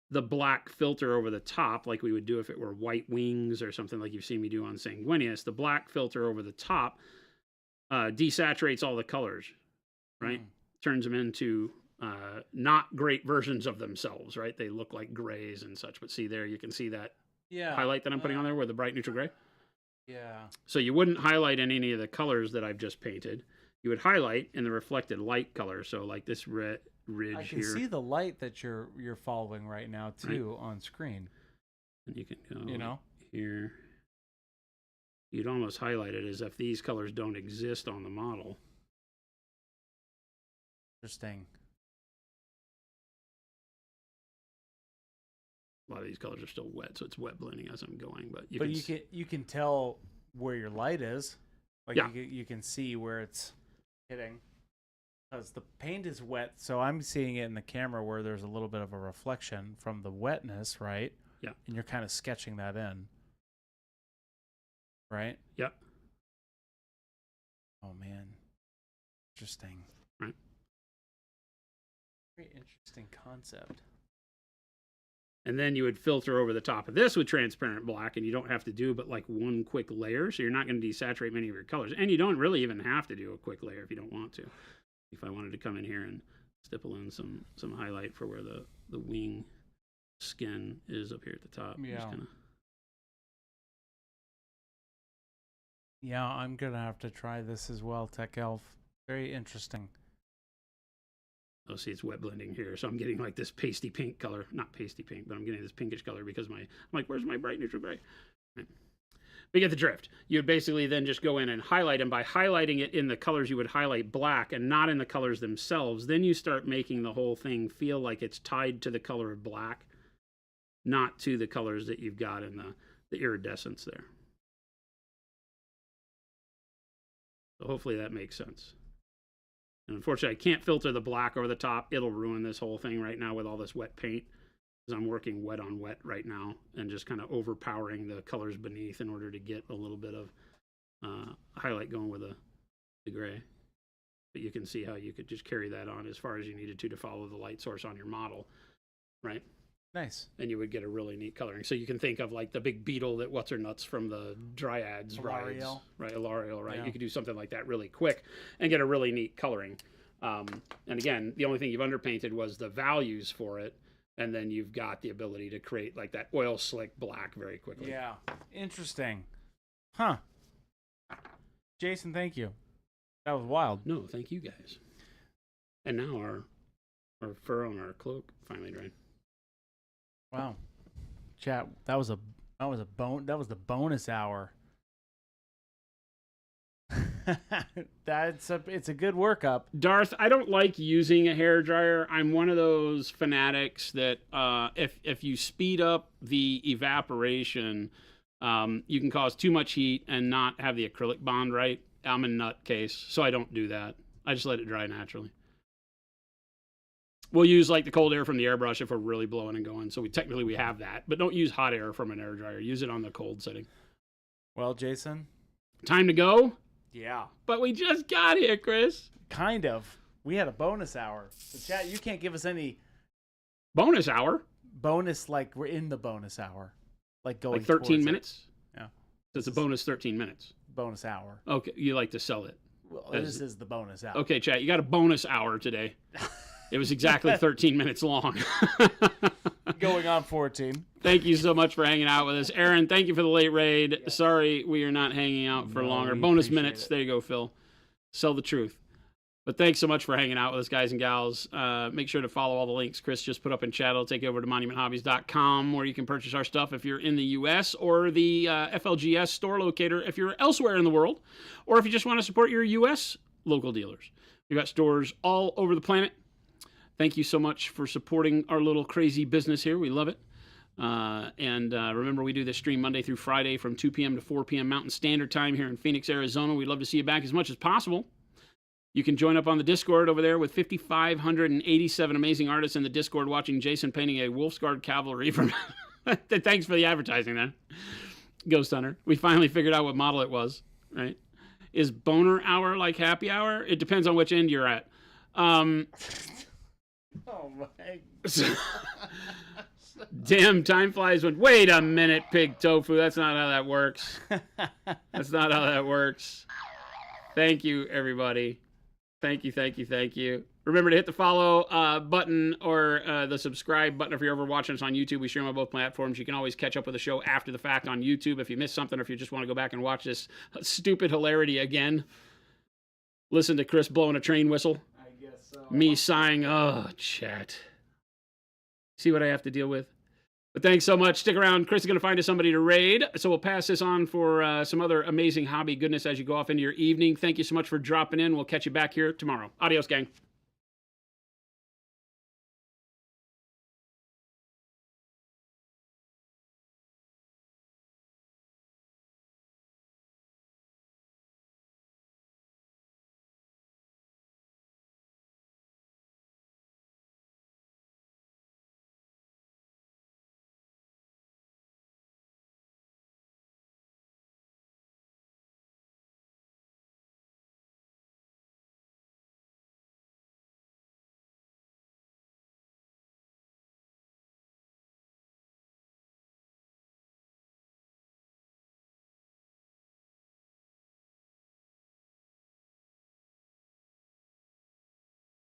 the black filter over the top, like we would do if it were white wings or something like you've seen me do on Sanguinius, the black filter over the top desaturates all the colors, right? Turns them into not great versions of themselves, right? They look like grays and such. But see there, you can see that highlight that I'm putting on there with the bright neutral gray. Yeah. So you wouldn't highlight in any of the colors that I've just painted. You would highlight in the reflected light color. So like this red ridge here. I can see the light that you're following right now too, right, on screen. And you can go here. You'd almost highlight it as if these colors don't exist on the model. Interesting. A lot of these colors are still wet, so it's wet blending as I'm going. But you can tell where your light is. Like you can see where it's hitting, because the paint is wet. So I'm seeing it in the camera where there's a little bit of a reflection from the wetness, right? Yeah. And you're kind of sketching that in, right? Yep. Oh man, interesting. Right. Very interesting concept. And then you would filter over the top of this with transparent black, and you don't have to do but like one quick layer, so you're not going to desaturate many of your colors. And you don't really even have to do a quick layer if you don't want to. If I wanted to come in here and stipple in some highlight for where the wing skin is up here at the top. Yeah. Yeah, I'm going to have to try this as well, Tech Elf. Very interesting. Oh, see, it's wet blending here. So I'm getting like this pasty pink color. Not pasty pink, but I'm getting this pinkish color because I'm like, where's my bright neutral gray? Right. We get the drift. You would basically then just go in and highlight, and by highlighting it in the colors, you would highlight black and not in the colors themselves. Then you start making the whole thing feel like it's tied to the color of black, not to the colors that you've got in the iridescence there. So hopefully that makes sense. And unfortunately, I can't filter the black over the top. It'll ruin this whole thing right now with all this wet paint, because I'm working wet on wet right now and just kind of overpowering the colors beneath in order to get a little bit of highlight going with the gray. But you can see how you could just carry that on as far as you needed to follow the light source on your model, right? Nice. And you would get a really neat coloring. So you can think of like the big beetle that What's-Her-Nuts from the Dryads rides, right? Ilariel, right? Yeah. You could do something like that really quick and get a really neat coloring. And again, the only thing you've underpainted was the values for it, and then you've got the ability to create like that oil slick black very quickly. Yeah, interesting. Huh. Jason, thank you. That was wild. No, thank you guys. And now our fur on our cloak finally dried. Wow, chat. That was the bonus hour. It's a good workup. Darth, I don't like using a hair dryer. I'm one of those fanatics that if you speed up the evaporation, you can cause too much heat and not have the acrylic bond right. I'm a nutcase, so I don't do that. I just let it dry naturally. We'll use like the cold air from the airbrush if we're really blowing and going. So we have that, but don't use hot air from an air dryer. Use it on the cold setting. Well, Jason, time to go. Yeah, but we just got here, Chris. Kind of. We had a bonus hour. So chat, you can't give us any bonus hour. Bonus, like we're in the bonus hour, like going like 13 minutes. Yeah, so it's a bonus 13 minutes. Bonus hour. Okay, you like to sell it. Well, this is the bonus hour. Okay, chat, you got a bonus hour today. It was exactly 13 minutes long. Going on 14. Thank you so much for hanging out with us. Aaron, thank you for the late raid. Yes. Sorry we are not hanging out for longer. Bonus minutes. There you go, Phil. Sell the truth. But thanks so much for hanging out with us, guys and gals. Make sure to follow all the links Chris just put up in chat. It'll take you over to monumenthobbies.com where you can purchase our stuff if you're in the U.S. or the FLGS store locator if you're elsewhere in the world, or if you just want to support your U.S. local dealers. We've got stores all over the planet. Thank you so much for supporting our little crazy business here. We love it. Remember, we do this stream Monday through Friday from 2 p.m. to 4 p.m. Mountain Standard Time here in Phoenix, Arizona. We'd love to see you back as much as possible. You can join up on the Discord over there with 5,587 amazing artists in the Discord watching Jason painting a Wolfsguard cavalry from... Thanks for the advertising there. Ghost Hunter. We finally figured out what model it was, right? Is boner hour like happy hour? It depends on which end you're at. Oh my Damn, time flies when... Wait a minute, pig tofu. That's not how that works. That's not how that works. Thank you, everybody. Thank you. Remember to hit the follow button or the subscribe button if you're ever watching us on YouTube. We stream on both platforms. You can always catch up with the show after the fact on YouTube if you missed something or if you just want to go back and watch this stupid hilarity again. Listen to Chris blowing a train whistle. I guess so. Me sighing, oh, chat. See what I have to deal with? But thanks so much. Stick around. Chris is going to find us somebody to raid. So we'll pass this on for some other amazing hobby goodness as you go off into your evening. Thank you so much for dropping in. We'll catch you back here tomorrow. Adios, gang.